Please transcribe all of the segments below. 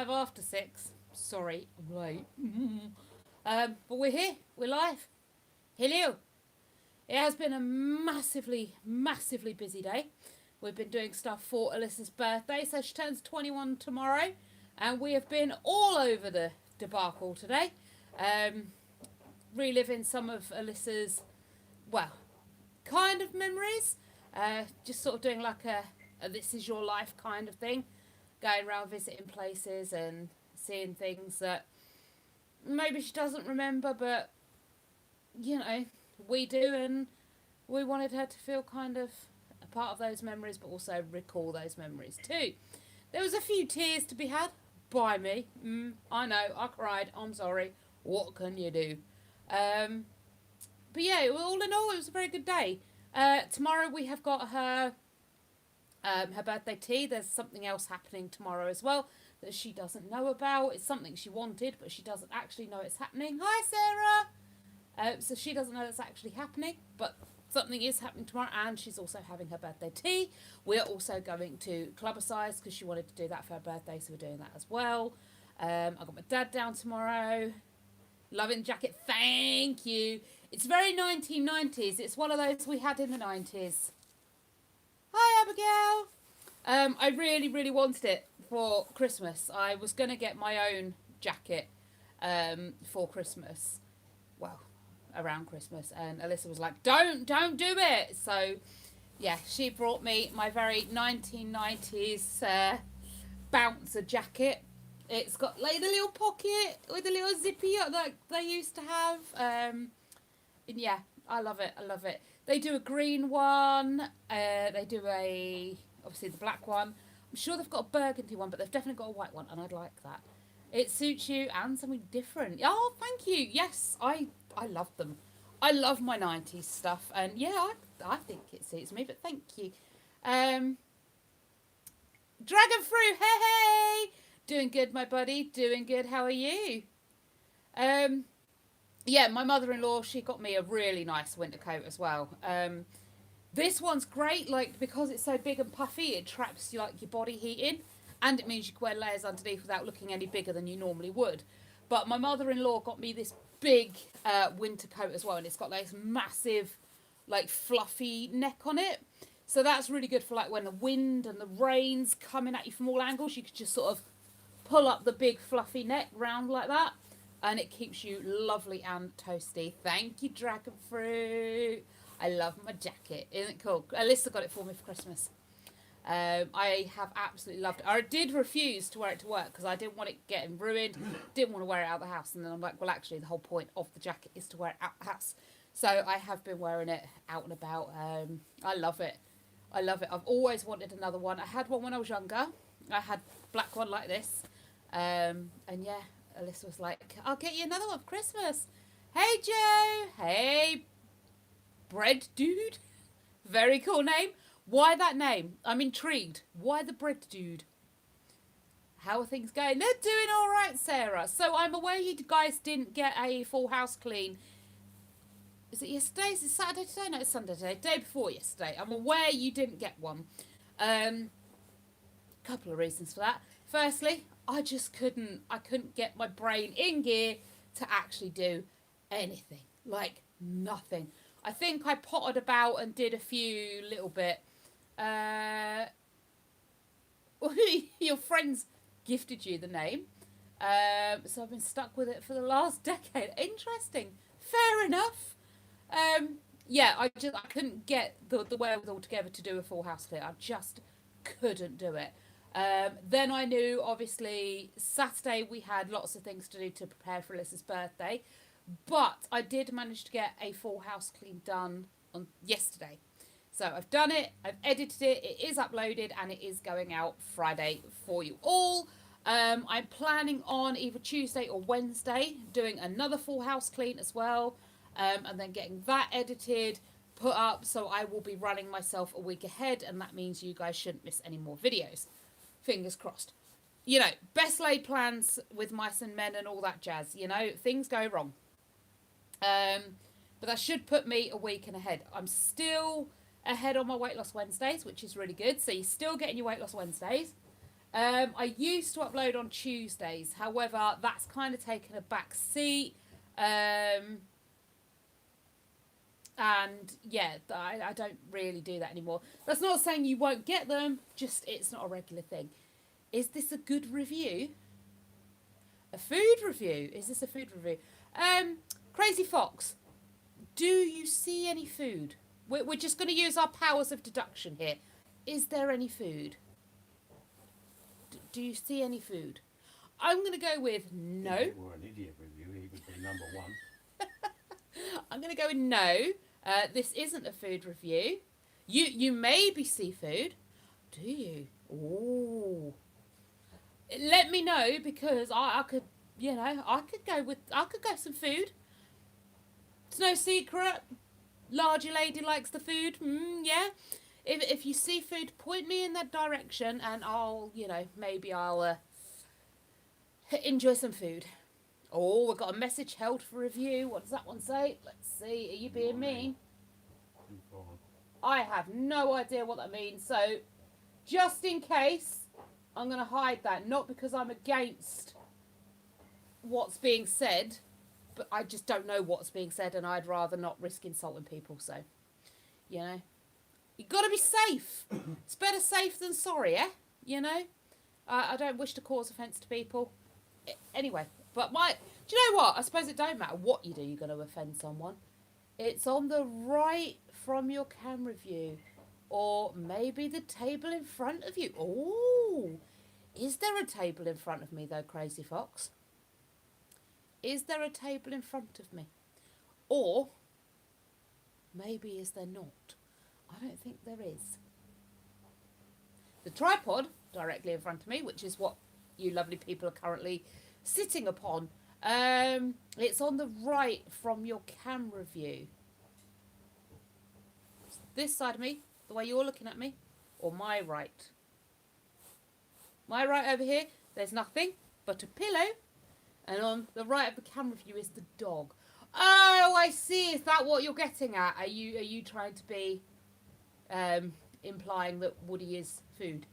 have after 6. Sorry, I'm late. But we're here. We're live. Hello. It has been a massively, massively busy day. We've been doing stuff for Alyssa's birthday, so she turns 21 tomorrow, and we have been all over the debacle today, reliving some of Alyssa's, well, kind of memories, just sort of doing like a this is your life kind of thing, going around visiting places and seeing things that maybe she doesn't remember, but, you know, we do, and we wanted her to feel kind of a part of those memories, but also recall those memories too. There was a few tears to be had by me. I know, I cried. I'm sorry. What can you do? But yeah, all in all, it was a very good day. Tomorrow we have got her birthday tea. There's something else happening tomorrow as well that she doesn't know about. It's something she wanted, but she doesn't actually know it's happening. Hi, Sarah! So she doesn't know it's actually happening, but something is happening tomorrow, and she's also having her birthday tea. We're also going to Clubbercise because she wanted to do that for her birthday, so we're doing that as well. I got my dad down tomorrow. Loving the jacket. Thank you. It's very 1990s. It's one of those we had in the 90s. Hi, Abigail. I really, really wanted it for Christmas. I was going to get my own jacket for Christmas. Well, around Christmas. And Alyssa was like, don't do it. So, yeah, she brought me my very 1990s bouncer jacket. It's got like the little pocket with a little zippy like they used to have. And yeah, I love it. I love it. They do a green one. They do obviously the black one. I'm sure they've got a burgundy one, but they've definitely got a white one, and I'd like that. It suits you and something different. Oh, thank you. Yes, I love them. I love my 90s stuff, and yeah, I think it suits me, but thank you. Dragon Fruit, hey! Doing good, my buddy. Doing good. How are you? Yeah, my mother-in-law, she got me a really nice winter coat as well. This one's great, like, because it's so big and puffy, it traps like your body heat in, and it means you can wear layers underneath without looking any bigger than you normally would. But my mother-in-law got me this big winter coat as well, and it's got like this massive, like, fluffy neck on it. So that's really good for like when the wind and the rain's coming at you from all angles. You could just sort of pull up the big fluffy neck round like that, and it keeps you lovely and toasty. Thank you, Dragon Fruit. I love my jacket. Isn't it cool? Alyssa got it for me for Christmas. I have absolutely loved it. I did refuse to wear it to work because I didn't want it getting ruined. Didn't want to wear it out of the house. And then I'm like, well, actually, the whole point of the jacket is to wear it out of the house. So I have been wearing it out and about. I love it. I love it. I've always wanted another one. I had one when I was younger. I had a black one like this. And yeah, Alyssa was like, I'll get you another one for Christmas. Hey, Joe. Hey, Bread Dude. Very cool name. Why that name? I'm intrigued. Why the Bread Dude? How are things going? They're doing all right, Sarah. So I'm aware you guys didn't get a full house clean. Is it yesterday? Is it Saturday today? No, it's Sunday today. Day before yesterday. I'm aware you didn't get one. Couple of reasons for that. Firstly, I couldn't get my brain in gear to actually do anything. Like, nothing. I think I potted about and did a few little bit. Your friends gifted you the name. So I've been stuck with it for the last decade. Interesting. Fair enough. Yeah, I couldn't get the wherewithal together to do a full house clear. I just couldn't do it. Then I knew, obviously, Saturday we had lots of things to do to prepare for Alyssa's birthday, but I did manage to get a full house clean done on yesterday. So I've done it, I've edited it, it is uploaded, and it is going out Friday for you all. I'm planning on either Tuesday or Wednesday doing another full house clean as well, and then getting that edited, put up, so I will be running myself a week ahead, and that means you guys shouldn't miss any more videos. Fingers crossed. You know, best laid plans with mice and men and all that jazz, you know, things go wrong. But that should put me a week and ahead. I'm still ahead on my weight loss Wednesdays, which is really good. So you're still getting your weight loss Wednesdays. I used to upload on Tuesdays. However, that's kind of taken a back seat. And yeah, I don't really do that anymore. That's not saying you won't get them, just it's not a regular thing. Is this a good review? A food review? Is this a food review? Crazy Fox, do you see any food? We're just going to use our powers of deduction here. Is there any food? Do you see any food? I'm going to go with no. If it were an idiot review, he would be number one. I'm going to go with no. This isn't a food review. You maybe seafood. Do you? Ooh. Let me know, because I could, I could go some food. It's no secret. Larger lady likes the food. Yeah. If you see food, point me in that direction, and I'll, maybe I'll enjoy some food. Oh, we've got a message held for review. What does that one say? Let's see. Are you being mean? I have no idea what that means. So, just in case, I'm going to hide that. Not because I'm against what's being said, but I just don't know what's being said, and I'd rather not risk insulting people. So, you've got to be safe. It's better safe than sorry, eh? I don't wish to cause offence to people. Anyway, but do you know what? I suppose it don't matter what you do, you're going to offend someone. It's on the right from your camera view, or maybe the table in front of you. Oh, is there a table in front of me though, Crazy Fox? Is there a table in front of me? Or maybe is there not? I don't think there is. The tripod directly in front of me, which is what you lovely people are currently sitting upon. It's on the right from your camera view. This side of me, the way you're looking at me, or my right? My right over here, there's nothing but a pillow, and on the right of the camera view is the dog. Oh, I see. Is that what you're getting at? Are you trying to be implying that Woody is food?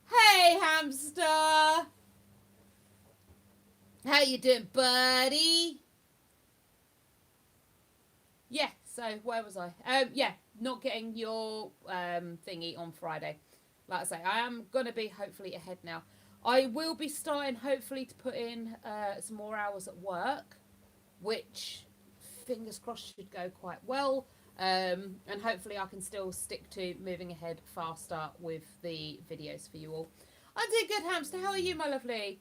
Hey, hamster! How you doing, buddy? Yeah, so where was I? Yeah, not getting your thingy on Friday. Like I say, I am going to be hopefully ahead now. I will be starting hopefully to put in some more hours at work, which fingers crossed should go quite well. And hopefully I can still stick to moving ahead faster with the videos for you all. I did good, hamster. How are you, my lovely?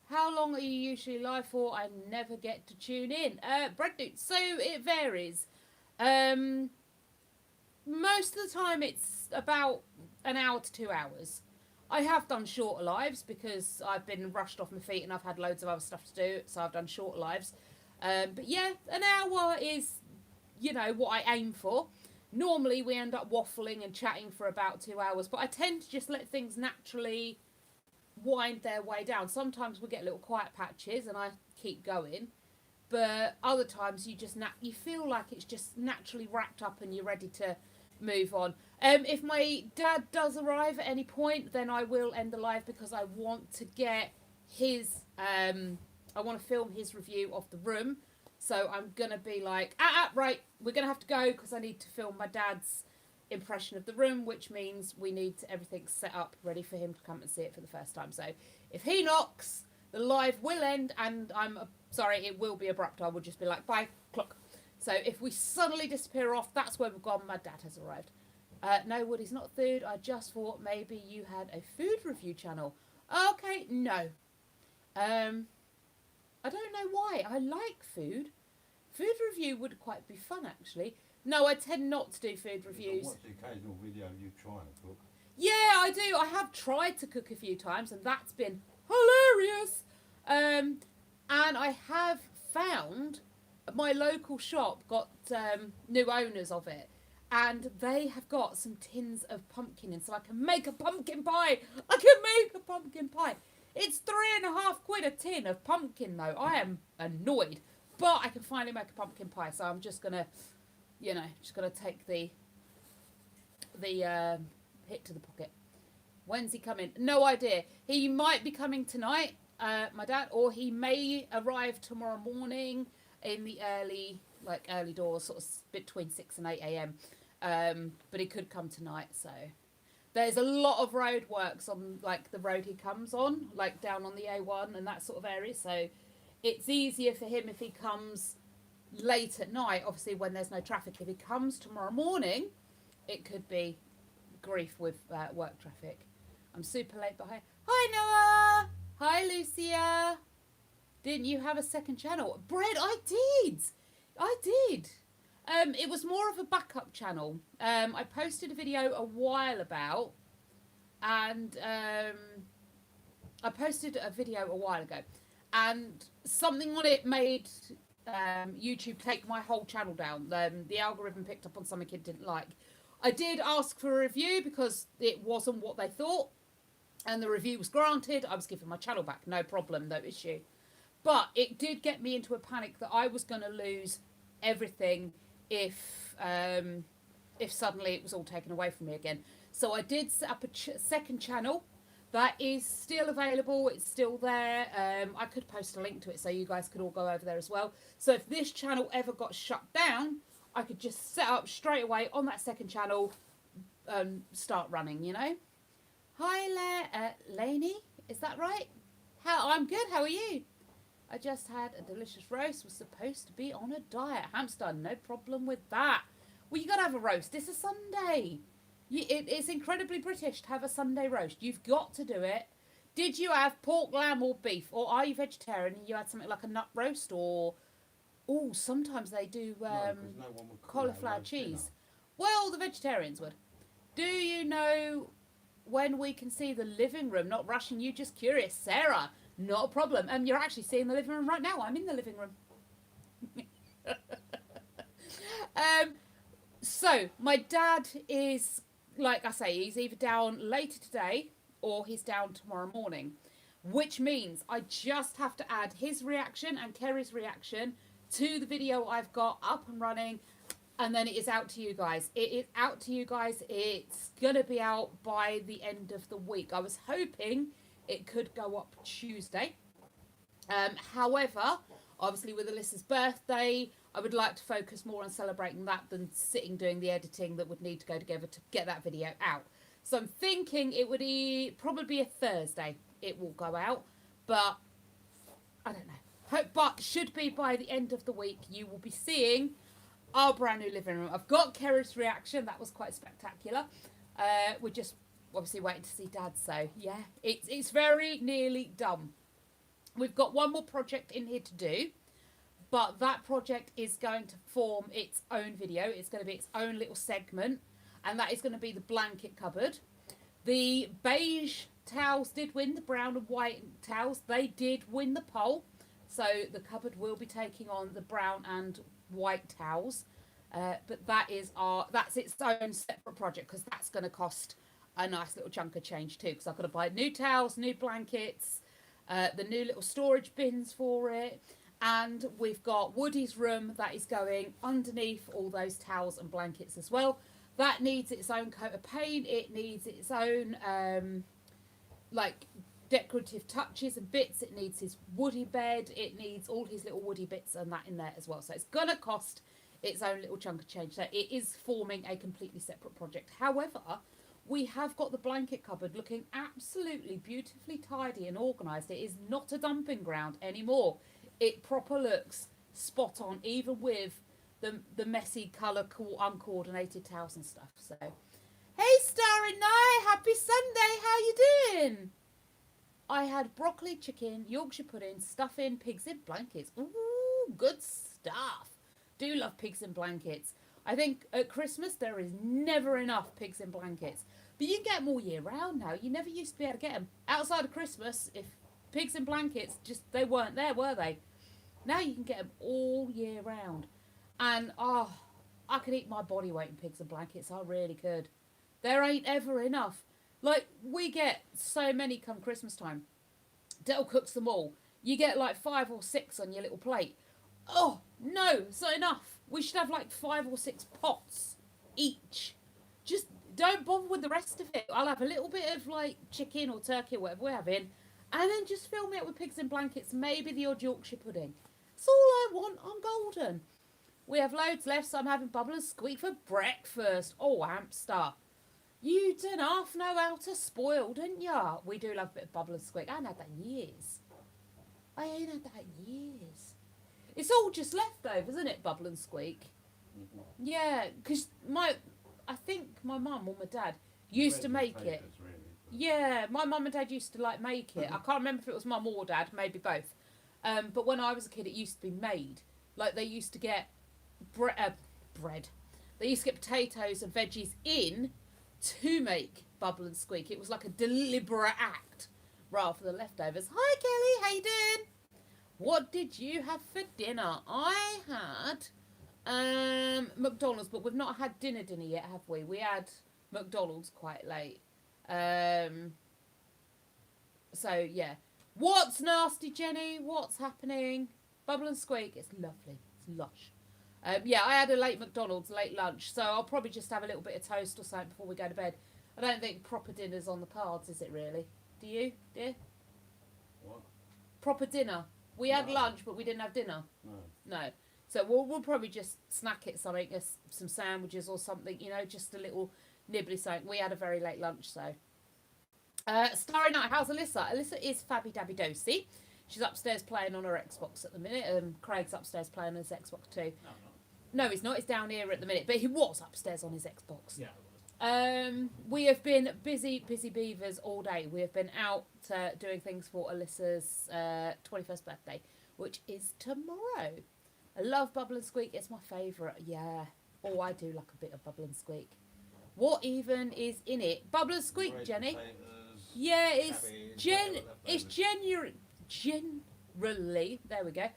How long are you usually live for? I never get to tune in. Bread Dude, so it varies. Most of the time it's about an hour to 2 hours. I have done shorter lives because I've been rushed off my feet and I've had loads of other stuff to do, so I've done shorter lives. But yeah, an hour is, what I aim for. Normally we end up waffling and chatting for about 2 hours, but I tend to just let things naturally wind their way down. Sometimes we get little quiet patches and I keep going, but other times you just you feel like it's just naturally wrapped up and you're ready to move on. If my dad does arrive at any point, then I will end the live because I want to get his I want to film his review of the room. So I'm gonna be like, right, we're gonna have to go because I need to film my dad's impression of the room, which means we need everything set up ready for him to come and see it for the first time. So if he knocks, the live will end, and I'm sorry, it will be abrupt. I will just be like, bye, clock. So if we suddenly disappear off, that's where we've gone. My dad has arrived. No, Woody's not food. I just thought maybe you had a food review channel. Okay, no. I don't know why. I like food. Food review would quite be fun, actually. No, I tend not to do food reviews. What's the occasional video of you trying to cook? Yeah, I do. I have tried to cook a few times, and that's been hilarious. And I have found my local shop got new owners of it, and they have got some tins of pumpkin in, so I can make a pumpkin pie. I can make a pumpkin pie. It's £3.50 a tin of pumpkin, though. I am annoyed, but I can finally make a pumpkin pie, so I'm just gonna, take the hit to the pocket. When's he coming? No idea. He might be coming tonight, my dad, or he may arrive tomorrow morning in the early doors, sort of between 6 and 8 a.m. But he could come tonight, so. There's a lot of road works on, like, the road he comes on, like, down on the A1 and that sort of area, so it's easier for him if he comes late at night, obviously when there's no traffic. If he comes tomorrow morning, it could be grief with work traffic. I'm super late behind. Hi, Noah! Hi, Lucia! Didn't you have a second channel? Brett, I did! It was more of a backup channel. I posted a video a while ago, and something on it made YouTube take my whole channel down. The algorithm picked up on something it didn't like. I did ask for a review because it wasn't what they thought, and the review was granted. I was given my channel back, no problem, no issue. But it did get me into a panic that I was going to lose everything if suddenly it was all taken away from me again. So I did set up a second channel that is still available. It's still there. I could post a link to it so you guys could all go over there as well. So if this channel ever got shut down, I could just set up straight away on that second channel and start running, you know. Hi, Lainey. Is that right? I'm good. How are you? I just had a delicious roast. Was supposed to be on a diet. Hamster, no problem with that. Well, you got to have a roast. It's a Sunday. It's incredibly British to have a Sunday roast. You've got to do it. Did you have pork, lamb or beef? Or are you vegetarian and you had something like a nut roast? Or, sometimes they do No, 'cause no one would call that cauliflower roast cheese. dinner. Well, the vegetarians would. Do you know when we can see the living room? Not rushing you, just curious. Sarah, not a problem. You're actually seeing the living room right now. I'm in the living room. So, my dad is, like I say, he's either down later today or he's down tomorrow morning, which means I just have to add his reaction and Kerry's reaction to the video I've got up and running, and then it is out to you guys. It is out to you guys. It's going to be out by the end of the week. I was hoping it could go up Tuesday. However, obviously with Alyssa's birthday, I would like to focus more on celebrating that than sitting doing the editing that would need to go together to get that video out. So I'm thinking it would probably be a Thursday it will go out, but I don't know. But should be by the end of the week. You will be seeing our brand new living room. I've got Kerry's reaction. That was quite spectacular. We're just obviously waiting to see Dad. So yeah, it's very nearly done. We've got one more project in here to do, but that project is going to form its own video. It's going to be its own little segment, and that is going to be the blanket cupboard. The beige towels did win, the brown and white towels. They did win the poll. So the cupboard will be taking on the brown and white towels. But that's its own separate project, because that's going to cost a nice little chunk of change too, because I've got to buy new towels, new blankets, the new little storage bins for it. And we've got Woody's room that is going underneath all those towels and blankets as well. That needs its own coat of paint. It needs its own like decorative touches and bits. It needs his Woody bed. It needs all his little Woody bits and that in there as well. So it's going to cost its own little chunk of change. So it is forming a completely separate project. However, we have got the blanket cupboard looking absolutely beautifully tidy and organised. It is not a dumping ground anymore. It proper looks spot on, even with the messy colour uncoordinated towels and stuff. So, hey Starry Night, happy Sunday, how you doing? I had broccoli, chicken, Yorkshire pudding, stuffing, pigs in blankets. Ooh, good stuff. Do love pigs in blankets. I think at Christmas there is never enough pigs in blankets. But you can get them all year round now. You never used to be able to get them. Outside of Christmas, if pigs in blankets, they weren't there, were they? Now you can get them all year round. And, I could eat my body weight in pigs and blankets. I really could. There ain't ever enough. Like, we get so many come Christmas time. Del cooks them all. You get like 5 or 6 on your little plate. Oh, no, it's not enough. We should have like 5 or 6 pots each. Just don't bother with the rest of it. I'll have a little bit of like chicken or turkey or whatever we're having, and then just fill me up with pigs in blankets, maybe the odd Yorkshire pudding. That's all I want. I'm golden. We have loads left, so I'm having bubble and squeak for breakfast. Oh, hamster. You didn't half know how to spoil, didn't ya? We do love a bit of bubble and squeak. I ain't had that in years. I ain't had that in years. It's all just leftovers, isn't it, bubble and squeak? Mhm. Yeah, because I think my mum or my dad used to make it. Potatoes, really. Yeah, my mum and dad used to like make it. I can't remember if it was mum or dad, maybe both. But when I was a kid, it used to be made. Like they used to get bread. They used to get potatoes and veggies in to make bubble and squeak. It was like a deliberate act rather than leftovers. Hi Kelly, how you doing? What did you have for dinner? I had McDonald's, but we've not had dinner yet, have we? We had McDonald's quite late. So yeah. What's nasty, Jenny? What's happening? Bubble and squeak. It's lovely. It's lush. Yeah, I had a late McDonald's, late lunch, so I'll probably just have a little bit of toast or something before we go to bed. I don't think proper dinner's on the cards, is it really? Do you, dear? What? Proper dinner. We had No. lunch, but we didn't have dinner. No. No. So we'll probably just snack it something, some sandwiches or something, you know, just a little nibbly something. We had a very late lunch, so. Starry Night, how's Alyssa? Alyssa is Fabby Dabby Dosey. She's upstairs playing on her Xbox at the minute. Craig's upstairs playing on his Xbox too. No, he's not. He's down here at the minute, but he was upstairs on his Xbox. Yeah. We have been busy beavers all day. We have been out doing things for Alyssa's 21st birthday, which is tomorrow. I love Bubble and Squeak. It's my favourite. Yeah. Oh, I do like a bit of Bubble and Squeak. What even is in it? Bubble and Squeak, Bread, Jenny. potatoes, Yeah, it's cabbage, whatever generally there we go.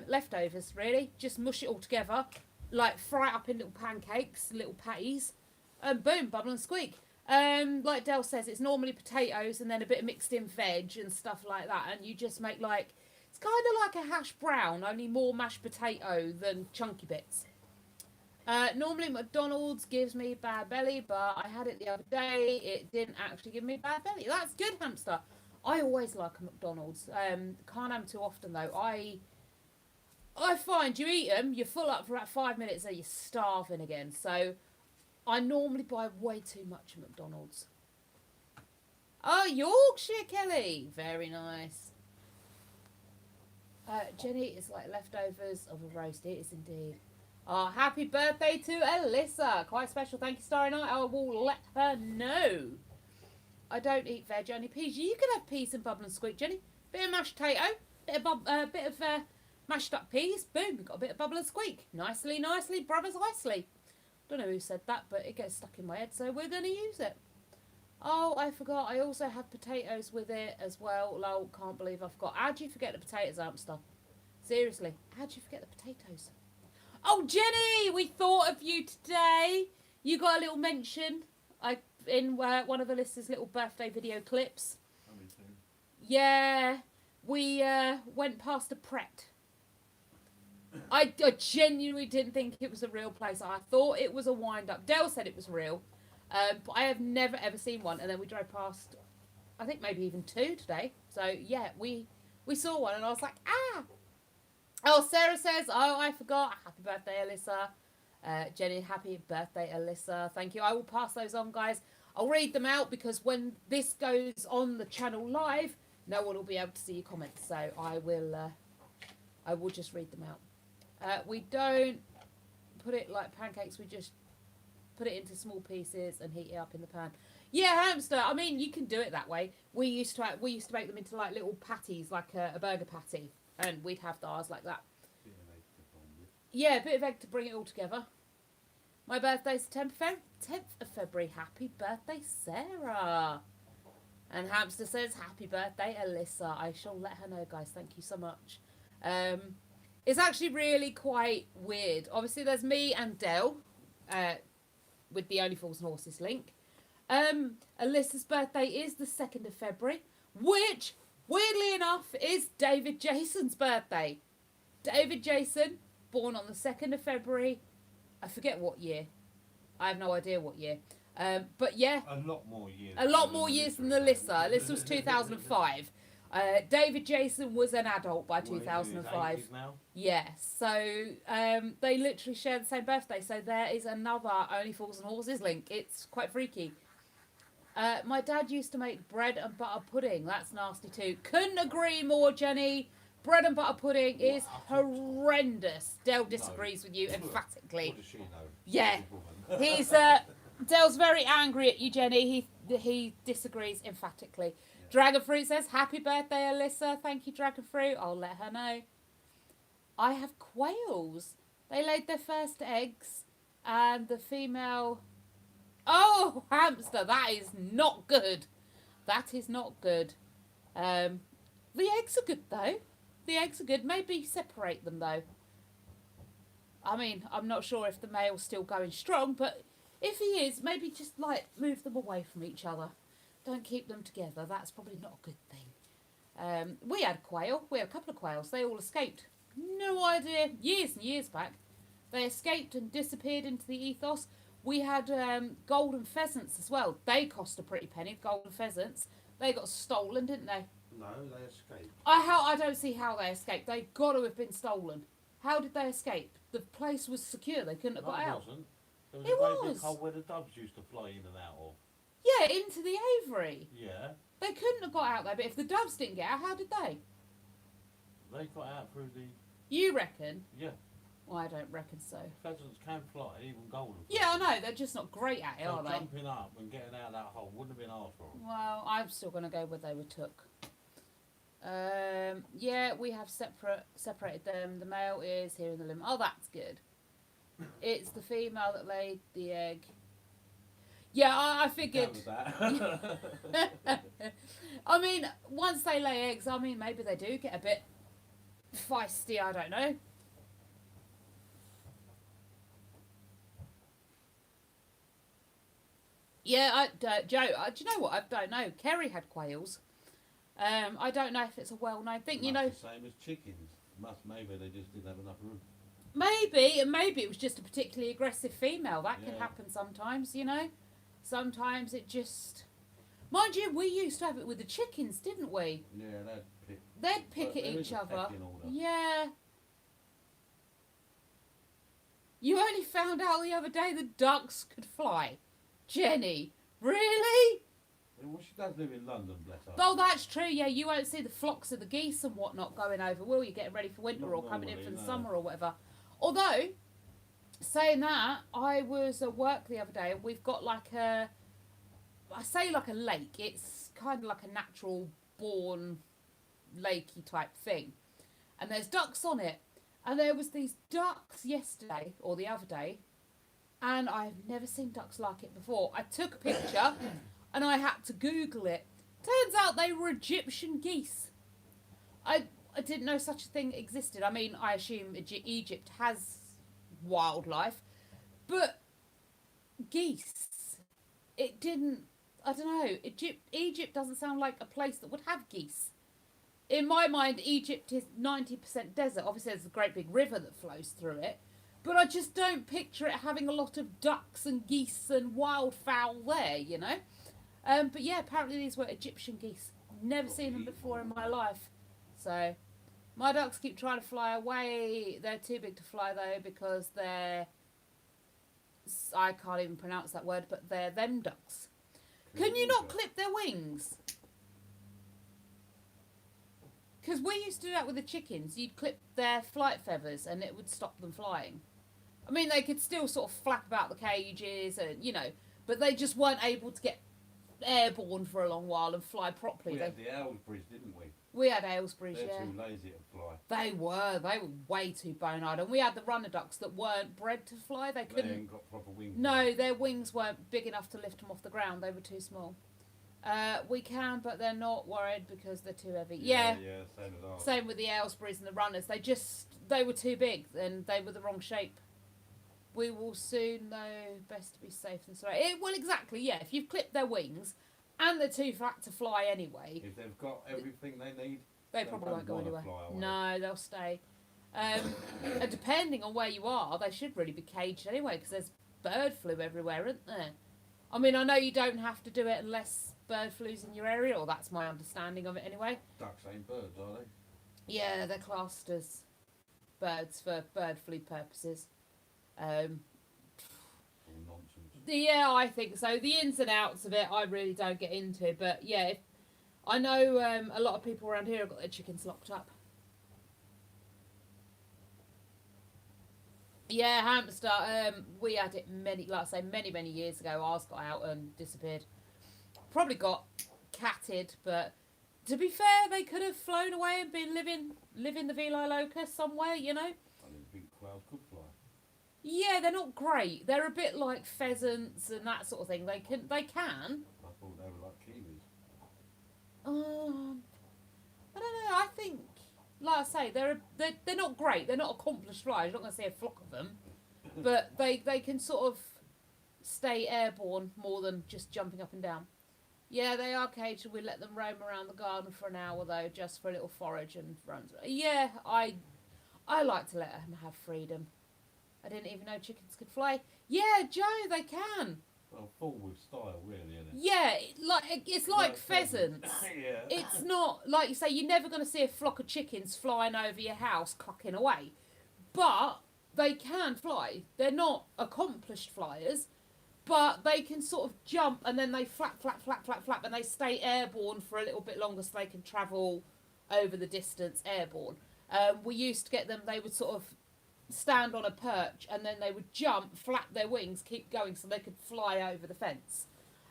Leftovers really. Just mush it all together, like fry it up in little pancakes, little patties, and boom, Bubble and Squeak. Like Del says, it's normally potatoes and then a bit of mixed in veg and stuff like that, and you just make like it's kind of like a hash brown, only more mashed potato than chunky bits. Normally McDonald's gives me bad belly, but I had it the other day. It didn't actually give me bad belly. That's good, hamster. I always like a McDonald's. Can't have them too often though. I find you eat them, you're full up for about 5 minutes, and you're starving again. So I normally buy way too much at McDonald's. Oh, Yorkshire, Kelly. Very nice. Jenny, it's like leftovers of a roast. It is indeed. Oh, happy birthday to Alyssa. Quite special. Thank you, Starry Night. I will let her know. I don't eat veg, only peas. You can have peas and Bubble and Squeak, Jenny. Bit of mashed potato, bit of mashed up peas. Boom, we've got a bit of Bubble and Squeak. Nicely, brothers, nicely. Don't know who said that, but it gets stuck in my head, so we're going to use it. Oh, I forgot. I also have potatoes with it as well. Lol, can't believe I forgot. How'd you forget the potatoes, hamster? Seriously, how'd you forget the potatoes? Oh, Jenny, we thought of you today. You got a little mention in one of Alyssa's little birthday video clips. Me too. Yeah, we went past a Pret. I genuinely didn't think it was a real place. I thought it was a wind-up. Dale said it was real, but I have never, ever seen one. And then we drove past, I think maybe even two today. So, yeah, we saw one, and I was like, ah! Oh, Sarah says, oh, I forgot. Happy birthday, Alyssa. Jenny, happy birthday, Alyssa. Thank you. I will pass those on, guys. I'll read them out because when this goes on the channel live, no one will be able to see your comments. So I will just read them out. We don't put it like pancakes. We just put it into small pieces and heat it up in the pan. Yeah, hamster. I mean, you can do it that way. We used to make them into like little patties, like a burger patty. And we'd have ours like that. Bit of egg to bond with. Yeah, a bit of egg to bring it all together. My birthday's the 10th of February. Happy birthday, Sarah. And Hamster says, happy birthday, Alyssa. I shall let her know, guys. Thank you so much. It's actually really quite weird. Obviously, there's me and Del with the Only Fools and Horses link. Alyssa's birthday is the 2nd of February, which... weirdly enough, is David Jason's birthday. David Jason, born on the 2nd of February. I forget what year. I have no idea what year. But yeah, A lot more years. a lot more years than Alyssa. Alyssa was 2005. David Jason was an adult by 2005. Yeah, so they literally share the same birthday. So there is another Only Fools and Horses link. It's quite freaky. My dad used to make bread and butter pudding. That's nasty too. Couldn't agree more, Jenny. Bread and butter pudding is horrendous. Dale disagrees with you emphatically. What does she know? Yeah. She's a woman. He's Dale's very angry at you, Jenny. He disagrees emphatically. Dragon Fruit says, "Happy birthday, Alyssa." Thank you, Dragon Fruit. I'll let her know. I have quails. They laid their first eggs, and the female. Oh, hamster! That is not good. That is not good. The eggs are good though. The eggs are good. Maybe separate them though. I mean, I'm not sure if the male's still going strong, but if he is, maybe just like move them away from each other. Don't keep them together. That's probably not a good thing. We had a quail. We had a couple of quails. They all escaped. No idea. Years and years back. They escaped and disappeared into the ethos. We had golden pheasants as well. They cost a pretty penny, golden pheasants. They got stolen, didn't they? No, they escaped. I don't see how they escaped. They got to have been stolen. How did they escape? The place was secure. They couldn't have got out. Wasn't. There was It a great was. big hole where the doves used to fly in and out of. Yeah, into the aviary. Yeah. They couldn't have got out there, but if the doves didn't get out, how did they? They got out through the... You reckon? Yeah. Well, I don't reckon so. Pheasants can fly, even golden Yeah, I pheasants. know. They're just not great at it, So are they? jumping up and getting out of that hole wouldn't have been hard for them. Well, I'm still going to go where they were took. Yeah, we have separated them. The male is here in the limb. Oh, that's good. It's the female that laid the egg. Yeah, I figured. That was that. I mean, once they lay eggs, I mean, maybe they do get a bit feisty. I don't know. Yeah, Joe. Do you know what? I don't know. Kerry had quails. I don't know if it's a well-known thing. You know, the same as chickens. Maybe they just didn't have enough room. maybe it was just a particularly aggressive female. That can Yeah. happen sometimes. You know, sometimes it just. Mind you, we used to have it with the chickens, didn't we? Yeah, they'd pick. They'd pick But at there is each a other. pecking order. Yeah. You only found out the other day the ducks could fly. Jenny, really? Well, she does live in London, bless her. Oh, that's true. Yeah, you won't see the flocks of the geese and whatnot going over, will you? Getting ready for winter Not or coming in normally, for the no. summer or whatever. Although, saying that, I was at work the other day and we've got like a, I say like a lake. It's kind of like a natural born lakey type thing. And there's ducks on it. And there was these ducks yesterday or the other day. And I've never seen ducks like it before. I took a picture and I had to Google it. Turns out they were Egyptian geese. I didn't know such a thing existed. I mean, I assume Egypt has wildlife, but geese, it didn't, I don't know, Egypt doesn't sound like a place that would have geese. In my mind, Egypt is 90% desert. Obviously, there's a great big river that flows through it. But I just don't picture it having a lot of ducks and geese and wildfowl there, you know? But yeah, apparently these were Egyptian geese. Never seen them before in my life. So, my ducks keep trying to fly away. They're too big to fly though because they're... I can't even pronounce that word, but they're them ducks. Can you not clip their wings? Because we used to do that with the chickens. You'd clip their flight feathers and it would stop them flying. I mean, they could still sort of flap about the cages and, you know, but they just weren't able to get airborne for a long while and fly properly. We had the Aylesbury's, didn't we? We had Aylesbury's, They're yeah. too lazy to fly. They were way too bone-eyed. And we had the runner ducks that weren't bred to fly. They They couldn't. ain't got proper wings. No, their wings weren't big enough to lift them off the ground. They were too small. We can, but they're not worried because they're too heavy. Yeah. Yeah, same as ours. Same with the Aylesbury's and the runners. They were too big and they were the wrong shape. We will soon know best to be safe than sorry. Well, exactly, yeah. If you've clipped their wings and they're too fat to fly anyway, If they've got everything they need, they They probably don't won't go wanna anywhere. fly away. No, they'll stay. And depending on where you are, they should really be caged anyway because there's bird flu everywhere, isn't there? I mean, I know you don't have to do it unless bird flu's in your area, or that's my understanding of it anyway. Ducks ain't birds, are they? Yeah, they're classed as birds for bird flu purposes. Um, All nonsense. yeah, I think so. The ins and outs of it, I really don't get into. But yeah, I know a lot of people around here have got their chickens locked up. Yeah, hamster. We had it many years ago. Ours got out and disappeared. Probably got catted, but to be fair, they could have flown away and been living the Veli locus somewhere, you know. I didn't think quails could fly. Yeah, they're not great. They're a bit like pheasants and that sort of thing. They can. I thought they were like kiwis. I don't know. I think, like I say, they're not great. They're not accomplished flyers. You're not going to see a flock of them, but they can sort of stay airborne more than just jumping up and down. Yeah, they are caged. We let them roam around the garden for an hour though, just for a little forage and runs. Yeah, I like to let them have freedom. I didn't even know chickens could fly. Yeah, Joe, they can. Well, full with style, really, isn't it? Yeah, it's like pheasants. Yeah. It's not, like you say, you're never going to see a flock of chickens flying over your house clucking away. But they can fly. They're not accomplished flyers, but they can sort of jump and then they flap, and they stay airborne for a little bit longer so they can travel over the distance airborne. We used to get them, they would sort of stand on a perch and then they would jump, flap their wings, keep going so they could fly over the fence.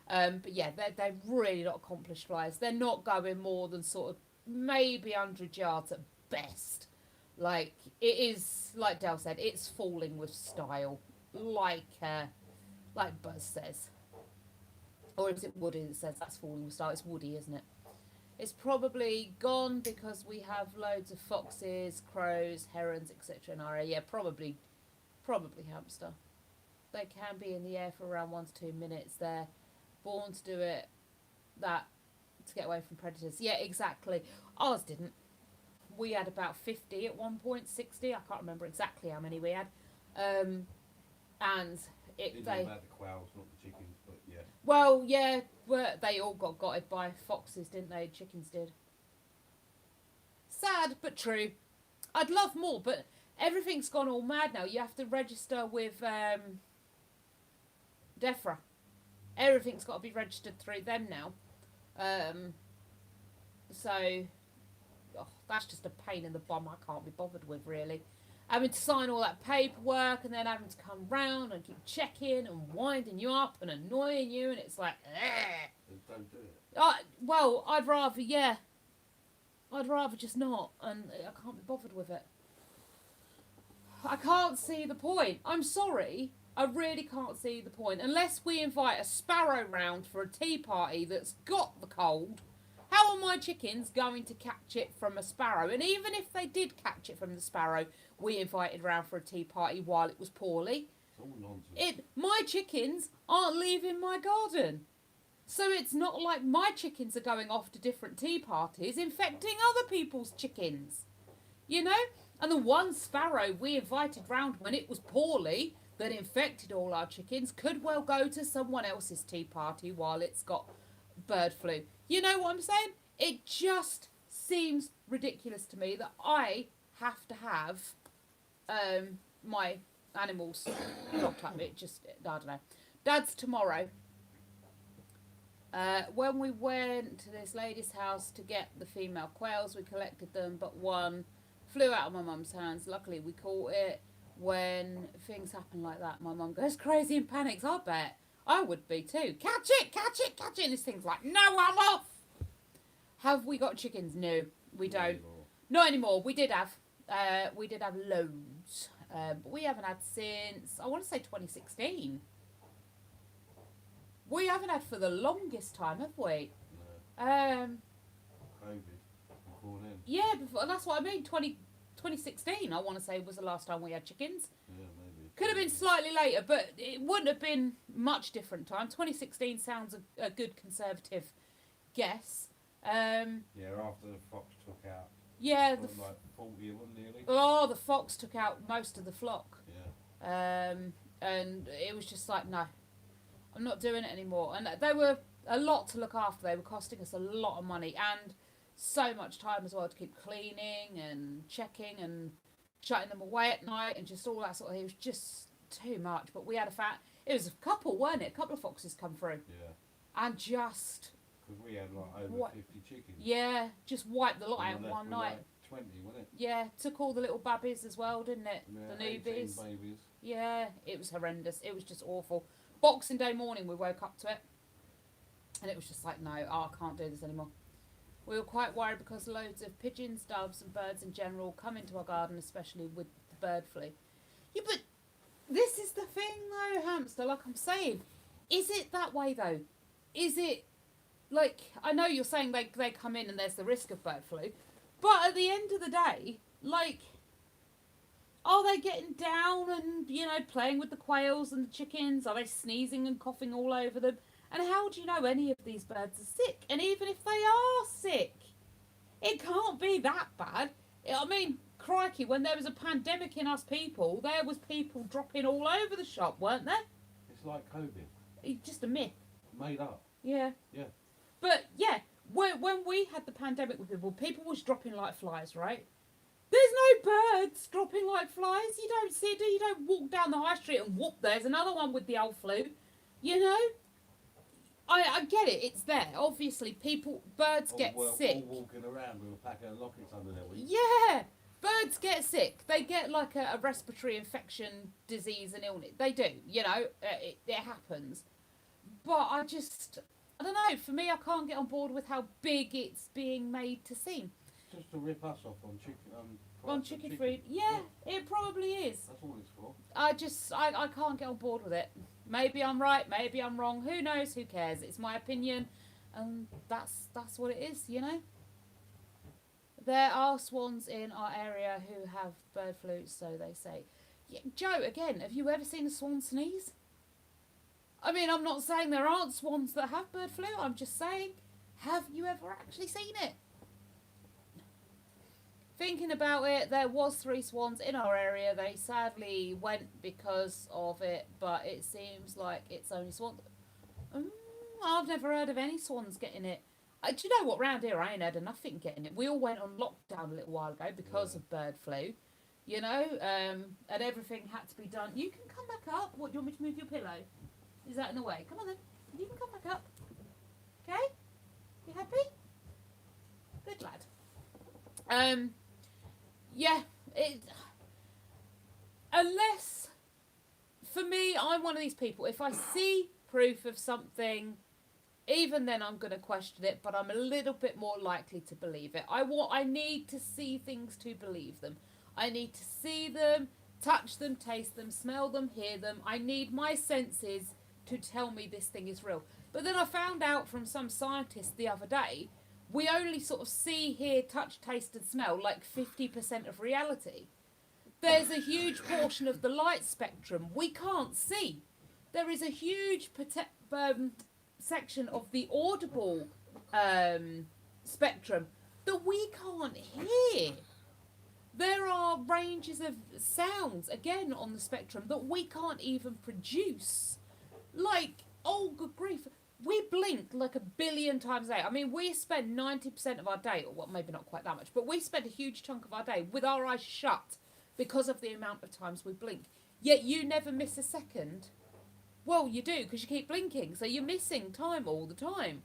But yeah, they're really not accomplished flyers. They're not going more than sort of maybe 100 yards at best. Like, it is, like Del said, it's falling with style. Like Buzz says. Or is it Woody that says that's falling with style? It's Woody, isn't it? It's probably gone because we have loads of foxes, crows, herons, etc. in our area. Yeah, probably hamster. They can be in the air for around 1 to 2 minutes. They're born to do it, to get away from predators. Yeah, exactly. Ours didn't. We had about 50 at one point, 60. I can't remember exactly how many we had. And Didn't know about the quails, not the chickens, but yeah. Well, yeah, they all got gutted by foxes, didn't they? Chickens did. Sad, but true. I'd love more, but everything's gone all mad now. You have to register with DEFRA. Everything's got to be registered through them now. So, that's just a pain in the bum I can't be bothered with, really. Having to sign all that paperwork and then having to come round and keep checking and winding you up and annoying you, and it's like, Don't do it. well, I'd rather just not, and I can't be bothered with it. I can't see the point. I'm sorry, I really can't see the point. Unless we invite a sparrow round for a tea party that's got the cold, how are my chickens going to catch it from a sparrow? And even if they did catch it from the sparrow, we invited round for a tea party while it was poorly. It's all nonsense. My chickens aren't leaving my garden. So it's not like my chickens are going off to different tea parties infecting other people's chickens. You know? And the one sparrow we invited round when it was poorly that infected all our chickens could well go to someone else's tea party while it's got bird flu. You know what I'm saying? It just seems ridiculous to me that I have to have my animals locked up. It just, I don't know. Dad's tomorrow. When we went to this lady's house to get the female quails, we collected them, but one flew out of my mum's hands. Luckily, we caught it. When things happen like that, my mum goes crazy and panics. I bet I would be too. Catch it, catch it, catch it. And this thing's like, no, I'm off. Have we got chickens? No, we don't. Anymore. Not anymore. We did have loads. But we haven't had since, I want to say 2016. We haven't had for the longest time, have we? No. COVID. Before then. Yeah, before, that's what I mean. 2016, I want to say, was the last time we had chickens. Yeah, maybe. Could have been slightly later, but it wouldn't have been much different time. 2016 sounds a good conservative guess. Yeah, after the fox took out. Yeah, Like 40 of them nearly. oh, the fox took out most of the flock. Yeah. And it was just like, no. I'm not doing it anymore. And they were a lot to look after. They were costing us a lot of money and so much time as well to keep cleaning and checking and shutting them away at night and just all that sort of thing. It was just too much. But we had it was a couple, weren't it? A couple of foxes come through. Yeah. And just... Because we had like over What? 50 chickens. Yeah, just wiped the lot out And in we left one with, night. Like 20, wasn't it? Yeah, took all the little babbies as well, didn't it? Yeah, The 18 newbies. babies. Yeah, it was horrendous. It was just awful. Boxing Day morning, we woke up to it. And it was just like, no, I can't do this anymore. We were quite worried because loads of pigeons, doves and birds in general come into our garden, especially with the bird flu. Yeah, but this is the thing though, hamster, like I'm saying. Is it that way though? Is it, like, I know you're saying they come in and there's the risk of bird flu, but at the end of the day, like, are they getting down and, you know, playing with the quails and the chickens? Are they sneezing and coughing all over them? And how do you know any of these birds are sick? And even if they are sick, it can't be that bad. I mean, crikey, when there was a pandemic in us people, there was people dropping all over the shop, weren't there? It's like COVID. It's just a myth. Made up. Yeah. Yeah. But, yeah, when we had the pandemic with people was dropping like flies, right? There's no birds dropping like flies. You don't see it. You don't walk down the high street and whoop, there's another one with the old flu. You know? I get it. It's there. Obviously, birds get sick. All walking around with a packet of lockets under their wings. Yeah. Birds get sick. They get like a respiratory infection, disease and illness. They do. You know, it happens. But I don't know. For me, I can't get on board with how big it's being made to seem. Just to rip us off on chicken. On chicken food. Yeah, it probably is. That's all it's for. I can't get on board with it. Maybe I'm right, maybe I'm wrong. Who knows? Who cares? It's my opinion, and that's what it is. You know. There are swans in our area who have bird flu, so they say. Yeah, Joe, again, have you ever seen a swan sneeze? I mean, I'm not saying there aren't swans that have bird flu. I'm just saying, have you ever actually seen it? Thinking about it, there was 3 swans in our area. They sadly went because of it, but it seems like it's only swans. I've never heard of any swans getting it. Do you know what? Round here, I ain't heard of nothing getting it. We all went on lockdown a little while ago because of bird flu, you know, and everything had to be done. You can come back up. What, do you want me to move your pillow? Is that in the way? Come on then. You can come back up. Okay? You happy? Good lad. Yeah, unless, for me, I'm one of these people, if I see proof of something, even then I'm going to question it, but I'm a little bit more likely to believe it. I need to see things to believe them. I need to see them, touch them, taste them, smell them, hear them. I need my senses to tell me this thing is real. But then I found out from some scientists the other day, we only sort of see, hear, touch, taste and smell like 50% of reality. There's a huge portion of the light spectrum we can't see. There is a huge section of the audible spectrum that we can't hear. There are ranges of sounds, again, on the spectrum that we can't even produce. Like, oh, good grief. We blink like 1 billion times a day. I mean, we spend 90% of our day, or well, maybe not quite that much, but we spend a huge chunk of our day with our eyes shut because of the amount of times we blink. Yet you never miss a second. Well, you do, because you keep blinking, so you're missing time all the time.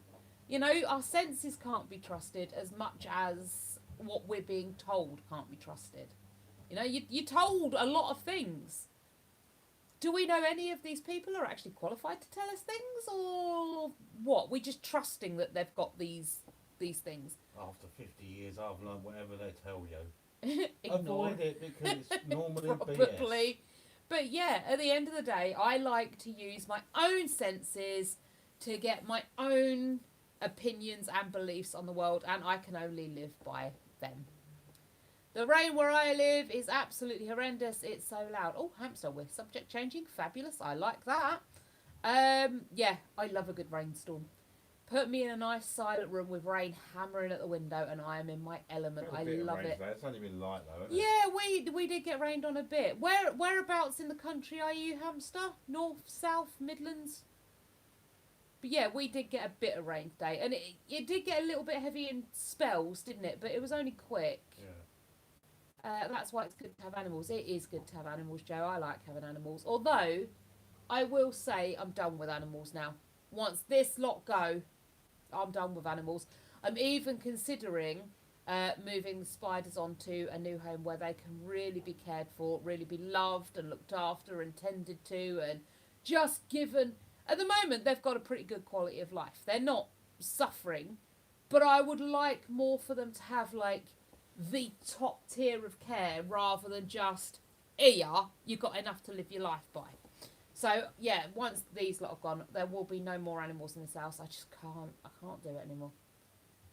You know, our senses can't be trusted as much as what we're being told can't be trusted. You know, you're told a lot of things. Do we know any of these people are actually qualified to tell us things, or what? We're just trusting that they've got these things. After 50 years, I've learned whatever they tell you. Ignore. Avoid it because it's normally Probably. BS. But yeah, at the end of the day, I like to use my own senses to get my own opinions and beliefs on the world, and I can only live by them. The rain where I live is absolutely horrendous. It's so loud. Oh, hamster, we're subject changing. Fabulous. I like that. Yeah, I love a good rainstorm. Put me in a nice silent room with rain hammering at the window and I am in my element. I love it. It's only been light though, isn't it? Yeah, we did get rained on a bit. Whereabouts in the country are you, hamster? North, south, Midlands? But yeah, we did get a bit of rain today, and it did get a little bit heavy in spells, didn't it? But it was only quick. Yeah. That's why it's good to have animals. It is good to have animals, Joe. I like having animals. Although, I will say I'm done with animals now. Once this lot go, I'm done with animals. I'm even considering moving the spiders onto a new home where they can really be cared for, really be loved and looked after and tended to, and just given. At the moment, they've got a pretty good quality of life. They're not suffering, but I would like more for them to have like the top tier of care rather than just here you've got enough to live your life by. So yeah, once these lot have gone, there will be no more animals in this house. I just can't do it anymore.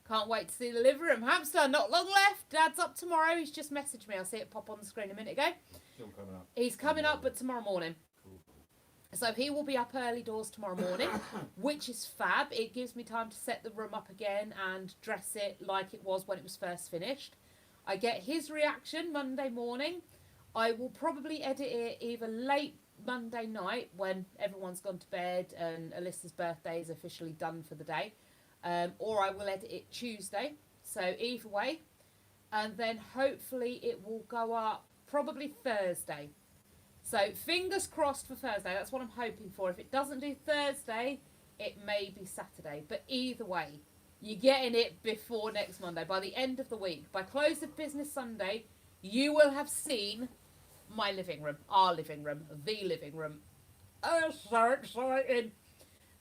Can't wait to see the living room. Hamster, not long left. Dad's up tomorrow. He's just messaged me. I'll see it pop on the screen a minute ago. Still coming up. He's coming up, but tomorrow morning. Cool. So he will be up early doors tomorrow morning, which is fab. It gives me time to set the room up again and dress it like it was when it was first finished. I get his reaction Monday morning. I will probably edit it either late Monday night when everyone's gone to bed and Alyssa's birthday is officially done for the day, or I will edit it Tuesday. So either way, and then hopefully it will go up probably Thursday. So fingers crossed for Thursday. That's what I'm hoping for. If it doesn't do Thursday, it may be Saturday. But either way, you're getting it before next Monday. By the end of the week, by close of business Sunday, you will have seen my living room, our living room, the living room. Oh, so exciting.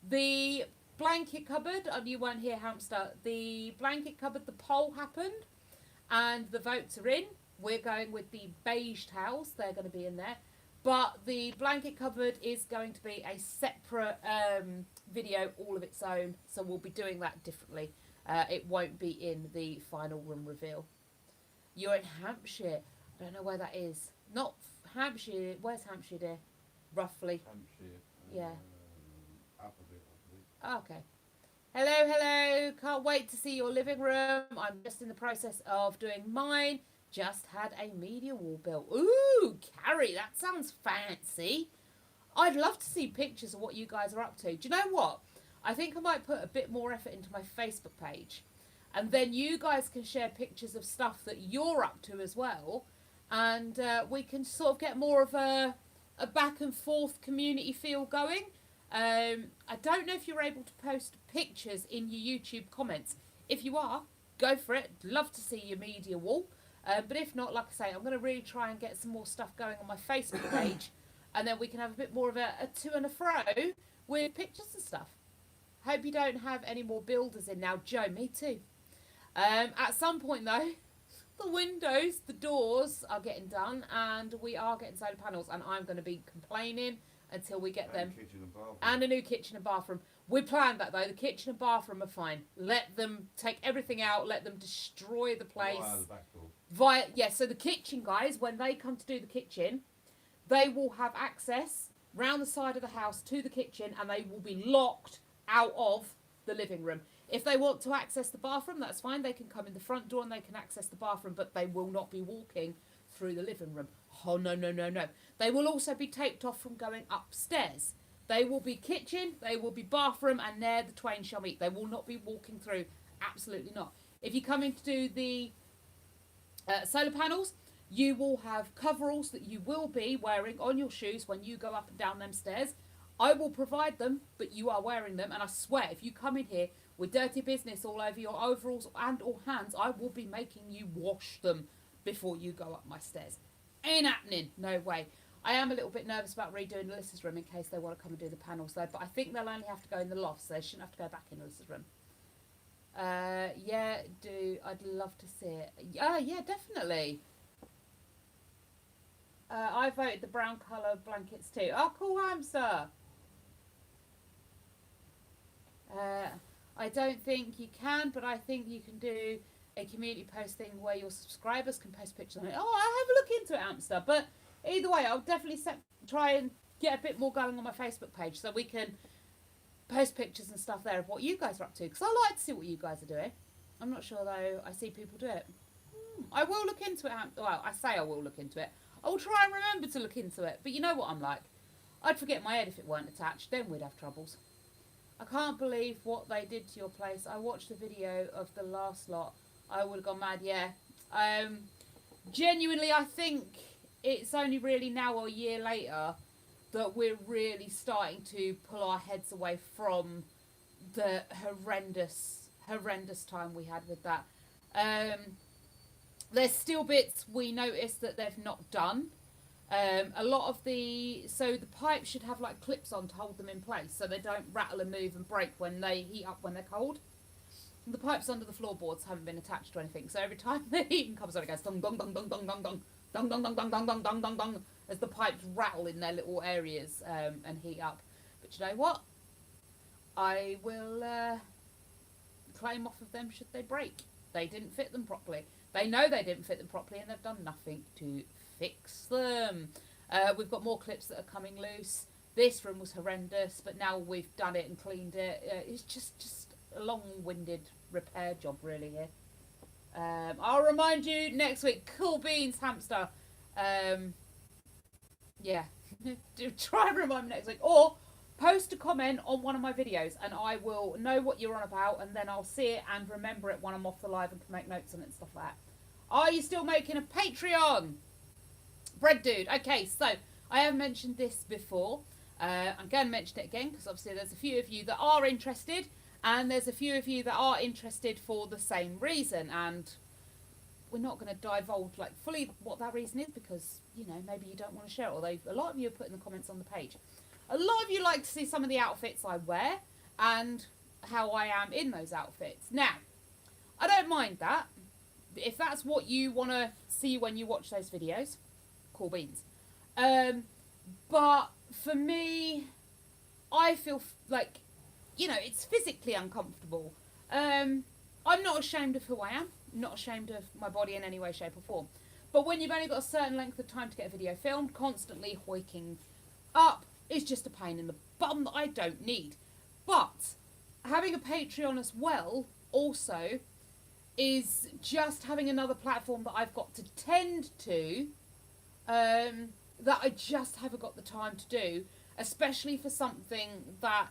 The blanket cupboard, you weren't here, Hamster. The blanket cupboard, the poll happened and the votes are in. We're going with the beige towels. They're going to be in there. But the blanket cupboard is going to be a separate video all of its own. So we'll be doing that differently. It won't be in the final room reveal. You're in Hampshire. I don't know where that is. Not Hampshire. Where's Hampshire, dear? Roughly. Hampshire. Yeah. Up a bit, I believe. Okay. Hello, hello. Can't wait to see your living room. I'm just in the process of doing mine. Just had a media wall built. Ooh, Carrie, that sounds fancy. I'd love to see pictures of what you guys are up to. Do you know what? I think I might put a bit more effort into my Facebook page. And then you guys can share pictures of stuff that you're up to as well. And we can sort of get more of a back and forth community feel going. I don't know if you're able to post pictures in your YouTube comments. If you are, go for it. Love to see your media wall. But if not, like I say, I'm going to really try and get some more stuff going on my Facebook page. And then we can have a bit more of a to and a fro with pictures and stuff. Hope you don't have any more builders in now. Joe, me too. At some point, though, the windows, the doors are getting done. And we are getting solar panels. And I'm going to be complaining until we get them. Kitchen and bathroom. And a new kitchen and bathroom. We planned that, though. The kitchen and bathroom are fine. Let them take everything out. Let them destroy the place. Via the back door. So the kitchen guys, when they come to do the kitchen, they will have access round the side of the house to the kitchen, and they will be locked out of the living room. If they want to access the bathroom, that's fine. They can come in the front door and they can access the bathroom, but they will not be walking through the living room. Oh, no, no, no, no. They will also be taped off from going upstairs. They will be kitchen, they will be bathroom, and there the twain shall meet. They will not be walking through. Absolutely not. If you come in to do the solar panels, you will have coveralls that you will be wearing on your shoes when you go up and down them stairs. I will provide them, but you are wearing them. And I swear, if you come in here with dirty business all over your overalls and or hands, I will be making you wash them before you go up my stairs. Ain't happening. No way. I am a little bit nervous about redoing Alyssa's room in case they want to come and do the panels though, but I think they'll only have to go in the loft, so they shouldn't have to go back in Alyssa's room. Yeah, I'd love to see it. Yeah, definitely. I voted the brown colour blankets too. Oh, cool, Hamster. I don't think you can, but I think you can do a community post thing where your subscribers can post pictures on it. Oh, I'll have a look into it, Hamster, but either way, I'll definitely try and get a bit more going on my Facebook page so we can post pictures and stuff there of what you guys are up to. Because I like to see what you guys are doing. I'm not sure, though, I see people do it. I will look into it. Well, I say I will look into it. I will try and remember to look into it. But you know what I'm like. I'd forget my head if it weren't attached. Then we'd have troubles. I can't believe what they did to your place. I watched the video of the last lot. I would have gone mad, yeah. Genuinely, I think it's only really now or a year later that we're really starting to pull our heads away from the horrendous time we had with that. There's still bits we noticed that they've not done. A lot of the pipes should have like clips on to hold them in place so they don't rattle and move and break when they heat up when they're cold. The pipes under the floorboards haven't been attached to anything, so every time the heating comes on, it goes dong dong dong dong dong dong dong dong dong dong dong dong dong dong dong dong as the pipes rattle in their little areas and heat up. But you know what? I will claim off of them should they break. They didn't fit them properly. They know they didn't fit them properly and they've done nothing to fix them. We've got more clips that are coming loose. This room was horrendous, but now we've done it and cleaned it. It's just a long-winded repair job really here. I'll remind you next week, Cool Beans Hamster. Yeah, do try and remind me next week. Or post a comment on one of my videos and I will know what you're on about and then I'll see it and remember it when I'm off the live and can make notes on it and stuff like that. Are you still making a Patreon? Bread Dude. Okay, so I have mentioned this before. I'm going to mention it again because obviously there's a few of you that are interested and there's a few of you that are interested for the same reason, and we're not going to divulge like fully what that reason is because, you know, maybe you don't want to share it, although a lot of you have put in the comments on the page. A lot of you like to see some of the outfits I wear and how I am in those outfits. Now, I don't mind that. If that's what you want to see when you watch those videos, cool beans. But for me, I feel like, you know, it's physically uncomfortable. I'm not ashamed of who I am. I'm not ashamed of my body in any way, shape or form. But when you've only got a certain length of time to get a video filmed, constantly hoiking up is just a pain in the bum that I don't need. But having a Patreon as well also is just having another platform that I've got to tend to that I just haven't got the time to do, especially for something that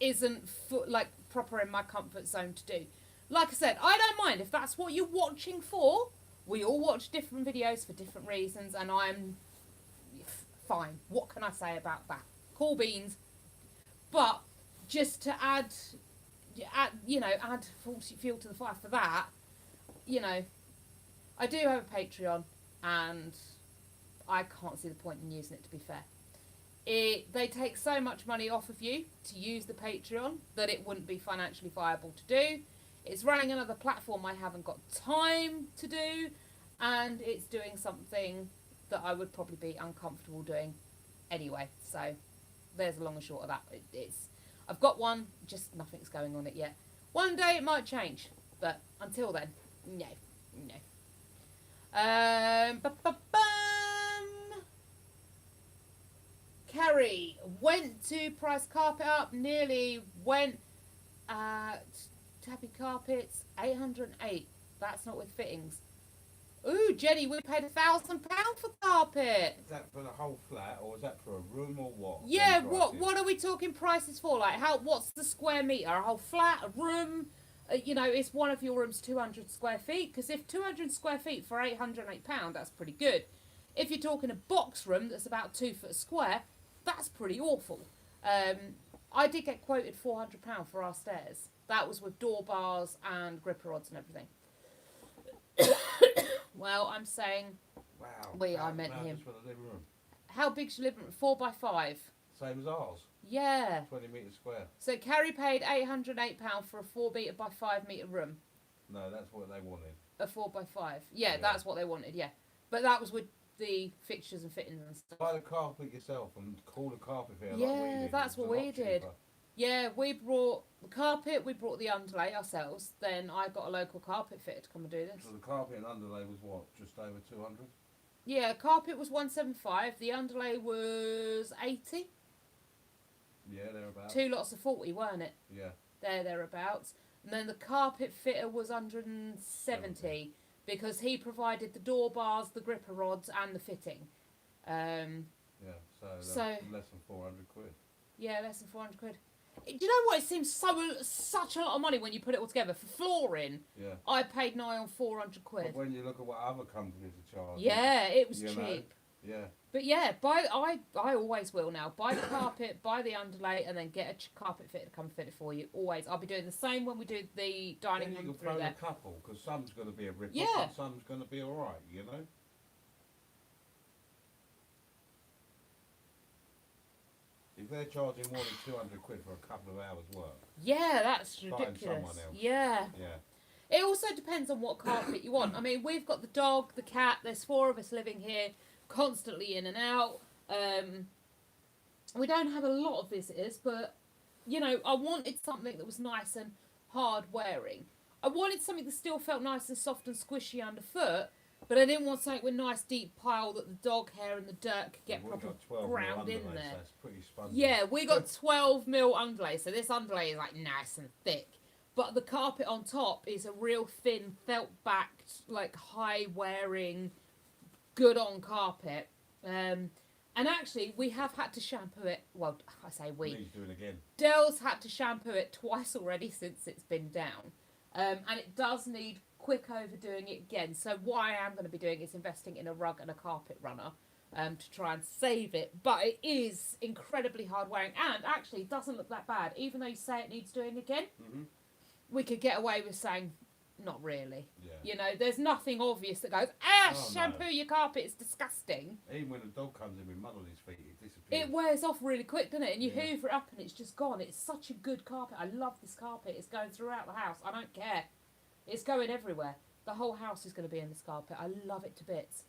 isn't like proper in my comfort zone to do. Like I said, I don't mind if that's what you're watching for. We all watch different videos for different reasons and I'm fine. What can I say about that? Cool beans. But just to add fuel to the fire for that, you know, I do have a Patreon and I can't see the point in using it, to be fair. They take so much money off of you to use the Patreon that it wouldn't be financially viable to do. It's running another platform I haven't got time to do, and it's doing something that I would probably be uncomfortable doing anyway. So there's the long and short of that. I've got one, just nothing's going on it yet. One day it might change, but until then, no. Kerry went to price carpet up, nearly went Tabby carpets, 808. That's not with fittings. Ooh, Jenny, we paid £1,000 for carpet. Is that for the whole flat, or is that for a room, or what? Yeah, what are we talking prices for? Like, what's the square metre? A whole flat, a room? You know, is one of your rooms 200 square feet? Because if 200 square feet for £808, that's pretty good. If you're talking a box room that's about 2 foot square, that's pretty awful. I did get quoted £400 for our stairs. That was with door bars and gripper rods and everything. Well, I'm saying... Wow. I meant him. For the living room. How big's your living room? 4 by 5. Same as ours. Yeah. 20 metres square. So Carrie paid £808 for a 4 metre by 5 metre room. No, that's what they wanted. A 4 by 5. Yeah, that's what they wanted, yeah. But that was with the fixtures and fittings and stuff. Buy the carpet yourself and call the carpet fitter Yeah, like we did. that's what we did. Cheaper. Yeah, we brought the carpet, we brought the underlay ourselves. Then I got a local carpet fitter to come and do this. So the carpet and underlay was what, just over 200? Yeah, carpet was 175. The underlay was 80. Yeah, thereabouts. 2 lots of 40, weren't it? Yeah. Thereabouts. And then the carpet fitter was 170 because he provided the door bars, the gripper rods, and the fitting. Yeah, so less than 400 quid. Yeah, less than 400 quid. Do you know what? It seems such a lot of money when you put it all together. For flooring, Yeah. I paid nigh on 400 But quid. when you look at what other companies are charging. Yeah, it was you know, cheap. Yeah. But yeah, I always will now. Buy the carpet, buy the underlay, and then get a carpet fitter to come fit it for you. Always. I'll be doing the same when we do the dining Then you room can through throw there. a couple, because some's going to be a rip-off Yeah. and some's going to be alright, you know? If they're charging more than 200 quid for a couple of hours work, Yeah, that's Find ridiculous. someone else. Yeah. yeah. It also depends on what carpet you want. I mean, we've got the dog, the cat. There's 4 of us living here, constantly in and out. We don't have a lot of visitors, but you know, I wanted something that was nice and hard wearing. I wanted something that still felt nice and soft and squishy underfoot, but I didn't want something with nice deep pile that the dog hair and the dirt could get We've proper got 12 ground mil in underlay, there. So it's pretty spongy. Yeah, we got 12 mil underlay, so this underlay is like nice and thick. But the carpet on top is a real thin, felt backed, like high wearing, good on carpet. And actually, we have had to shampoo it. Well, I say we. He's doing again. Dell's had to shampoo it twice already since it's been down. And it does need quick overdoing it again. So what I am going to be doing is investing in a rug and a carpet runner to try and save it. But it is incredibly hard wearing and actually doesn't look that bad. Even though you say it needs doing again, we could get away with saying, not really. Yeah. You know, there's nothing obvious that goes, Oh, shampoo no. your carpet, it's disgusting. Even when the dog comes in with mud on his feet, it disappears. It wears off really quick, doesn't it? And you Yeah. hoover it up and it's just gone. It's such a good carpet. I love this carpet. It's going throughout the house. I don't care. It's going everywhere. The whole house is going to be in this carpet. I love it to bits.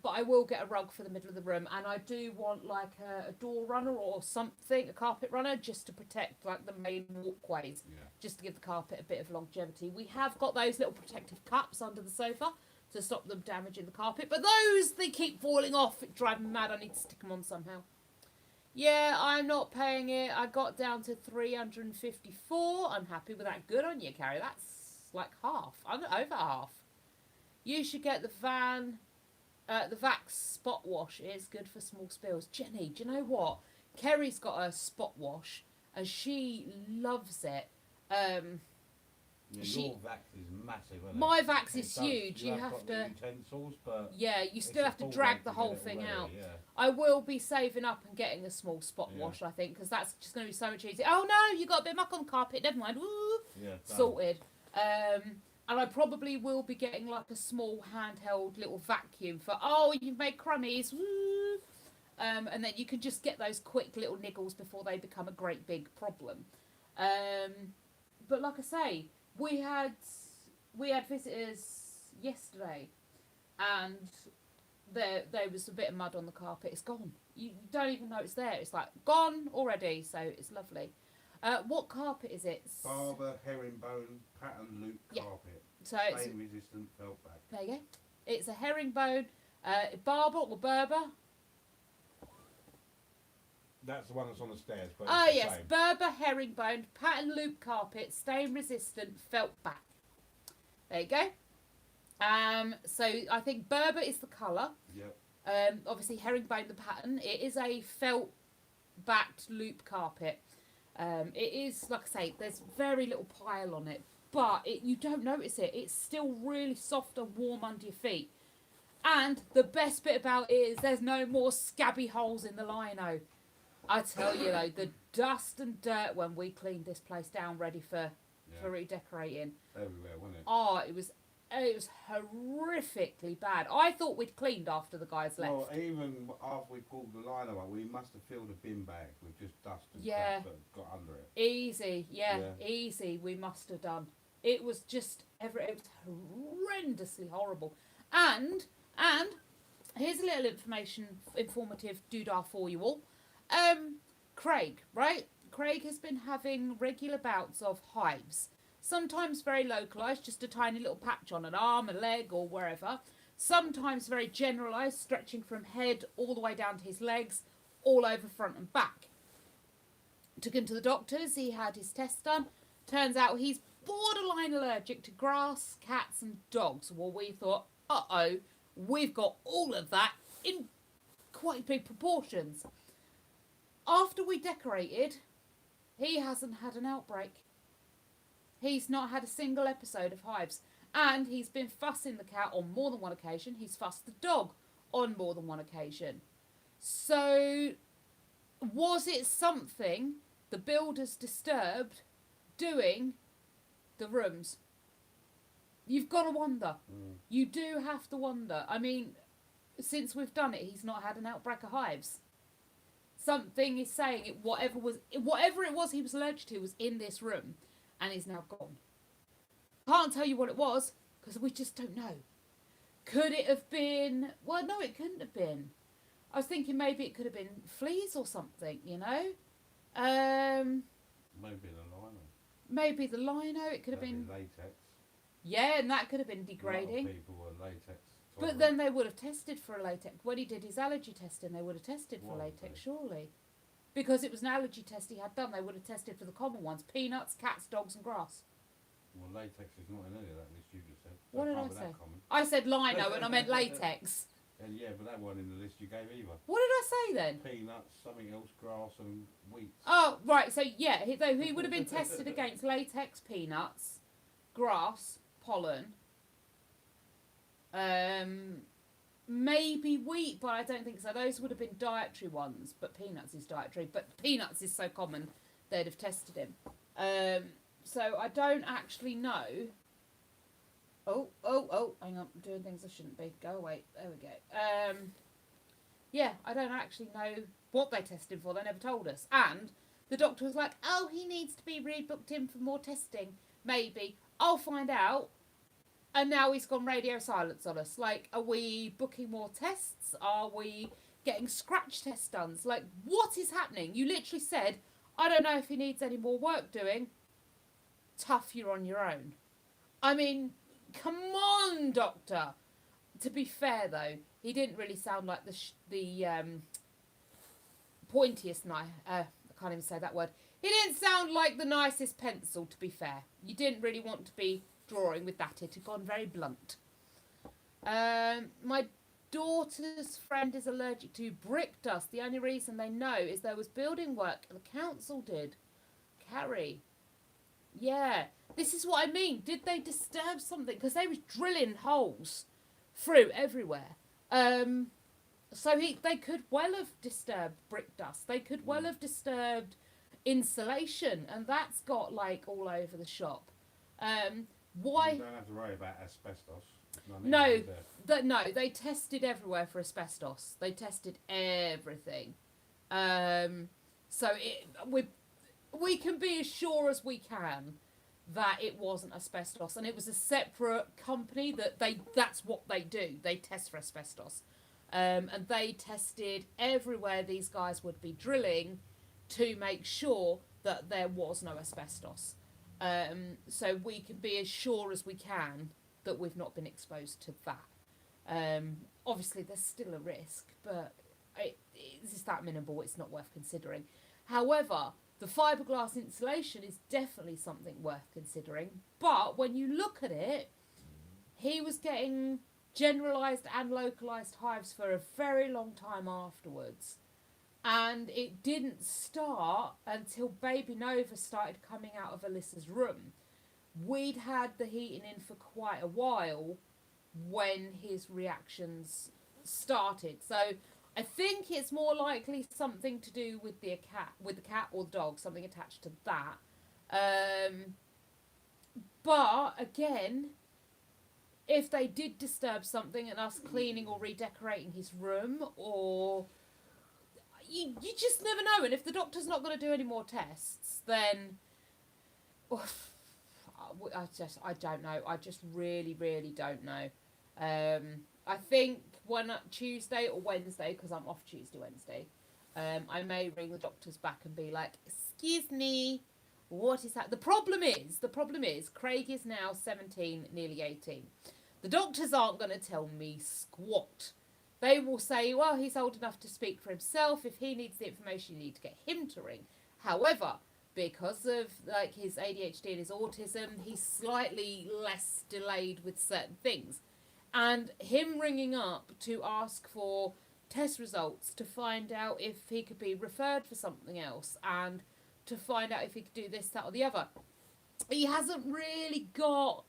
But I will get a rug for the middle of the room, and I do want like a door runner or something, a carpet runner, just to protect like the main walkways, Yeah. just to give the carpet a bit of longevity. We have got those little protective cups under the sofa to stop them damaging the carpet, but those, they keep falling off. It drives me mad. I need to stick them on somehow. Yeah, I'm not paying it. I got down to 354. I'm happy with that. Good on you, Carrie. That's like half. I'm over half. You should get the Vax spot wash. It's good for small spills. Jenny, do you know what? Kerry's got a spot wash and she loves it. Yeah, She- your Vax is massive, isn't My it? Vax It is does- huge. You have got to. the utensils, but Yeah, you it's still a have to full drag weight the to whole get it thing ready, out. Yeah. I will be saving up and getting a small spot Yeah. wash, I think, because that's just going to be so much easier. Oh no, you got a bit of muck on the carpet. Never mind. Woo! Yeah. done. Sorted. And I probably will be getting like a small handheld little vacuum for, oh, you've made crummies. Woo! And then you can just get those quick little niggles before they become a great big problem. But like I say, we had visitors yesterday, and there was a bit of mud on the carpet. It's gone. You don't even know it's there. It's like gone already. So it's lovely. What carpet is it? Barber herringbone pattern loop Yeah. carpet. So it's, Stain resistant felt back. there you go. It's a herringbone, Barber or Berber. That's the one that's on the stairs. But Oh it's the yes, same. Berber herringbone pattern loop carpet, stain resistant felt back. There you go. So I think Berber is the colour. Yep. Obviously herringbone the pattern. It is a felt backed loop carpet. It is, like I say, there's very little pile on it, but you don't notice it. It's still really soft and warm under your feet. And the best bit about it is there's no more scabby holes in the lino. I tell you though, the dust and dirt when we cleaned this place down ready for redecorating. Everywhere, wasn't it? Oh, it was horrifically bad. I thought we'd cleaned after the guys left. Well, even after we pulled the liner up, we must have filled a bin bag with just dust and Yeah. crap that got under it. Easy, yeah, Yeah. easy. We must have done. It was just it was horrendously horrible. And here's a little informative doodah for you all. Craig, right? Craig has been having regular bouts of hives. Sometimes very localised, just a tiny little patch on an arm, a leg, or wherever. Sometimes very generalised, stretching from head all the way down to his legs, all over front and back. Took him to the doctors, he had his tests done. Turns out he's borderline allergic to grass, cats and dogs. Well, we thought, uh-oh, we've got all of that in quite big proportions. After we decorated, he hasn't had an outbreak. He's not had a single episode of hives. And he's been fussing the cat on more than one occasion. He's fussed the dog on more than one occasion. So, was it something the builders disturbed doing the rooms? You've got to wonder. You do have to wonder. I mean, since we've done it, he's not had an outbreak of hives. Something is saying it. Whatever it was he was allergic to was in this room, and is now gone. Can't tell you what it was because we just don't know. Could it have been? Well, no, it couldn't have been. I was thinking maybe it could have been fleas or something. You know. Maybe the lino. Maybe the lino. It could have been latex. Yeah, and that could have been A lot degrading. of people were latex. But then they would have tested for a latex. When he did his allergy testing, they would have tested for Why would latex, they? surely. Because it was an allergy test he had done, they would have tested for the common ones. Peanuts, cats, dogs and grass. Well, latex is not in any of that list you just said. What That did I can't be say? that common. I said lino and I meant latex. And yeah, but that wasn't in the list you gave either. What did I say then? Peanuts, something else, grass and wheat. Oh, right, so yeah, he would have been tested against latex, peanuts, grass, pollen, maybe wheat, but I don't think so. Those would have been dietary ones, but peanuts is dietary. But peanuts is so common, they'd have tested him. So I don't actually know. Oh, hang on, I'm doing things I shouldn't be. Go away. There we go. Yeah, I don't actually know what they tested for. They never told us. And the doctor was like, oh, he needs to be rebooked in for more testing. Maybe. I'll find out. And now he's gone radio silence on us. Like, are we booking more tests? Are we getting scratch tests done? Like, what is happening? You literally said, I don't know if he needs any more work doing. Tough, you're on your own. I mean, come on, doctor. To be fair, though, he didn't really sound like the pointiest knife. I can't even say that word. He didn't sound like the nicest pencil, to be fair. You didn't really want to be drawing with that. It had gone very blunt. My daughter's friend is allergic to brick dust. The only reason they know is there was building work the council did. Carrie. Yeah. This is what I mean. Did they disturb something? Because they was drilling holes through everywhere. So they could well have disturbed brick dust. They could well have disturbed insulation, and that's got like all over the shop. Why? You don't have to worry about asbestos. No, they tested everywhere for asbestos. They tested everything. So we can be as sure as we can that it wasn't asbestos, and it was a separate company that's what they do. They test for asbestos. And they tested everywhere these guys would be drilling to make sure that there was no asbestos. So we can be as sure as we can that we've not been exposed to that. Obviously, there's still a risk, but it's that minimal, it's not worth considering. However, the fiberglass insulation is definitely something worth considering. But when you look at it, he was getting generalised and localised hives for a very long time afterwards. And it didn't start until Baby Nova started coming out of Alyssa's room. We'd had the heating in for quite a while when his reactions started. So I think it's more likely something to do with the cat or the dog, something attached to that. But again, if they did disturb something and us cleaning or redecorating his room, or you just never know. And if the doctor's not going to do any more tests, then I don't know. I just really, really don't know. I think Tuesday or Wednesday, because I'm off Tuesday, Wednesday, I may ring the doctors back and be like, excuse me, what is that? The problem is Craig is now 17, nearly 18. The doctors aren't going to tell me squat. They will say, well, he's old enough to speak for himself. If he needs the information, you need to get him to ring. However, because of like his ADHD and his autism, he's slightly less delayed with certain things. And him ringing up to ask for test results to find out if he could be referred for something else, and to find out if he could do this, that, or the other. He hasn't really got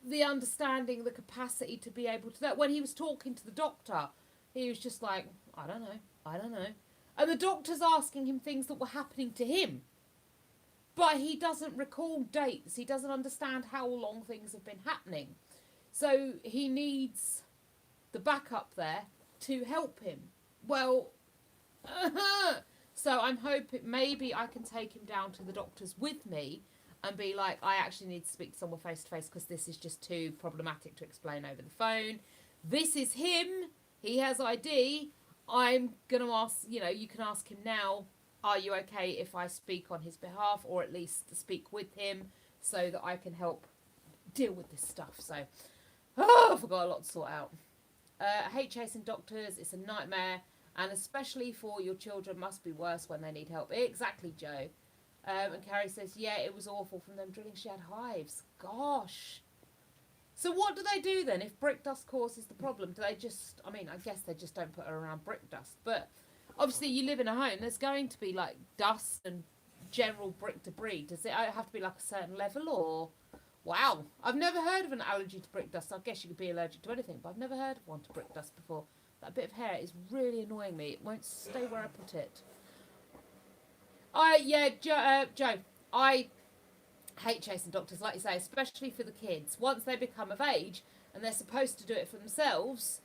the understanding, the capacity to be able to that. When he was talking to the doctor, he was just like, I don't know. And the doctor's asking him things that were happening to him. But he doesn't recall dates. He doesn't understand how long things have been happening. So he needs the backup there to help him. Well, so I'm hoping maybe I can take him down to the doctors with me and be like, I actually need to speak to someone face to face because this is just too problematic to explain over the phone. This is him. He has ID. I'm going to ask, you can ask him now, are you okay if I speak on his behalf, or at least speak with him so that I can help deal with this stuff. So, I've got a lot to sort out. I hate chasing doctors. It's a nightmare. And especially for your children, must be worse when they need help. Exactly, Joe. And Carrie says, yeah, it was awful from them drilling. She had hives. Gosh. So what do they do then if brick dust causes the problem? Do they just, I guess they just don't put her around brick dust. But obviously you live in a home, there's going to be like dust and general brick debris. Does it have to be like a certain level or... Wow. I've never heard of an allergy to brick dust. I guess you could be allergic to anything, but I've never heard of one to brick dust before. That bit of hair is really annoying me. It won't stay where I put it. Joe, I hate chasing doctors, like you say, especially for the kids. Once they become of age and they're supposed to do it for themselves,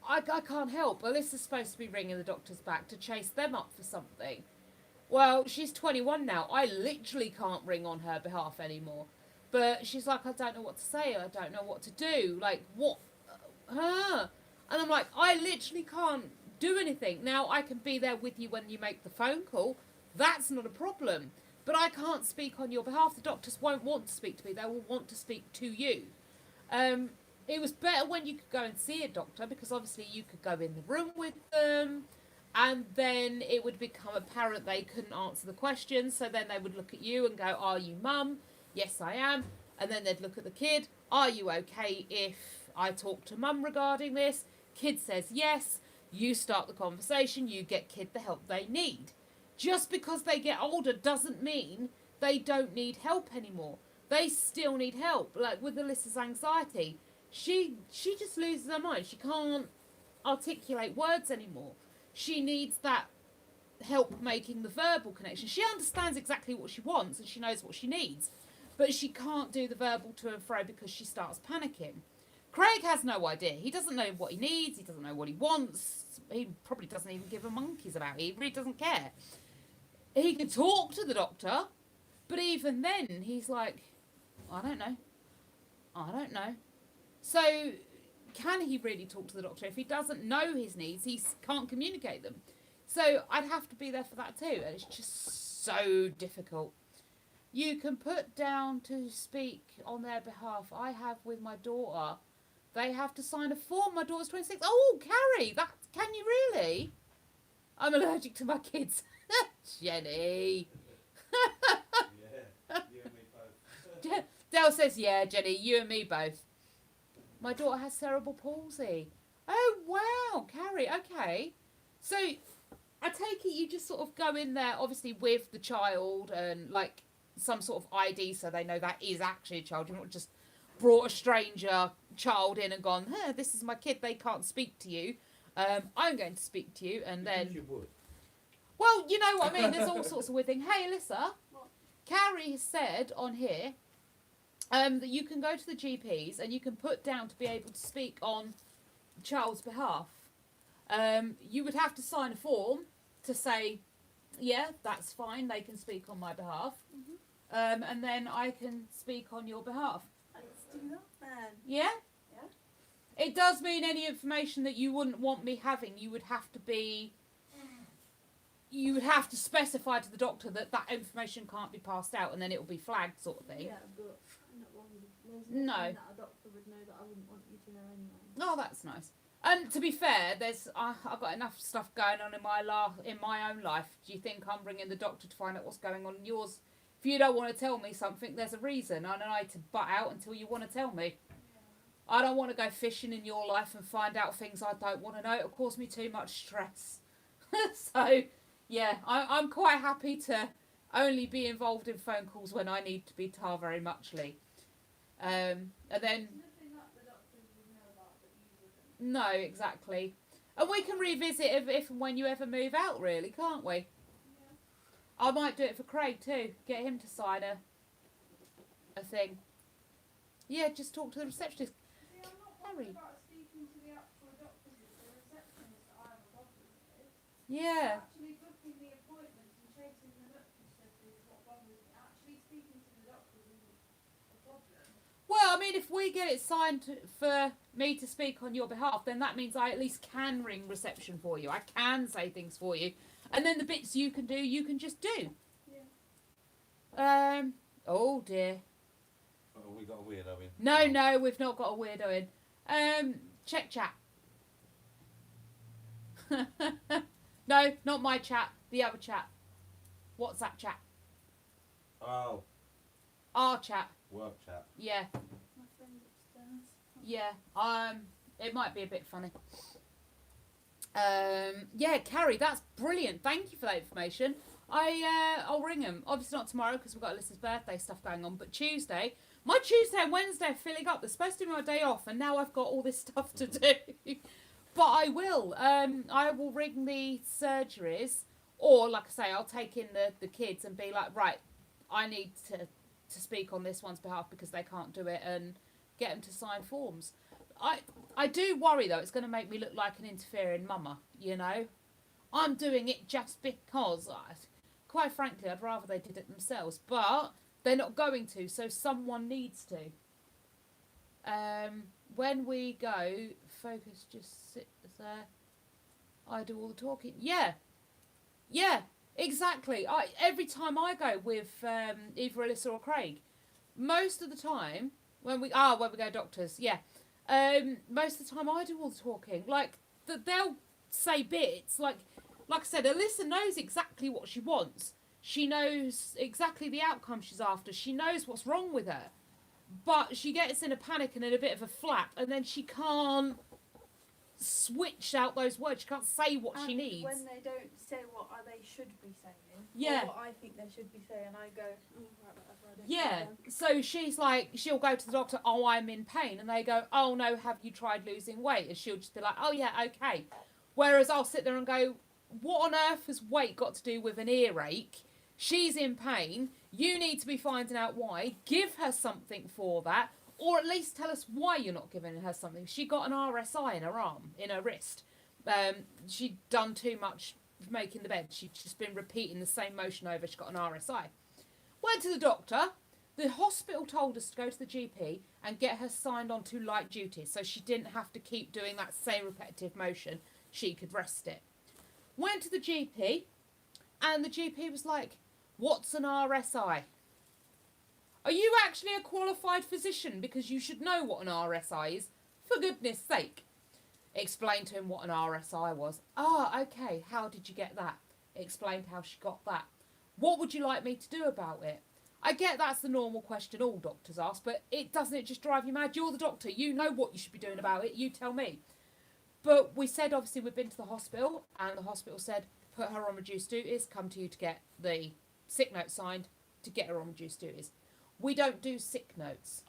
I can't help. Alyssa's supposed to be ringing the doctors back to chase them up for something. Well, she's 21 now. I literally can't ring on her behalf anymore. But she's like, I don't know what to say. I don't know what to do. Like, what? And I'm like, I literally can't do anything. Now, I can be there with you when you make the phone call. That's not a problem. But I can't speak on your behalf. The doctors won't want to speak to me. They will want to speak to you. It was better when you could go and see a doctor because obviously you could go in the room with them and then it would become apparent they couldn't answer the questions. So then they would look at you and go, are you mum? Yes, I am. And then they'd look at the kid. Are you okay if I talk to mum regarding this? Kid says yes. You start the conversation. You get kid the help they need. Just because they get older doesn't mean they don't need help anymore. They still need help. Like with Alyssa's anxiety, she just loses her mind. She can't articulate words anymore. She needs that help making the verbal connection. She understands exactly what she wants and she knows what she needs, but she can't do the verbal to and fro because she starts panicking. Craig has no idea. He doesn't know what he needs. He doesn't know what he wants. He probably doesn't even give a monkey's about it. He really doesn't care. He can talk to the doctor, but even then, he's like, I don't know. So, can he really talk to the doctor? If he doesn't know his needs, he can't communicate them. So, I'd have to be there for that too. And it's just so difficult. You can put down to speak on their behalf. I have with my daughter. They have to sign a form. My daughter's 26. Oh, Carrie, can you really? I'm allergic to my kids. Jenny. Yeah, you and me both. Dale says, yeah, Jenny, you and me both. My daughter has cerebral palsy. Oh, wow, Carrie, okay. So, I take it you just sort of go in there, obviously, with the child and, like, some sort of ID so they know that is actually a child. You're not just brought a stranger child in and gone, this is my kid, they can't speak to you. I'm going to speak to you, and then... You would. Well, you know what I mean. There's all sorts of weird things. Hey, Alyssa, Carrie has said on here that you can go to the GPs and you can put down to be able to speak on the child's behalf. You would have to sign a form to say, yeah, that's fine, they can speak on my behalf. Mm-hmm. And then I can speak on your behalf. Let's do that then. Yeah? Yeah. It does mean any information that you wouldn't want me having, you would have to specify to the doctor that information can't be passed out and then it will be flagged sort of thing. Yeah, but I'm not one of there's No. nothing that a doctor would know that I wouldn't want you to know anyway. Oh, that's nice. And to be fair, I've got enough stuff going on in my own life. Do you think I'm bringing the doctor to find out what's going on in yours? If you don't want to tell me something, there's a reason. I don't need to butt out until you want to tell me. I don't want to go fishing in your life and find out things I don't want to know. It'll cause me too much stress. So, Yeah, I'm quite happy to only be involved in phone calls when I need to be very muchly. And then Nothing that the doctors would know about that you wouldn't. no, exactly. And we can revisit if and when you ever move out, really, can't we? Yeah. I might do it for Craig too. Get him to sign a thing. Yeah, just talk to the receptionist. See, I'm not Harry. bothered about speaking to the actual doctors. It's the receptionist that I have a problem with. Yeah. Actually booking the appointments and chasing them up and stuff is what bothers me. Actually speaking to the doctors isn't a problem. Well, I mean, if we get it signed for me to speak on your behalf, then that means I at least can ring reception for you. I can say things for you. And then the bits you can do, you can just do. Yeah. Oh dear. Oh, we got a weirdo in. No, we've not got a weirdo in. Check chat. No, not my chat. The other chat. WhatsApp chat. Oh, Our chat. work chat. Yeah. My friend's upstairs. Yeah. It might be a bit funny. Yeah, Carrie, that's brilliant. Thank you for that information. I'll ring him. Obviously not tomorrow because we've got Alyssa's birthday stuff going on, but Tuesday. My Tuesday and Wednesday are filling up. They're supposed to be my day off, and now I've got all this stuff to do. But I will. I will ring the surgeries, or like I say, I'll take in the kids and be like, right, I need to speak on this one's behalf because they can't do it, and get them to sign forms. I do worry though. It's going to make me look like an interfering mama. You know, I'm doing it just because. Quite frankly, I'd rather they did it themselves, but they're not going to, so someone needs to. When we go, Focus just sits there. I do all the talking. Yeah, exactly. Every time I go with either Alyssa or Craig, most of the time when we go doctors, yeah. Most of the time I do all the talking. Like they'll say bits like I said, Alyssa knows exactly what she wants. She knows exactly the outcome she's after. She knows what's wrong with her. But she gets in a panic and in a bit of a flap, and then she can't switch out those words. She can't say what she needs. When they don't say what they should be saying, Yeah. or what I think they should be saying, I go, oh, right, whatever, I don't Yeah, care then." so she's like, she'll go to the doctor, oh, I'm in pain. And they go, oh, no, have you tried losing weight? And she'll just be like, oh, yeah, okay. Whereas I'll sit there and go, what on earth has weight got to do with an earache? She's in pain. You need to be finding out why. Give her something for that. Or at least tell us why you're not giving her something. She got an RSI in her arm, in her wrist. She'd done too much making the bed. She'd just been repeating the same motion over. She got an RSI. Went to the doctor. The hospital told us to go to the GP and get her signed on to light duties so she didn't have to keep doing that same repetitive motion. She could rest it. Went to the GP and the GP was like, what's an RSI? Are you actually a qualified physician? Because you should know what an RSI is. For goodness sake. Explained to him what an RSI was. Ah, okay. How did you get that? Explained how she got that. What would you like me to do about it? I get that's the normal question all doctors ask, but doesn't it just drive you mad? You're the doctor. You know what you should be doing about it. You tell me. But we said, obviously, we've been to the hospital, and the hospital said, put her on reduced duties, come to you to get the sick note signed to get her on reduced duties. We don't do sick notes.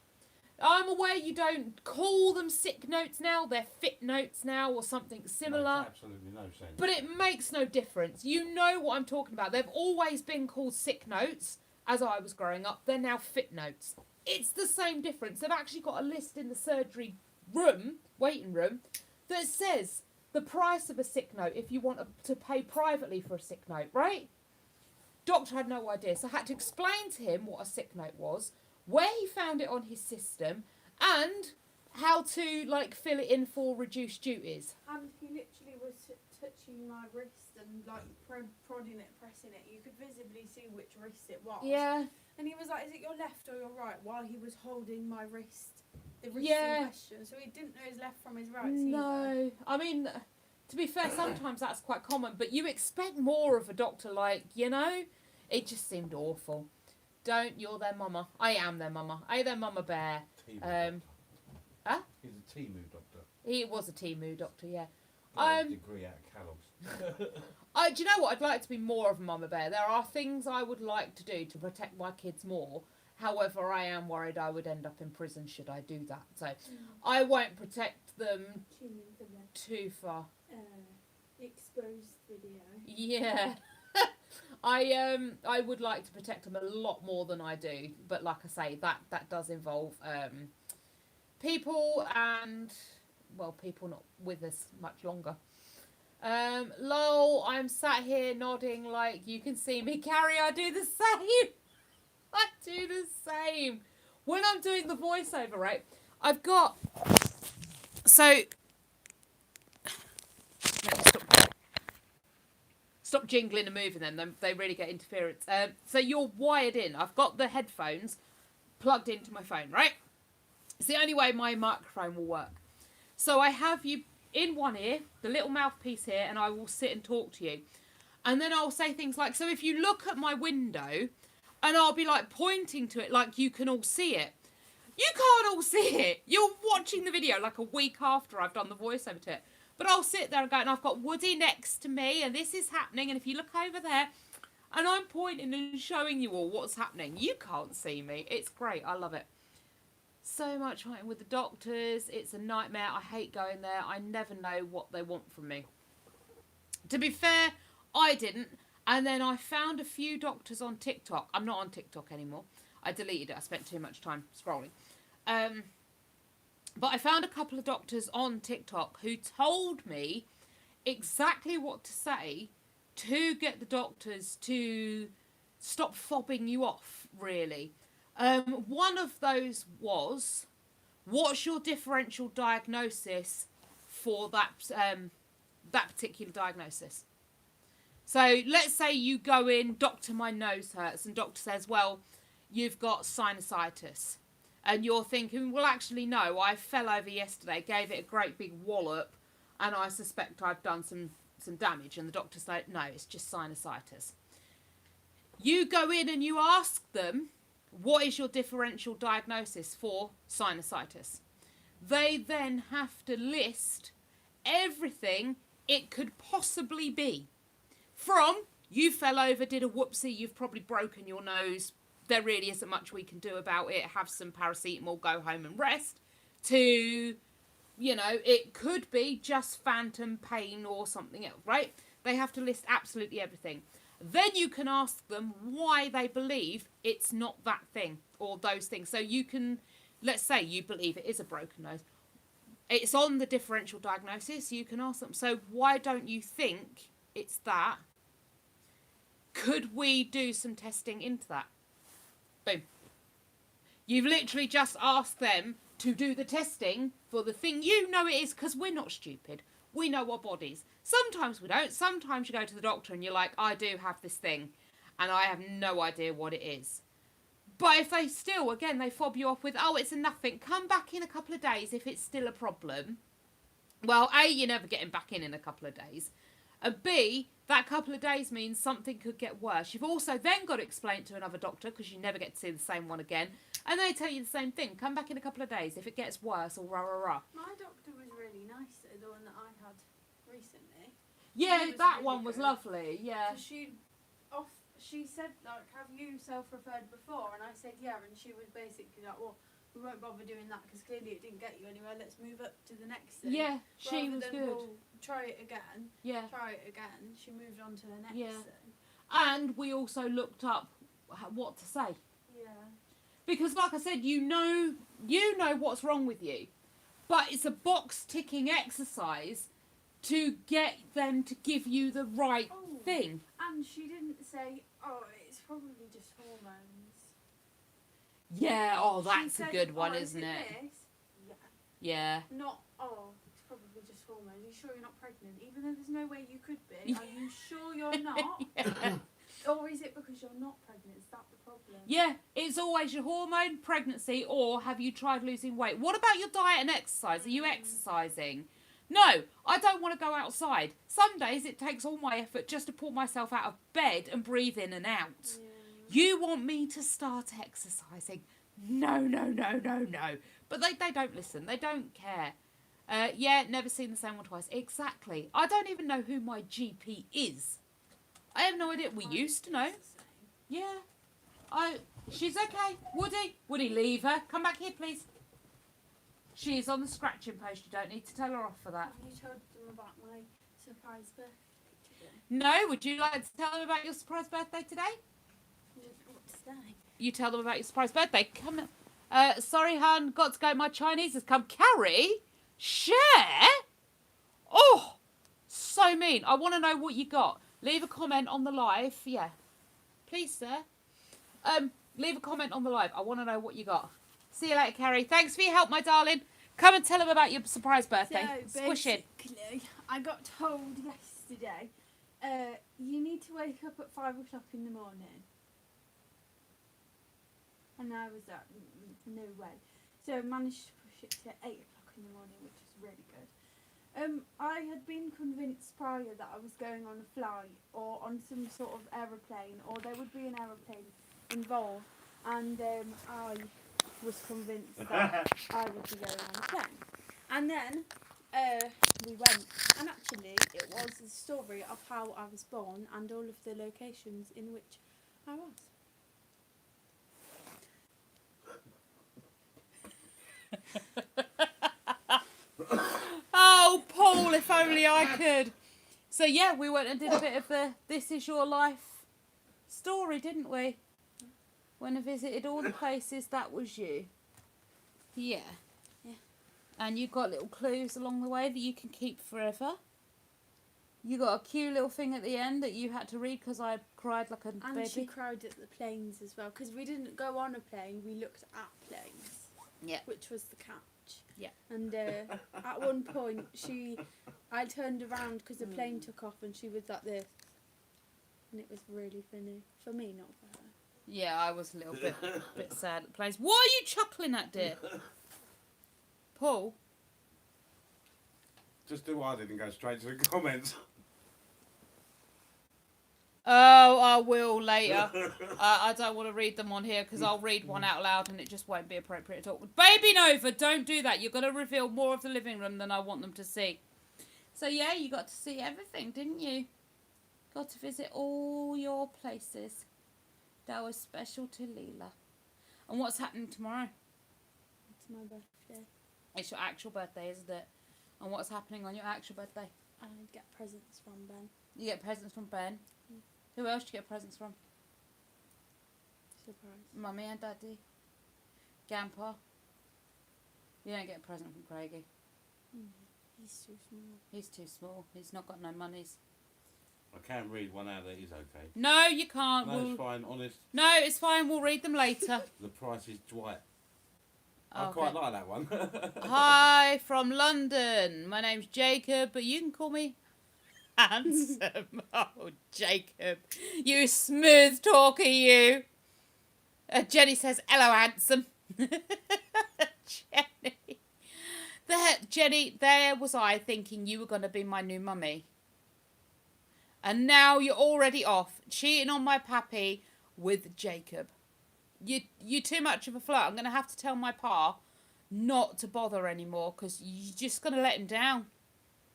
I'm aware you don't call them sick notes now, they're fit notes now or something similar. Makes absolutely no sense. But it makes no difference. You know what I'm talking about. They've always been called sick notes as I was growing up. They're now fit notes. It's the same difference. They've actually got a list in the surgery room, waiting room, that says the price of a sick note if you want to pay privately for a sick note, right? Doctor had no idea, so I had to explain to him what a sick note was, where he found it on his system, and how to fill it in for reduced duties. And he literally was touching my wrist and prodding it, pressing it. You could visibly see which wrist it was. Yeah. And he was like, is it your left or your right? While he was holding my wrist, the wrist Yeah. in question. So he didn't know his left from his right. either. No. I mean, to be fair, sometimes that's quite common, but you expect more of a doctor, it just seemed awful. You're their mama. I am their mama. I their mama bear. Teemu Huh? doctor. He's a Teemu doctor. He was a Timu doctor, yeah. Got a degree out of Kellogg's. Do you know what? I'd like to be more of a mama bear. There are things I would like to do to protect my kids more. However, I am worried I would end up in prison should I do that. So I won't protect them Tune in for the too far. exposed video. Yeah. I would like to protect them a lot more than I do. But like I say, that does involve people and, well, people not with us much longer. Lol, I'm sat here nodding like you can see me. Carrie, I do the same. I do the same. When I'm doing the voiceover, right, I've got... So... Stop jingling and moving them. They really get interference. So you're wired in. I've got the headphones plugged into my phone, right? It's the only way my microphone will work. So I have you in one ear, the little mouthpiece here, and I will sit and talk to you. And then I'll say things like, so if you look at my window, and I'll be like pointing to it like you can all see it. You can't all see it. You're watching the video like a week after I've done the voiceover to it. But I'll sit there and go, and I've got Woody next to me, and this is happening, and if you look over there, and I'm pointing and showing you all what's happening. You can't see me. It's great. I love it. So much fighting with the doctors. It's a nightmare. I hate going there. I never know what they want from me. To be fair, I didn't. And then I found a few doctors on TikTok. I'm not on TikTok anymore. I deleted it. I spent too much time scrolling. But I found a couple of doctors on TikTok who told me exactly what to say to get the doctors to stop fobbing you off, really. One of those was, what's your differential diagnosis for that particular diagnosis? So let's say you go in, doctor, my nose hurts, and doctor says, well, you've got sinusitis. And you're thinking, well, actually, no, I fell over yesterday, gave it a great big wallop, and I suspect I've done some damage. And the doctor's like, no, it's just sinusitis. You go in and you ask them, what is your differential diagnosis for sinusitis? They then have to list everything it could possibly be. From, you fell over, did a whoopsie, you've probably broken your nose, there really isn't much we can do about it, have some paracetamol, go home and rest, to, you know, it could be just phantom pain or something else, right? They have to list absolutely everything. Then you can ask them why they believe it's not that thing or those things. So you can, let's say you believe it is a broken nose. It's on the differential diagnosis. You can ask them, so why don't you think it's that? Could we do some testing into that? Boom. You've literally just asked them to do the testing for the thing you know it is, because we're not stupid. We know our bodies. Sometimes we don't. Sometimes you go to the doctor and you're like, I do have this thing and I have no idea what it is. But if they still, again, they fob you off with, oh, it's a nothing, come back in a couple of days if it's still a problem. Well, A, you're never getting back in a couple of days. And B, that couple of days means something could get worse. You've also then got to explain it to another doctor, because you never get to see the same one again. And they tell you the same thing. Come back in a couple of days if it gets worse, or rah, rah, rah. My doctor was really nice, though, the one that I had recently. Yeah, was that really one was good. lovely, yeah. She said, like, have you self-referred before? And I said, yeah. And she was basically like, well, we won't bother doing that because clearly it didn't get you anywhere. Let's move up to the next thing. Yeah, she Rather was than, good. well, try it again. Yeah. Try it again. She moved on to the next Yeah. thing. And we also looked up what to say. Yeah. Because, like I said, you know what's wrong with you. But it's a box-ticking exercise to get them to give you the right thing. And she didn't say, oh, it's probably just hormones. Yeah, oh, She that's a said, good one, oh, isn't it? This? Yeah. Yeah. Not, oh, it's probably just hormones. Are you sure you're not pregnant? Even though there's no way you could be. Are you sure you're not? Yeah. Or is it because you're not pregnant? Is that the problem? Yeah, it's always your hormone, pregnancy, or have you tried losing weight? What about your diet and exercise? Are you exercising? No, I don't want to go outside. Some days it takes all my effort just to pull myself out of bed and breathe in and out. Yeah. You want me to start exercising? No, no, no, no, no. But they don't listen. They don't care. Yeah, never seen the same one twice. Exactly. I don't even know who my GP is. I have no idea. We used to know. Yeah. She's okay. Woody, leave her. Come back here, please. She is on the scratching post. You don't need to tell her off for that. Have you told them about my surprise birthday today? No, would you like to tell them about your surprise birthday today? What today? You tell them about your surprise birthday. Come. Sorry, hon. Got to go. My Chinese has come. Carrie, share. Oh, so mean. I want to know what you got. Leave a comment on the live. Yeah, please, sir. Leave a comment on the live. I want to know what you got. See you later, Carrie. Thanks for your help, my darling. Come and tell them about your surprise birthday. So Squish it. basically, I got told yesterday, you need to wake up at 5 o'clock in the morning. And I was like, no way. So I managed to push it to 8 o'clock in the morning, which is really good. I had been convinced prior that I was going on a flight or on some sort of aeroplane, or there would be an aeroplane involved, and I was convinced that I would be going on a plane. And then we went, and actually it was the story of how I was born and all of the locations in which I was. Oh, Paul, if only I could. So, yeah, we went and did a bit of the This Is Your Life story, didn't we? When I visited all the places, that was you. Yeah. Yeah. And you got little clues along the way that you can keep forever. You got a cute little thing at the end that you had to read because I cried like a And baby. she cried at the planes as well, because we didn't go on a plane, we looked at planes. Yeah. Which was the catch. Yeah. And at one point, I turned around because the plane took off and she was like this. And it was really funny. For me, not for her. Yeah, I was a little bit sad at the place. What are you chuckling at, dear? Paul? Just do what I did and go straight to the comments. Oh, I will later. I don't want to read them on here because I'll read one out loud and it just won't be appropriate at all. Baby Nova, don't do that. You're going to reveal more of the living room than I want them to see. So, yeah, you got to see everything, didn't you? Got to visit all your places. That was special to Leela. And what's happening tomorrow? It's my birthday. It's your actual birthday, isn't it? And what's happening on your actual birthday? I get presents from Ben. You get presents from Ben. Who else do you get presents from? Surprise. Mummy and Daddy. Grandpa. You don't get a present from Craigie. He's too small. He's too small. He's not got no monies. I can read one out that is okay. No, you can't. No, it's fine, honest. No, it's fine. We'll read them later. The Price is Dwight. I Okay. quite like that one. Hi from London. My name's Jacob, but you can call me handsome. Oh, Jacob. You smooth talker, you. Jenny says, hello, handsome. Jenny, there was I thinking you were going to be my new mummy. And now you're already off, cheating on my pappy with Jacob. You're too much of a flirt. I'm going to have to tell my pa not to bother anymore because you're just going to let him down.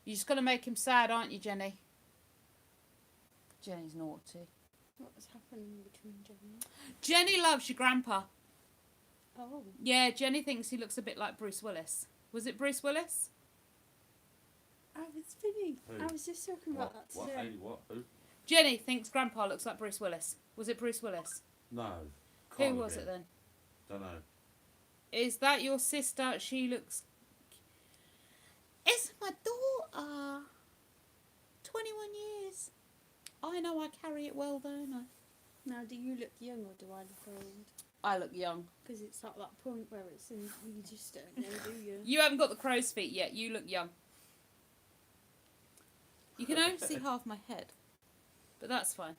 You're just going to make him sad, aren't you, Jenny? Jenny's naughty. What was happening between Jenny? Jenny loves your grandpa. Oh. Yeah, Jenny thinks he looks a bit like Bruce Willis. Was it Bruce Willis? I was funny. Who? I was just talking about that What? today. What? Who? Jenny thinks grandpa looks like Bruce Willis. Was it Bruce Willis? No. Who was it then? Don't know. Is that your sister? She looks... It's my daughter. 21 years. I know I carry it well, don't I? Now, do you look young or do I look old? I look young. Because it's at that point where it's in, you just don't know, do you? You haven't got the crow's feet yet. You look young. You can only see half my head. But that's fine.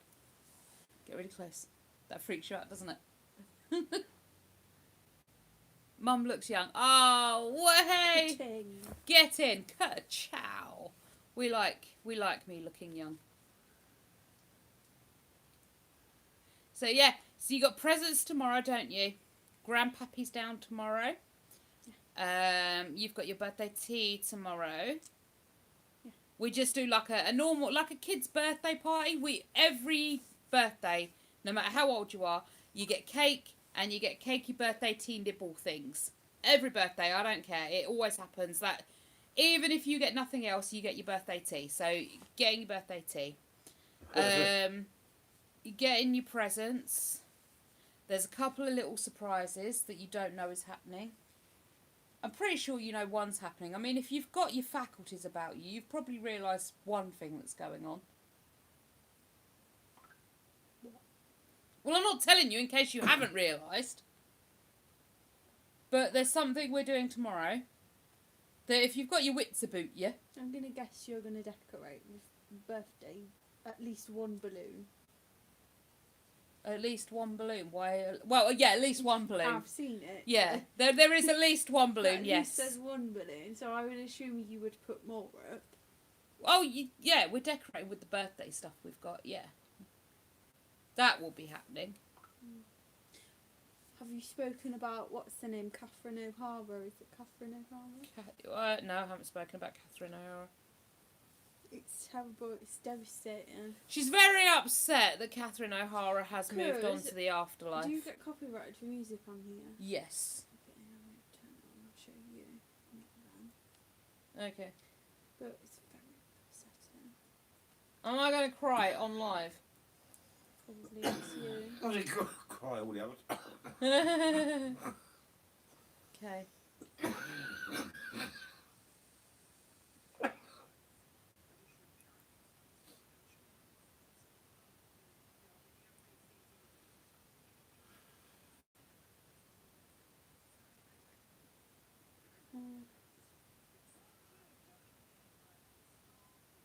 Get really close. That freaks you out, doesn't it? Mum looks young. Oh, hey! Ting. Get in. Ka-chow. We like me looking young. So yeah, so you got presents tomorrow, don't you? Grandpappy's down tomorrow. You've got your birthday tea tomorrow. Yeah. We just do like a normal, like a kid's birthday party. Every birthday, no matter how old you are, you get cake and you get cakey birthday tea nibble things. Every birthday, I don't care. It always happens that even if you get nothing else, you get your birthday tea. So getting your birthday tea. You getting your presents. There's a couple of little surprises that you don't know is happening. I'm pretty sure you know one's happening. I mean, if you've got your faculties about you, you've probably realised one thing that's going on. Well, I'm not telling you in case you haven't realised. But there's something we're doing tomorrow that if you've got your wits about you... I'm going to guess you're going to decorate with birthday at least one balloon. At least one balloon. Why? Well, yeah, at least one balloon. I've seen it. Yeah, there is at least one balloon, At yes. least there's one balloon, so I would assume you would put more up. Oh, yeah, we're decorating with the birthday stuff we've got, yeah. That will be happening. Have you spoken about, what's the name, Catherine O'Hara? Is it Catherine O'Hara? No, I haven't spoken about Catherine O'Hara. It's terrible, it's devastating. She's very upset that Catherine O'Hara has moved on 'Cause to the afterlife. Do you get copyrighted for music on here? Yes. Okay, I'm going to turn it on, I'll show you. Not them. Okay. But it's very upsetting. Am I going to cry on live? Probably it's you. I didn't cry all the others. Okay.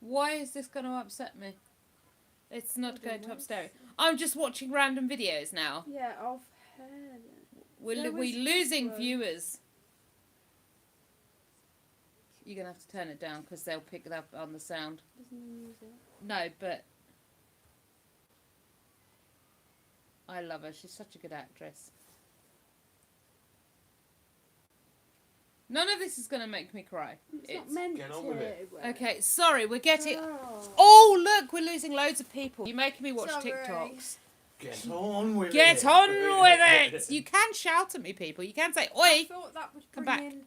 Why is this going to upset me? It's not don't going to know. upset me. I'm just watching random videos now. Yeah, I've heard it. We're There was losing one. viewers. You're going to have to turn it down because they'll pick it up on the sound. There's no music. No, but I love her. She's such a good actress. None of this is going to make me cry. It's not meant Get to. on with it. Okay, sorry, we're getting... Oh. Oh, look, we're losing loads of people. You're making me watch Sorry. TikToks. Get on with it. Get on with it! You can shout at me, people. You can say, I oi! thought that would Come bring back. in.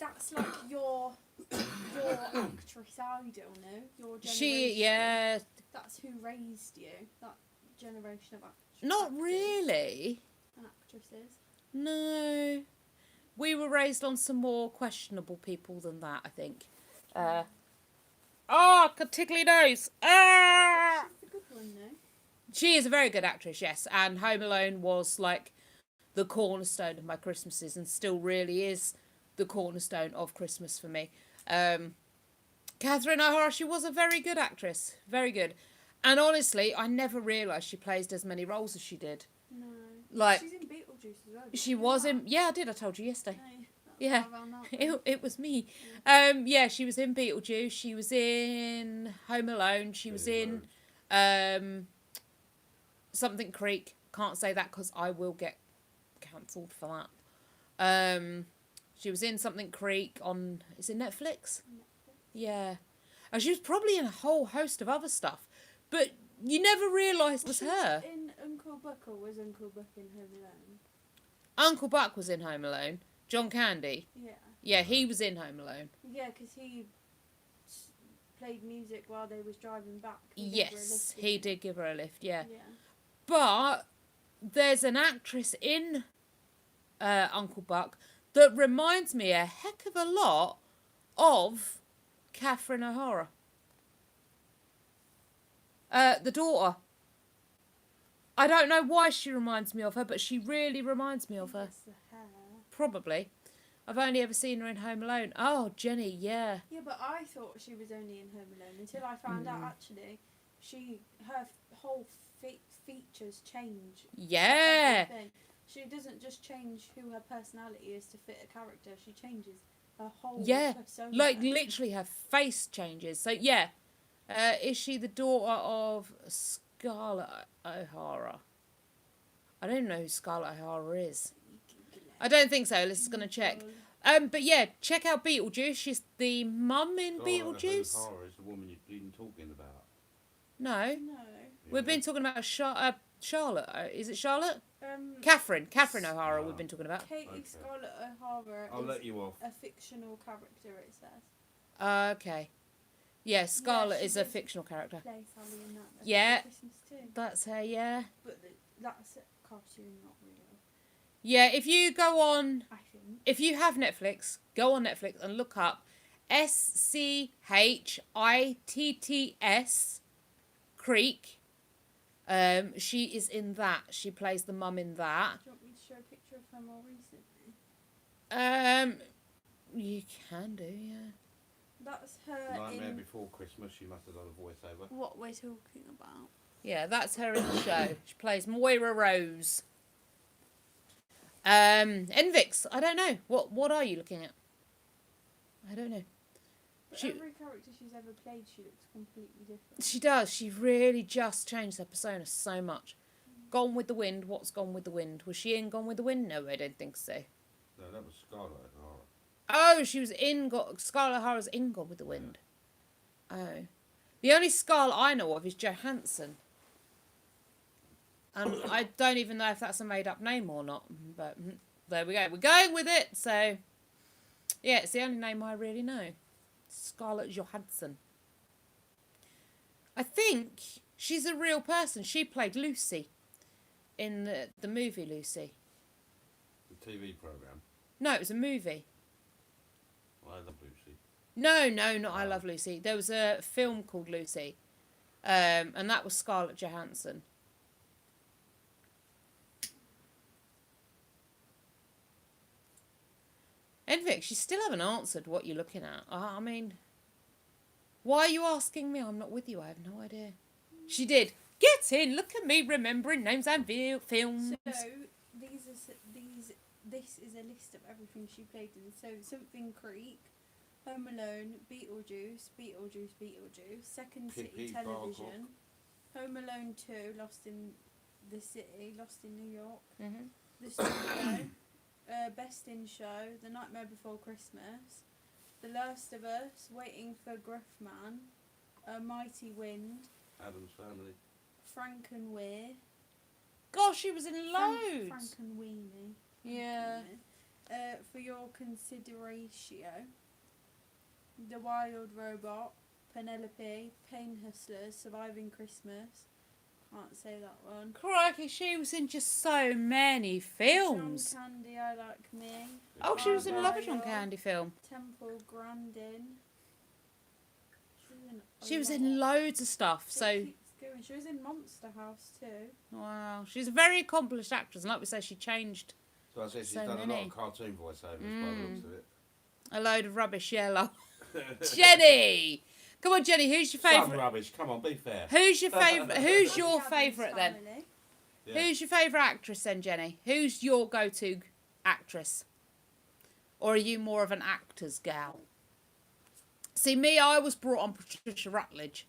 That's like your actress idol, no? Your generation. Yeah, That's who raised you. That generation of actors. not really. And actresses. No. We were raised on some more questionable people than that, I think. Tickly nose! Ah! She's a good one, no? She is a very good actress, yes. And Home Alone was like the cornerstone of my Christmases and still really is the cornerstone of Christmas for me. Catherine O'Hara, she was a very good actress. Very good. And honestly, I never realised she plays as many roles as she did. No. Like, She's in Beetlejuice as well. did she you know was that? in... Yeah, I did. I told you yesterday. No, Yeah. that's how I found out then. It was me. Yeah, she was in Beetlejuice. She was in Home Alone. She was in Something Creek. Can't say that because I will get cancelled for that. She was in Something Creek on... Is it Netflix? Yeah. And she was probably in a whole host of other stuff. But you never realised it was She her. in Uncle Buck, or was Uncle Buck in Home Alone? Uncle Buck was in Home Alone. John Candy. Yeah. Yeah, he was in Home Alone. Yeah, because he played music while they was driving back. He gave her a Yes, lift, he didn't did give her a lift, yeah. Yeah. But there's an actress in Uncle Buck that reminds me a heck of a lot of Catherine O'Hara. The daughter. I don't know why she reminds me of her, but she really reminds me of her. It's the hair. Probably. I've only ever seen her in Home Alone. Oh, Jenny, yeah. Yeah, but I thought she was only in Home Alone until I found out actually her whole features change. Yeah. Everything. She doesn't just change who her personality is to fit a character. She changes her whole Yeah, persona. like literally her face changes. So yeah, is she the daughter of Scarlett O'Hara? I don't even know who Scarlett O'Hara is. I don't think so. Let's going to check. But yeah, check out Beetlejuice. She's the mum in Beetlejuice. O'Hara is the woman you've been talking about. No, No. we've been talking about Charlotte. Is it Charlotte? Um, Catherine O'Hara. We've been talking about. Katie Okay. Scarlett O'Hara I'll is let you off. a fictional character, it says. Okay. Yeah, Scarlett she is a does. fictional character. Play Sally in that. Yeah. Christmas too. That's her. Yeah. But that's a cartoon, not real. Yeah. If you go on, I think. if you have Netflix, go on Netflix and look up SCHITTS Creek. She is in that. She plays the mum in that. Do you want me to show a picture of her more recently? You can do, yeah. That's her Nightmare in Before Christmas, she must have done a voiceover. what we're talking about. Yeah, that's her in the show. She plays Moira Rose. Envix, I don't know. What are you looking at? I don't know. But She- every character she's ever played, she looks completely different. She does. She really just changed her persona so much. Gone with the Wind. What's Gone with the Wind? Was she in Gone with the Wind? No, I don't think so. No, that was Scarlett O'Hara. Oh, she was in Scarlett O'Hara's in Gone with the Wind. Oh. The only Scarlett I know of is Johansson. And I don't even know if that's a made up name or not. But there we go. We're going with it. So, yeah, it's the only name I really know. Scarlett Johansson. I think she's a real person. She played Lucy in the movie Lucy. The TV programme. No, it was a movie. I Love Lucy. No, not I Love Lucy. There was a film called Lucy. And that was Scarlett Johansson. Envix, you still haven't answered what you're looking at. I mean, why are you asking me? I'm not with you. I have no idea. She did. Get in. Look at me remembering names and films. So this is a list of everything she played in. So Something Creek, Home Alone, Beetlejuice, Second City Pippi Television, Home Alone 2, Lost in the City, Lost in New York, Mhm. The Studio, Best in Show, The Nightmare Before Christmas, The Last of Us, Waiting for Gruffman, A Mighty Wind, Adam's Family. Frank and Weir, Gosh, she was in loads. Frank and Weenie. Yeah. For your consideration, The Wild Robot, Penelope, Pain Hustlers, Surviving Christmas. Can't say that one. Crikey, she was in just so many films. John Candy, I Like Me. Oh, she was in another Argyle, John Candy film. Temple Grandin. She was in loads of stuff. It So, keeps going. She was in Monster House too. wow. She's a very accomplished actress. And like we say, she changed So I said she's So done a lot many. of cartoon voiceovers by the looks of it. a load of rubbish. Yeah, love. Jenny! Come on, Jenny. Who's your Some favourite? rubbish, come on, be fair. Who's your favourite? Who's your Addams favourite then? Family. Yeah. Who's your favourite actress then, Jenny? Who's your go-to actress? Or are you more of an actor's gal? See, me, I was brought on Patricia Rutledge.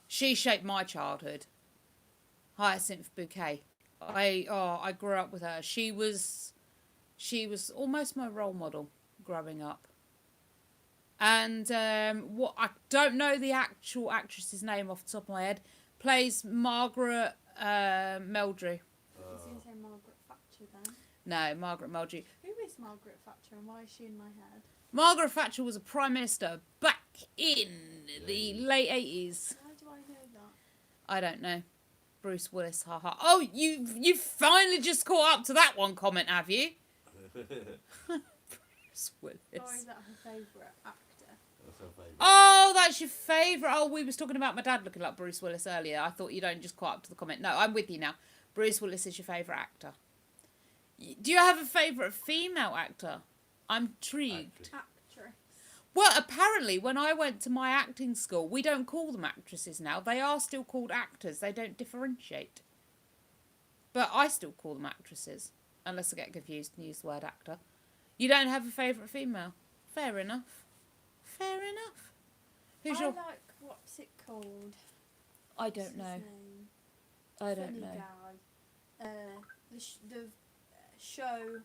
She shaped my childhood. Hyacinth Bouquet. I grew up with her. She was almost my role model growing up. And what I don't know the actual actress's name off the top of my head. Plays Margaret Meldrew. I was going to say Margaret Thatcher then. No, Margaret Meldrew. Who is Margaret Thatcher and why is she in my head? Margaret Thatcher was a prime minister back in the late 80s. How do I know that? I don't know. Bruce Willis, haha. Oh, you finally just caught up to that one comment, have you? Bruce Willis. Or is that her favourite actor? That's her favourite. Oh, that's your favourite. Oh, we was talking about my dad looking like Bruce Willis earlier. I thought you'd only just caught up to the comment. No, I'm with you now. Bruce Willis is your favourite actor. Do you have a favourite female actor? I'm intrigued. Actress. Well, apparently, when I went to my acting school, we don't call them actresses now. They are still called actors. They don't differentiate. But I still call them actresses, unless I get confused and use the word actor. You don't have a favourite female? Fair enough. Fair enough. Who's I your... like, what's it called? I What's don't his know. name? I don't Funny know. guy. The show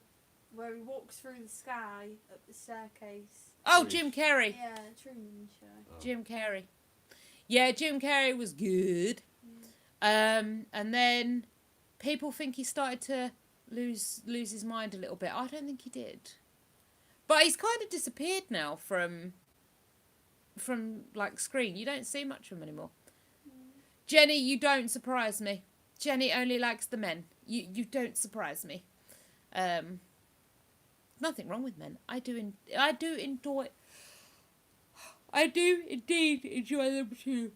where he walks through the sky up the staircase. Oh, Please. Jim Carrey. Yeah, Truman Show. Oh. Jim Carrey. Yeah, Jim Carrey was good. Yeah. And then people think he started to lose his mind a little bit. I don't think he did. But he's kind of disappeared now from like screen. You don't see much of him anymore. Jenny, you don't surprise me. Jenny only likes the men. You don't surprise me. Nothing wrong with men. I do enjoy. I do indeed enjoy them too.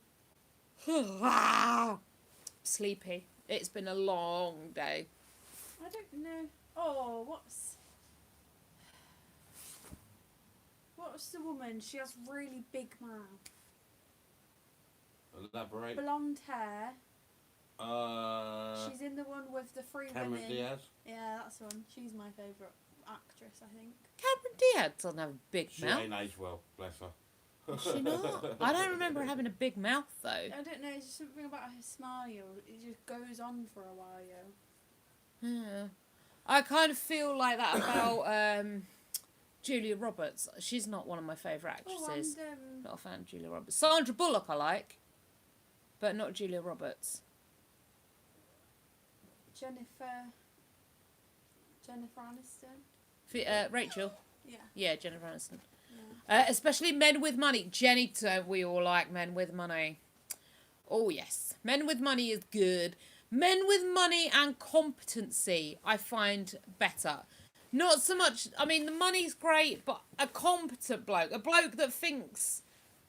Sleepy. It's been a long day. I don't know. Oh, what's the woman? She has really big mouth. Elaborate. Blonde hair. She's in the one with the three Cameron women. Diaz. Yeah, that's the one. She's my favourite actress, I think. Cameron Diaz doesn't have a big She mouth. ain't aged well, bless her. Is she not? I don't remember her having a big mouth though. I don't know, it's just something about her smile. It just goes on for a while. Yeah. I kind of feel like that about Julia Roberts. She's not one of my favourite actresses. Oh, and Not a fan of Julia Roberts. Sandra Bullock I like, but not Julia Roberts. Jennifer Aniston. Rachel. Yeah. Yeah, Jennifer Aniston. Yeah. Especially Men with Money. Jenny, don't we all like Men with Money? Oh, yes. Men with Money is good. Men with Money and Competency I find better. Not so much, I mean, the money's great, but a competent bloke. A bloke that thinks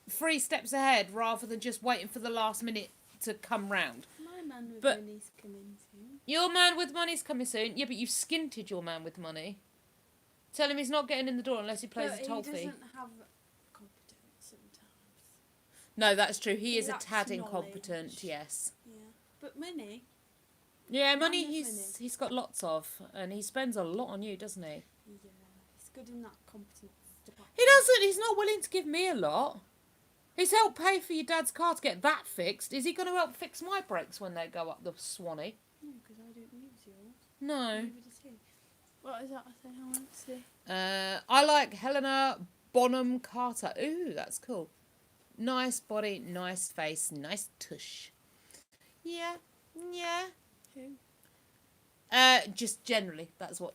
3 steps ahead rather than just waiting for the last minute to come round. My man with But- money's coming soon. Your man with money's coming soon. Yeah, but you've skinted your man with money. Tell him he's not getting in the door unless he plays But a toll he fee. doesn't have competence sometimes. No, that's true. He He is a lacks tad knowledge. incompetent, yes. Yeah. But money. Yeah, money Money. he's got lots of, and he spends a lot on you, doesn't he? Yeah. He's good in that competence department. He doesn't. He's not willing to give me a lot. He's helped pay for your dad's car to get that fixed. Is he going to help fix my brakes when they go up the Swanee? No, because I don't use yours. No. Neither does he. What is that thing I want to see? I like Helena Bonham Carter. Ooh, that's cool. Nice body, nice face, nice tush. Yeah, yeah. Who? Just generally, that's what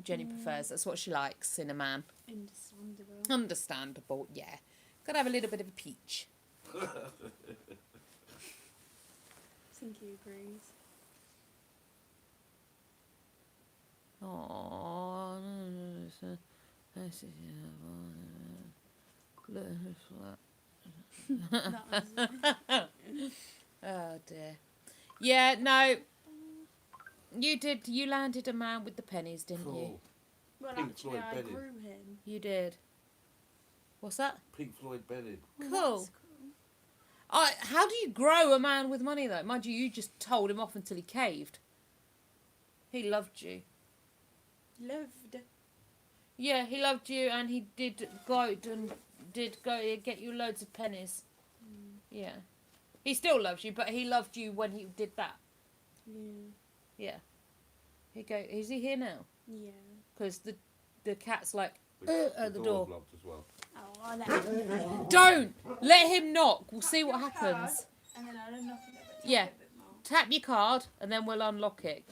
Jenny prefers. That's what she likes in a man. Understandable. Understandable, yeah. Gotta have a little bit of a peach. I think he agrees. Oh, That was oh dear. Yeah, no. You landed a man with the pennies, didn't you? Cool. Well, Pink actually, Floyd I Benny. grew him. You did. What's that? Pink Floyd Benny. Well, Cool. that's cool. How do you grow a man with money though? Mind you, you just told him off until he caved. He loved you. Loved. Yeah, he loved you, and he did go get you loads of pennies. Yeah, he still loves you, but he loved you when he did that. Yeah. Yeah. Is he here now? Yeah. Because the cat's like The at the door's door. locked as well. Oh, I let him. Don't let him knock. We'll see what happens. And then I'll unlock it a bit. Yeah. A bit more. Tap your card, and then we'll unlock it.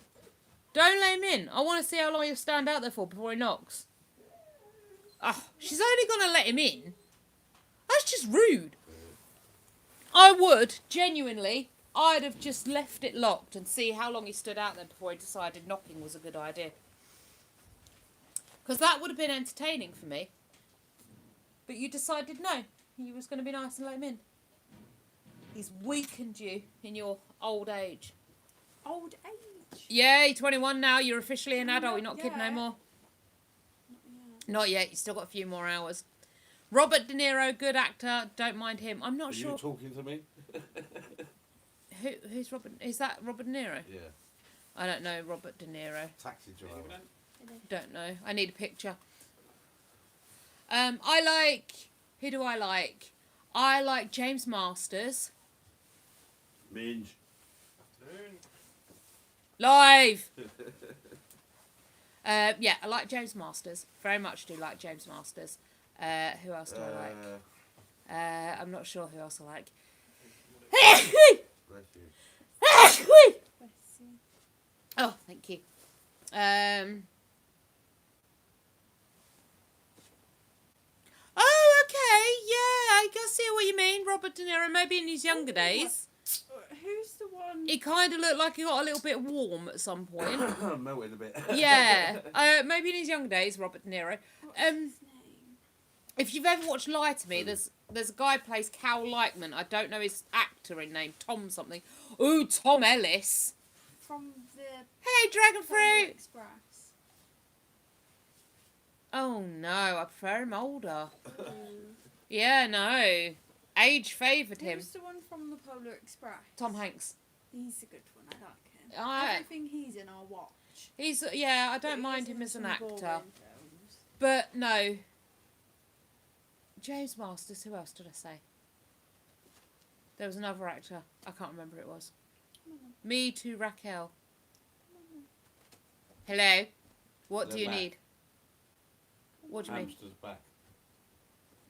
Don't let him in. I want to see how long he'll stand out there for before he knocks. Oh, she's only gonna let him in. That's just rude. I would, genuinely, I'd have just left it locked and see how long he stood out there before he decided knocking was a good idea. Because that would have been entertaining for me. But you decided no, you was going to be nice and let him in. He's weakened you in your old age. Old age. Yeah, you're 21 now, you're officially an adult, you're not a kid no yet. more. Not yet. Not yet, you've still got a few more hours. Robert De Niro, good actor, don't mind him. I'm not Are sure you talking to me? who's Robert. Is that Robert De Niro? Yeah. I don't know Robert De Niro. Taxi driver. Don't know. I need a picture. I like. Who do I like? I like James Masters. Minge. Live. Yeah, I like James Masters. Very much do like James Masters. Who else do I like? I'm not sure who else I like. Bless you. Bless you. Oh, thank you. Oh, okay. Yeah, I can see what you mean. Robert De Niro, maybe in his younger days. Who's the one? He kind of looked like he got a little bit warm at some point. Melted a bit. Yeah. Maybe in his younger days, Robert De Niro. What's his name? If you've ever watched Lie to Me, there's a guy who plays Cal Lightman. I don't know his actor in name, Tom something. Ooh, Tom Ellis. From the Hey, Dragon Polar Fruit. Express. Oh no, I prefer him older. Ooh. Yeah, no. Age favoured him. Who's the one from the Polar Express? Tom Hanks. He's a good one. I like him. I- Everything he's in, I'll watch. He's yeah, I But don't he mind is him in as an some actor. boring films. But no. James Masters, who else did I say? There was another actor. I can't remember who it was. Me too, Raquel. Hello? What do They're you back. need? What do you mean? Hamster's back.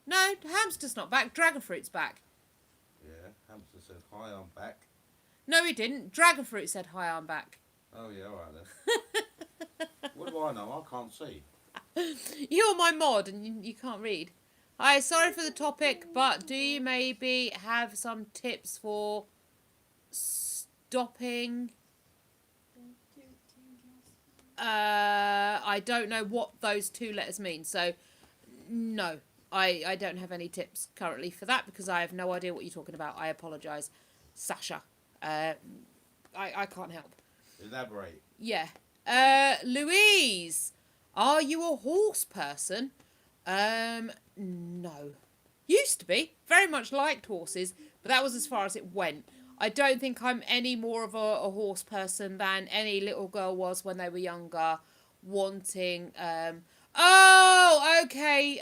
No, Hamster's not back. Dragon Fruit's back. Yeah, Hamster said, hi, I'm back. No, he didn't. Dragon Fruit said, hi, I'm back. Oh, yeah, alright then. What do I know? I can't see. You're my mod and you can't read. Hi, sorry for the topic, but do you maybe have some tips for stopping? I don't know what those two letters mean, so no, I don't have any tips currently for that because I have no idea what you're talking about. I apologise, Sasha. I can't help. Elaborate. Yeah. Louise, are you a horse person? No. Used to be. Very much liked horses, but that was as far as it went. I don't think I'm any more of a horse person than any little girl was when they were younger, wanting, oh, okay,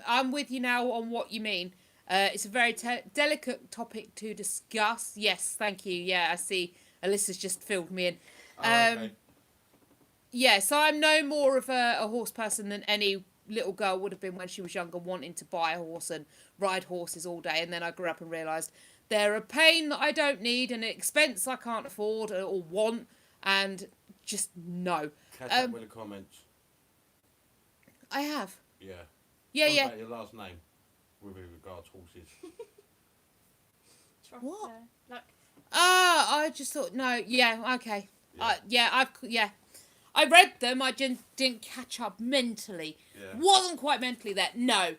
I'm with you now on what you mean. It's a very delicate topic to discuss. Yes, thank you. Yeah, I see Alyssa's just filled me in. Oh, okay. Yeah, so I'm no more of a horse person than any little girl would have been when she was younger, wanting to buy a horse and ride horses all day. And then I grew up and realised they're a pain that I don't need, an expense I can't afford or want, and just no. Catch up with the comments. I have. Yeah. Yeah, What yeah. about your last name with regards horses? What? Like, I just thought, no, yeah, okay. Yeah. I read them, I didn't catch up mentally. Yeah. Wasn't quite mentally there, no.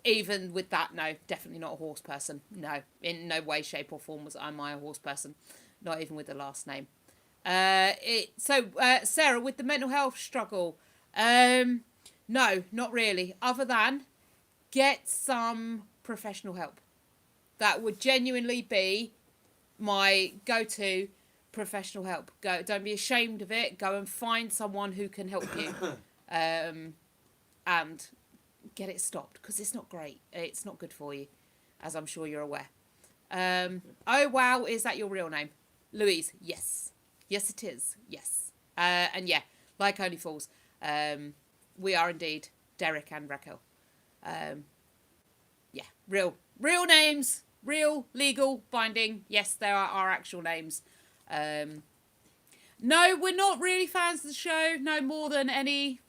Even with that, no, definitely not a horse person. No, in no way, shape or form was I a horse person. Not even with the last name. Sarah, with the mental health struggle, no, not really. Other than get some professional help. That would genuinely be my go-to professional help. Don't be ashamed of it. Go and find someone who can help you, and get it stopped because it's not great. It's not good for you, as I'm sure you're aware. Oh wow, is that your real name, Louise? Yes, yes it is. Yes, and yeah, like Only Fools, we are indeed Derek and Raquel. Yeah, real names. Real, legal, binding. Yes, there are our actual names. No, we're not really fans of the show. No more than any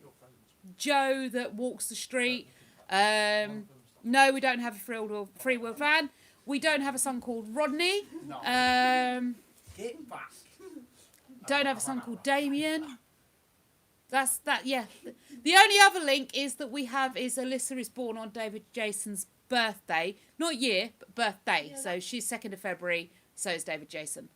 Joe that walks the street. No, we don't have a free will fan. We don't have a son called Rodney. Get back. Don't have a son called Damien. That's that. Yeah. The only other link is that we have is Alyssa is born on David Jason's birthday, not year, but birthday. Yeah, So she's 2nd of February. So is David Jason.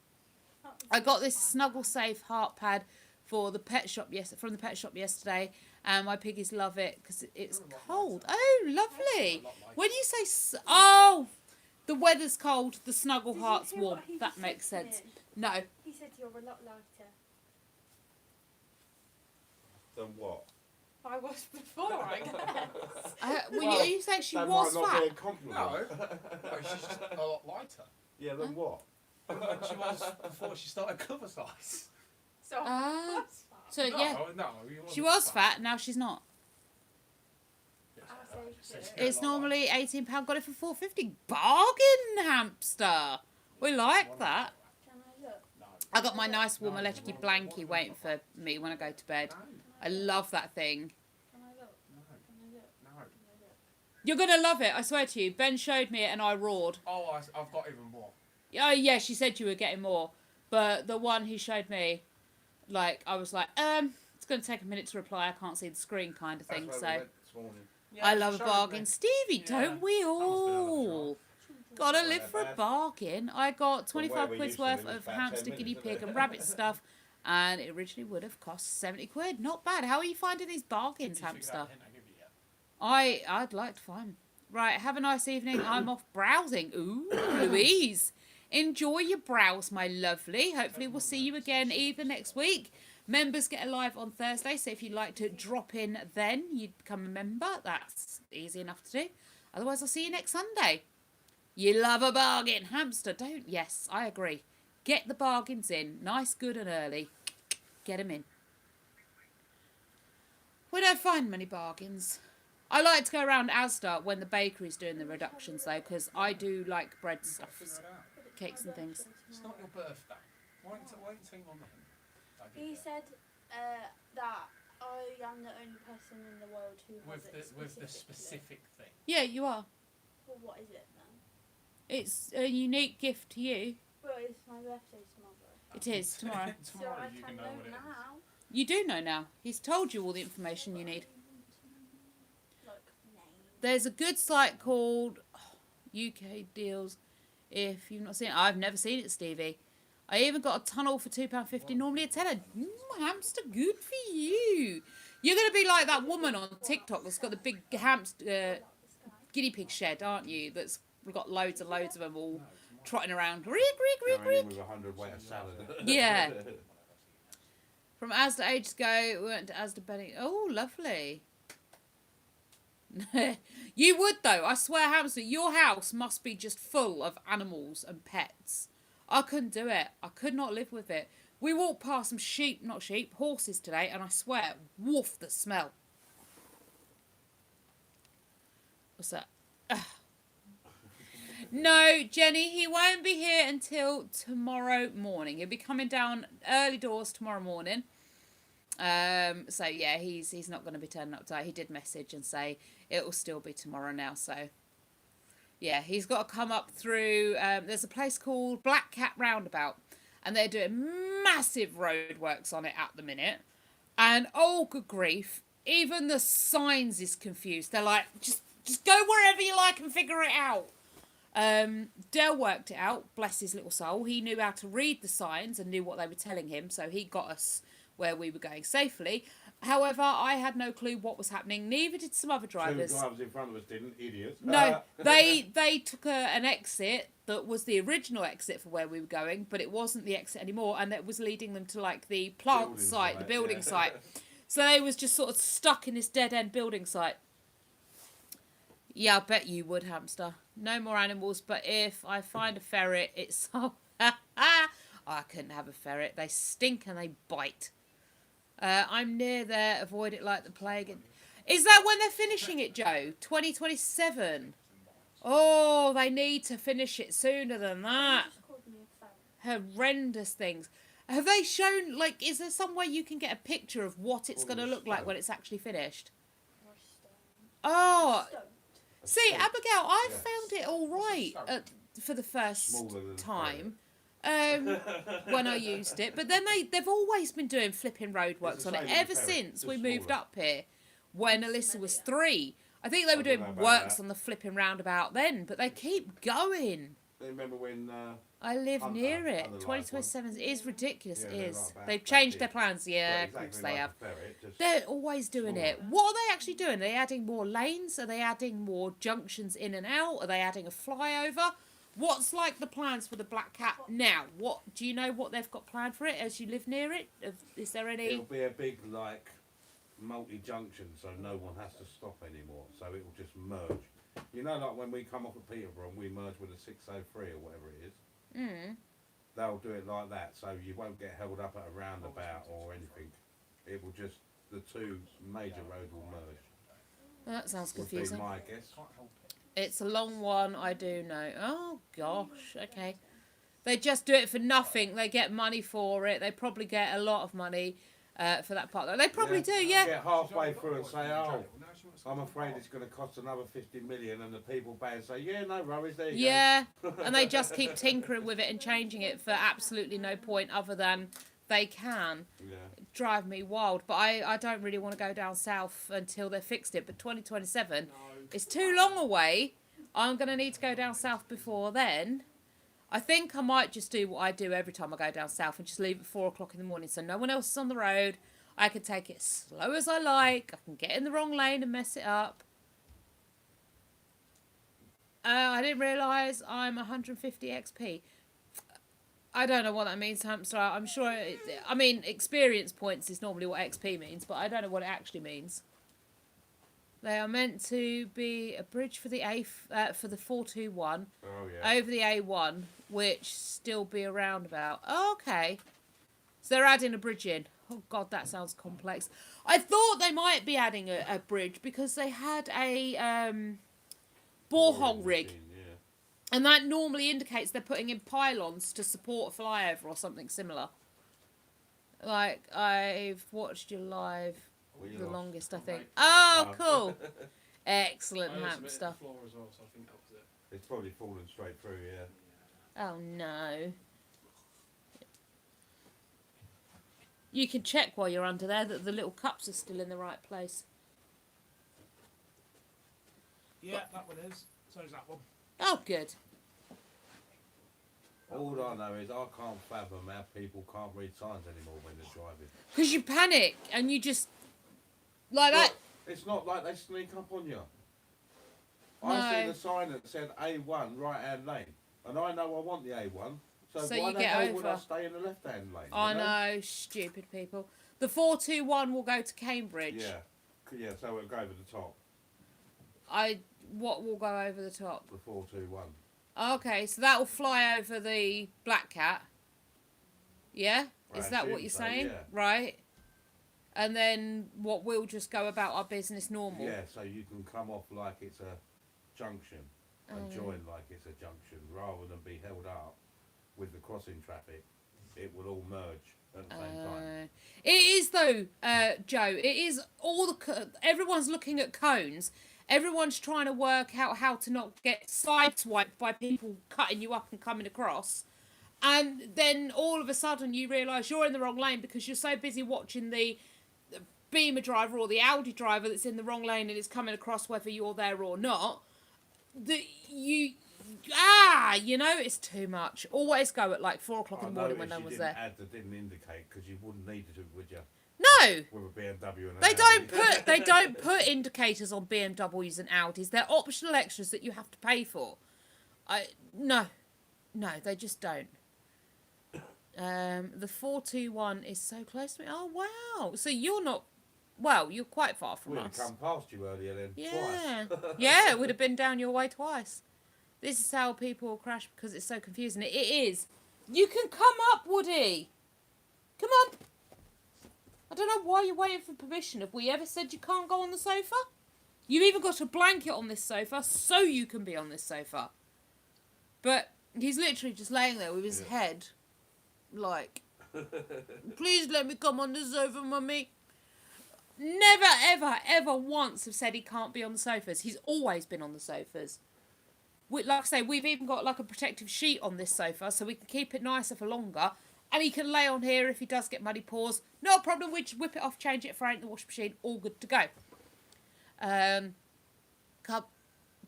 that was I got this fun. Snuggle Safe heart pad for the pet shop from the pet shop yesterday, and my piggies love it because it's cold. Oh, lovely! When you say the weather's cold, the snuggle Did you heart's hear warm. what he That said makes to me? sense. No, He said you're a lot lighter. Then what? I was before, I guess. are you saying she that was might not fat? be a compliment. No, she's just a lot lighter Yeah, then what? than she was before she started cover size. So Ah. that's fine. So no, yeah, no, he wasn't she was fat. Now she's not. Yes, I'll right. say Says it. here It's a lot. normally £18. Got it for £4.50. Bargain, hamster. We like that. Can I look? No. I got my nice warm electric blankie waiting for me when I go to bed. I love that thing. Can I look? No, Can I look? no. Can I look? You're gonna love it. I swear to you. Ben showed me it and I roared. Oh, I've got even more. Oh yeah, she said you were getting more, but the one he showed me, like I was like, it's gonna take a minute to reply. I can't see the screen, kind of thing. That's So where we went this morning. I love a bargain, Stevie. Yeah. Don't we all? Gotta live for a bad. bargain. I got From where 25 we quid's used to worth live, it's of about hamster, 10 guinea minutes, pig, isn't it? and rabbit stuff, and it originally would have cost 70 quid. Not bad. How are you finding these bargains, hamster? I'd like to find 'em. Right, have a nice evening. I'm off browsing. Ooh, Louise. Enjoy your browse, my lovely. Hopefully we'll see you again either next week. Members get a live on Thursday, so if you'd like to drop in then, you'd become a member. That's easy enough to do. Otherwise, I'll see you next Sunday. You love a bargain, hamster, don't? Yes, I agree. Get the bargains in. Nice, good and early. Get them in. We don't find many bargains. I like to go around Asda when the bakery's doing the reductions, though, because I do like bread stuffs, cakes and things. It's not your birthday. Why ain't saying on then? He said that I am the only person in the world who has it with the specifically. specific thing. Yeah, you are. Well, what is it then? It's a unique gift to you. Well, it's my birthday tomorrow. It is tomorrow. Tomorrow so I you can know know what it is. now. You do know now. He's told you all the information you need. Like, name. There's a good site called UK Deals. If you've not seen it, I've never seen it, Stevie. I even got a tunnel for £2.50, normally a tenner. Hamster, good for you. You're going to be like that woman on TikTok that's got the big hamster guinea pig shed, aren't you? That's got loads and loads of them all trotting around. Reek, reek, Going reek, in reek. with 100 weight of salad. Yeah. From Asda ages ago, we went to Asda Benny. Oh, lovely. You would, though. I swear, hamster, your house must be just full of animals and pets. I couldn't do it. I could not live with it. We walked past some horses today, and I swear, woof, the smell. What's that? Ugh. No, Jenny, he won't be here until tomorrow morning. He'll be coming down early doors tomorrow morning. So yeah, he's not going to be turning up today. He did message and say it will still be tomorrow now. So yeah, he's got to come up through. There's a place called Black Cat Roundabout, and they're doing massive roadworks on it at the minute. And oh, good grief! Even the signs is confused. They're like, just go wherever you like and figure it out. Dell worked it out, bless his little soul. He knew how to read the signs and knew what they were telling him, so he got us where we were going safely. However, I had no clue what was happening. Neither did some other drivers. Two drivers in front of us didn't, idiots. No, they took an exit that was the original exit for where we were going, but it wasn't the exit anymore, and it was leading them to like the plant Building site, the site, building yeah. site. So they was just sort of stuck in this dead end building site. Yeah, I bet you would, hamster. No more animals, but if I find a ferret, it's so... I couldn't have a ferret. They stink and they bite. I'm near there. Avoid it like the plague. Is that when they're finishing it, Joe? 2027? Oh, they need to finish it sooner than that. Just called me a ferret. Horrendous things. Have they shown, like, is there some way you can get a picture of what it's going to look like when it's actually finished? Or stone. Oh, Stone. see, Abigail, I Yeah. found it all right for the first Smaller than a time when I used it. But then they've always been doing flipping roadworks It's the on it same ever with the ferret, since just we moved smaller. up here when Alyssa was 3. I think they were I don't doing know about works that. on the flipping roundabout then, but they keep going. Remember when... I live Hunter, near it. Hunter 2027 is ridiculous. Yeah, It they're is. like that, They've that changed big. their plans. Yeah, well, of course exactly they like have. a ferret, just They're always doing smaller. it. What are they actually doing? Are they adding more lanes? Are they adding more junctions in and out? Are they adding a flyover? What's like the plans for the Black Cat now? What do you know what they've got planned for it as you live near it? Is there any? It'll be a big, like, multi-junction, so no one has to stop anymore. So it will just merge. You know, like when we come off of Peterborough and we merge with a 603 or whatever it is, Mm. they'll do it like that, so you won't get held up at a roundabout or anything. it will just, the two major roads will merge. Well, that sounds Would be confusing. my guess. Can't help it. It's a long one, I do know. Oh, gosh, okay. They just do it for nothing. They get money for it. They probably get a lot of money for that part. They probably do, yeah. Get halfway through and say, oh, I'm afraid it's going to cost another 50 million, and the people pay and say, yeah, no worries, there you Yeah, and they just keep tinkering with it and changing it for absolutely no point other than they can. go. Yeah. Drive me wild. But I don't really want to go down south until they've fixed it. But 2027 is too long away. I'm going to need to go down south before then. I think I might just do what I do every time I go down south and just leave at 4 o'clock in the morning so no one else is on the road. I can take it as slow as I like. I can get in the wrong lane and mess it up. I didn't realise I'm 150 XP. I don't know what that means, Hamster. I'm sure. I mean, experience points is normally what XP means, but I don't know what it actually means. They are meant to be a bridge for the for the 421 Oh, yeah. over the A1, which still be a roundabout. Oh, okay. So they're adding a bridge in. Oh God, that sounds complex. I thought they might be adding a bridge because they had a borehole rig. Machine, yeah. And that normally indicates they're putting in pylons to support a flyover or something similar. Like, I've watched you live We the lost. longest, I think. Right. Oh, cool. Excellent, I also hit hamster. the floor as well, so I think that was it. It's probably fallen straight through, yeah. Oh, no. You can check while you're under there that the little cups are still in the right place. Yeah, that one is. So is that one. Oh, good. All I know is I can't fathom how people can't read signs anymore when they're driving. Because you panic and you just... Like that. Well, it's not like they sneak up on you. I see No. the sign that said A1 right hand lane, and I know I want the A1. So So why you the get hell would I over. stay in the left hand lane? you I know, stupid people. The 421 will go to Cambridge. Yeah, yeah. So we'll go over the top. What will go over the top? The 421. Okay, so that will fly over the Black Cat. Yeah? Is I that what assume you're so, saying? yeah. Right. And then what, we'll just go about our business normal? Yeah, so you can come off like it's a junction and Oh. join like it's a junction, rather than be held up with the crossing traffic. It will all merge at the same time. It is though, Joe. It is all everyone's looking at cones. Everyone's trying to work out how to not get sideswiped by people cutting you up and coming across. And then all of a sudden you realise you're in the wrong lane because you're so busy watching the Beamer driver or the Audi driver that's in the wrong lane and is coming across whether you're there or not. That you know, it's too much. Always go at like 4 o'clock in the morning when no one's there. Didn't indicate because you wouldn't need to, would you? No, With a BMW and an they don't Audi. they don't put indicators on BMWs and Audis. They're optional extras that you have to pay for. No, they just don't. The 421 is so close to me. Oh wow! So you're not. Well, you're quite far from We'd have us. come past you earlier then. Yeah, Twice. yeah, it would have been down your way twice. This is how people crash because it's so confusing. It is. You can come up, Woody. Come on. I don't know why you're waiting for permission. Have we ever said you can't go on the sofa? You've even got a blanket on this sofa so you can be on this sofa. But he's literally just laying there with his Yeah. head like, please let me come on the sofa, mummy. Never, ever, ever once have said he can't be on the sofas. He's always been on the sofas. Like I say, we've even got like a protective sheet on this sofa so we can keep it nicer for longer. And he can lay on here if he does get muddy paws. No problem, we just whip it off, change it, throw it in the washing machine, all good to go.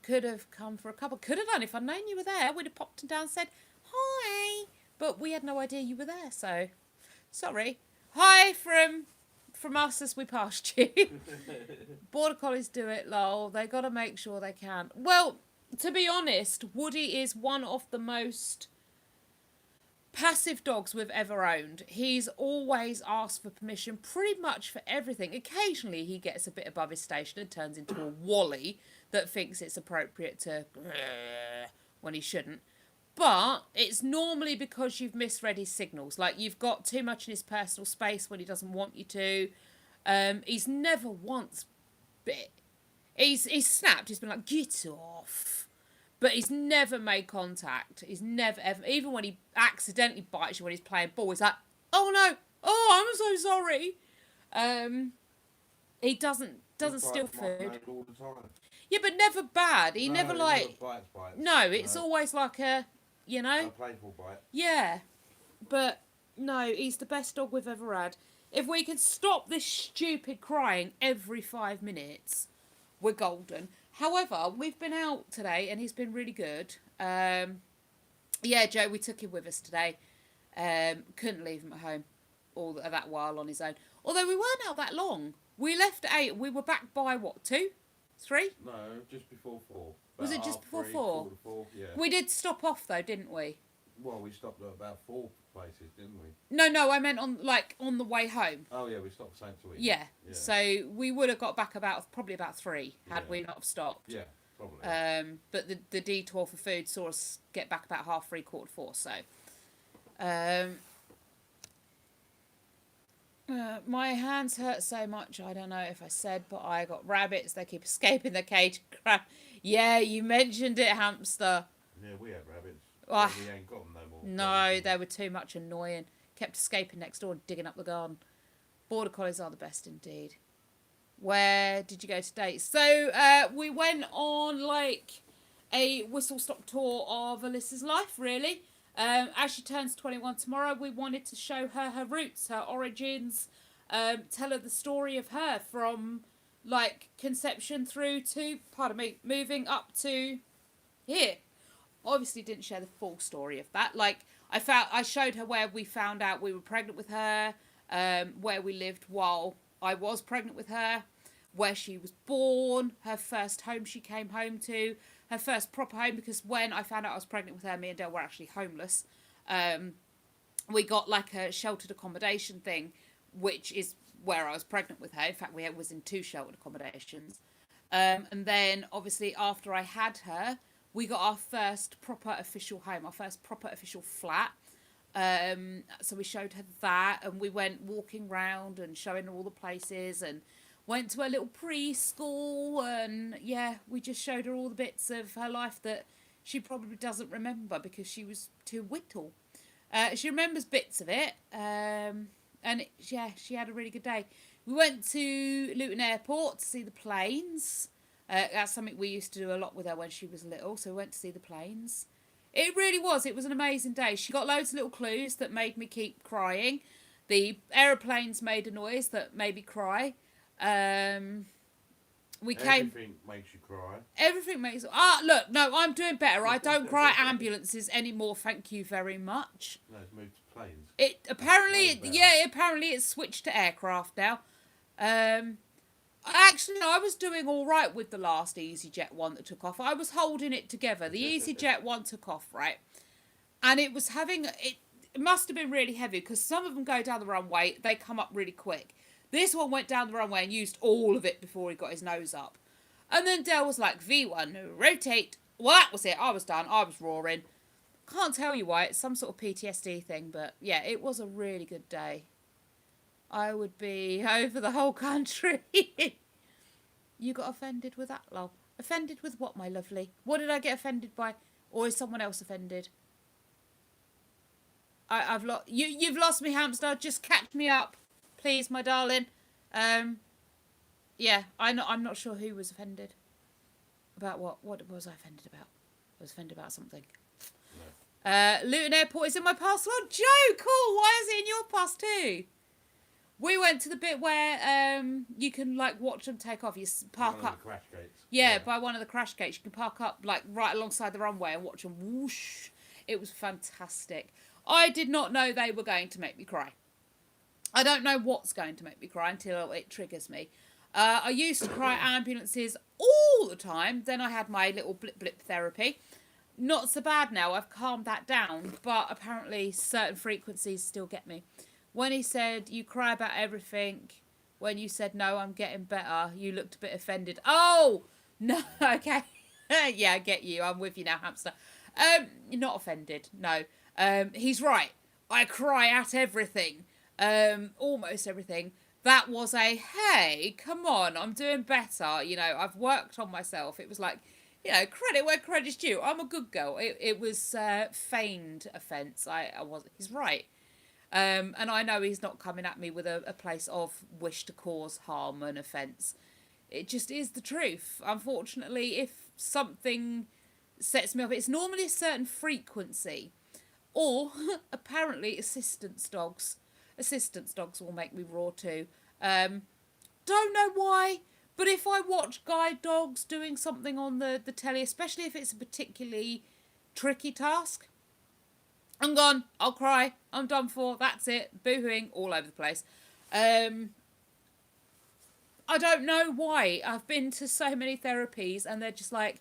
Could have come for a cuppa. Could have done if I'd known you were there. We'd have popped down and said, hi. But we had no idea you were there, so sorry. Hi from us as we passed you. Border Collies do it, lol. They got to make sure they can. Well, to be honest, Woody is one of the most passive dogs we've ever owned. He's always asked for permission pretty much for everything. Occasionally he gets a bit above his station and turns into a wally that thinks it's appropriate to when he shouldn't. But it's normally because you've misread his signals. Like, you've got too much in his personal space when he doesn't want you to. He's never once bit. He's snapped. He's been like, get off. But he's never made contact. He's never, ever, even when he accidentally bites you when he's playing ball, he's like, oh no, oh, I'm so sorry. He doesn't steal food. All the time. Yeah, but never bad. He No, never like, bites. no, it's No. always like a, you know. A playful bite. Yeah, but no, he's the best dog we've ever had. If we can stop this stupid crying every 5 minutes, we're golden. However, we've been out today and he's been really good. Yeah, Joe, we took him with us today. Couldn't leave him at home all that while on his own. Although we weren't out that long. We left at 8. We were back by what, 2? 3? No, just before 4. Was it About just before 3, 4? 4? Yeah. We did stop off though, didn't we? Well, we stopped at about 4 places, didn't we? No, I meant on the way home. Oh yeah, we stopped something to eat. Yeah. So we would have got back probably about 3 had Yeah. we not have stopped. Yeah, probably. But the detour for food saw us get back about 3:30, 4:45. So, my hands hurt so much. I don't know if I said, but I got rabbits. They keep escaping the cage. Yeah, you mentioned it, hamster. Yeah, we had rabbits. Ah. We ain't got them no more. No, they were too much annoying. Kept escaping next door and digging up the garden. Border collies are the best indeed. Where did you go today? So we went on like a whistle-stop tour of Alyssa's life, really. As she turns 21 tomorrow, we wanted to show her her roots, her origins, tell her the story of her from like conception through to, pardon me, moving up to here. Obviously didn't share the full story of that. Like I showed her where we found out we were pregnant with her, where we lived while I was pregnant with her, where she was born, her first home she came home to, her first proper home, because when I found out I was pregnant with her, me and Dale were actually homeless. We got like a sheltered accommodation thing, which is where I was pregnant with her. In fact, we was in 2 sheltered accommodations. And then obviously after I had her, we got our first proper official home, our first proper official flat. So we showed her that, and we went walking round and showing her all the places, and went to a little preschool, and yeah, we just showed her all the bits of her life that she probably doesn't remember because she was too little. She remembers bits of it, and she had a really good day. We went to Luton Airport to see the planes. That's something we used to do a lot with her when she was little, so we went to see the planes. It really was. It was an amazing day. She got loads of little clues that made me keep crying. The aeroplanes made a noise that made me cry. Everything makes you cry. Everything makes... look, no, I'm doing better. I don't cry at ambulances anymore, thank you very much. No, it's moved to planes. Apparently it's switched to aircraft now. Actually, no, I was doing all right with the last EasyJet one that took off. I was holding it together. The EasyJet one took off, right? And it was having... It must have been really heavy because some of them go down the runway. They come up really quick. This one went down the runway and used all of it before he got his nose up. And then Dale was like, V1, rotate. Well, that was it. I was done. I was roaring. Can't tell you why. It's some sort of PTSD thing. But yeah, it was a really good day. I would be over the whole country. You got offended with that, lol. Offended with what, my lovely? What did I get offended by? Or is someone else offended? You've lost me, hamster. Just catch me up, please, my darling. Yeah, I'm not sure who was offended. About what? What was I offended about? I was offended about something. No. Luton Airport is in my past. Oh, Joe, cool. Why is it in your past too? We went to the bit where you can like watch them take off. You park One of up. the crash gates. Yeah, by one of the crash gates. You can park up like right alongside the runway and watch them whoosh. It was fantastic. I did not know they were going to make me cry. I don't know what's going to make me cry until it triggers me. I used to cry at ambulances all the time. Then I had my little blip therapy. Not so bad now. I've calmed that down. But apparently certain frequencies still get me. When he said, you cry about everything. When you said, no, I'm getting better. You looked a bit offended. Oh, no. Okay. Yeah, I get you. I'm with you now, hamster. You're not offended, no. He's right. I cry at everything. Almost everything. That was a, hey, come on, I'm doing better. You know, I've worked on myself. It was like, you know, credit where credit's due. I'm a good girl. It was feigned offence. I was. He's right. And I know he's not coming at me with a place of wish to cause harm and offence. It just is the truth. Unfortunately, if something sets me off, it's normally a certain frequency. Or, apparently, assistance dogs. Assistance dogs will make me roar too. Don't know why, but if I watch guide dogs doing something on the telly, especially if it's a particularly tricky task, I'm gone. I'll cry. I'm done for. That's it. Boo-hooing all over the place. I don't know why. I've been to so many therapies and they're just like,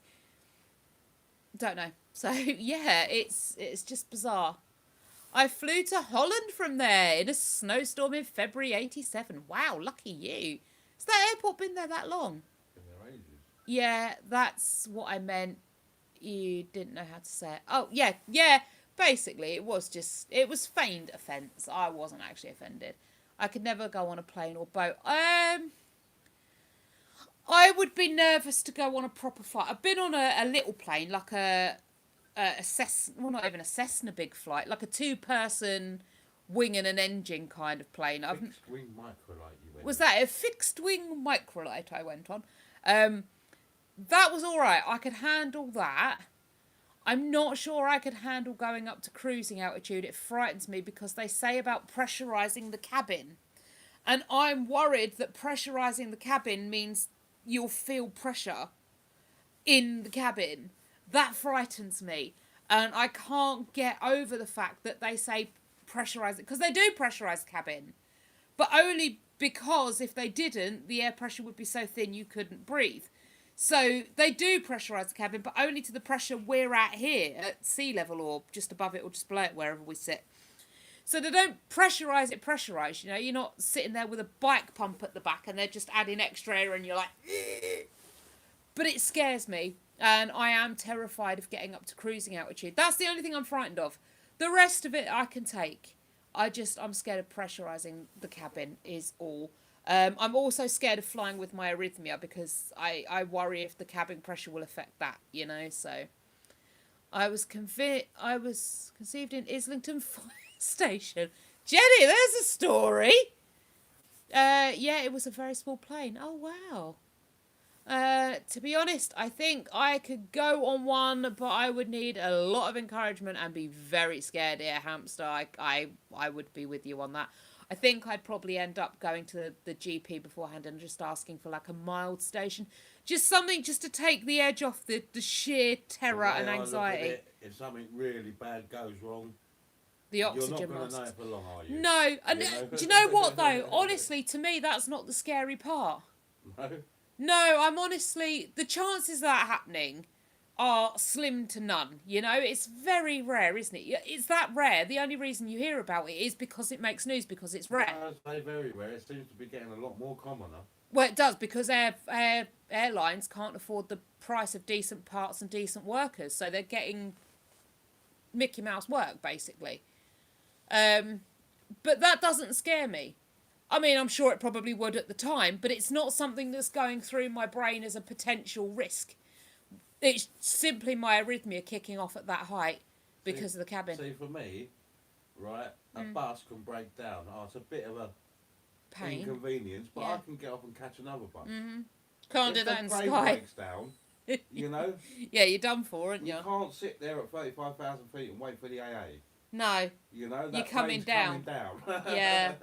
don't know. So, yeah, it's just bizarre. I flew to Holland from there in a snowstorm in February 87. Wow, lucky you. Has that airport been there that long? Been there ages. Yeah, that's what I meant. You didn't know how to say it. Oh, yeah. Basically, it was feigned offence. I wasn't actually offended. I could never go on a plane or boat. I would be nervous to go on a proper flight. I've been on a little plane, like a Cessna, well, not even a Cessna big flight, like a 2-person wing and an engine kind of plane. Fixed wing microlight you went Was on. that a fixed wing microlight I went on? That was all right. I could handle that. I'm not sure I could handle going up to cruising altitude. It frightens me because they say about pressurising the cabin. And I'm worried that pressurising the cabin means you'll feel pressure in the cabin. That frightens me. And I can't get over the fact that they say pressurise it. Because they do pressurise the cabin. But only because if they didn't, the air pressure would be so thin you couldn't breathe. So they do pressurise the cabin, but only to the pressure we're at here at sea level or just above it or just below it, wherever we sit. So they don't pressurise it, you know. You're not sitting there with a bike pump at the back and they're just adding extra air and you're like... But it scares me and I am terrified of getting up to cruising altitude. That's the only thing I'm frightened of. The rest of it I can take. I'm scared of pressurising the cabin is all. I'm also scared of flying with my arrhythmia because I worry if the cabin pressure will affect that, you know. So I was conceived in Islington Fire Station. Jenny, there's a story. Yeah, it was a very small plane. Oh wow. To be honest, I think I could go on one, but I would need a lot of encouragement and be very scared. Yeah, hamster. I would be with you on that. I think I'd probably end up going to the GP beforehand and just asking for like a mild station. Just something just to take the edge off the sheer terror and anxiety. If something really bad goes wrong, The oxygen you're not going to know masks. it for long, are you? No, and You know? do you know what though? Honestly, to me, that's not the scary part. No? No, I'm honestly, the chances of that happening are slim to none. You know, it's very rare, isn't it? It's that rare. The only reason you hear about it is because it makes news, because it's rare. I say very rare. It seems to be getting a lot more commoner. Well, it does, because airlines can't afford the price of decent parts and decent workers, so they're getting Mickey Mouse work, basically. But that doesn't scare me. I mean, I'm sure it probably would at the time, but it's not something that's going through my brain as a potential risk. It's simply my arrhythmia kicking off at that height because of the cabin. See, for me, right, a bus can break down. Oh, it's a bit of a Pain. inconvenience, but Yeah. I can get off and catch another bus. Can't do If that the in plane Sky. breaks down, you know, Yeah, you're done for, aren't you you? can't sit there at 35,000 feet and wait for the AA. No. You know, You're that coming plane's down. coming down. Yeah.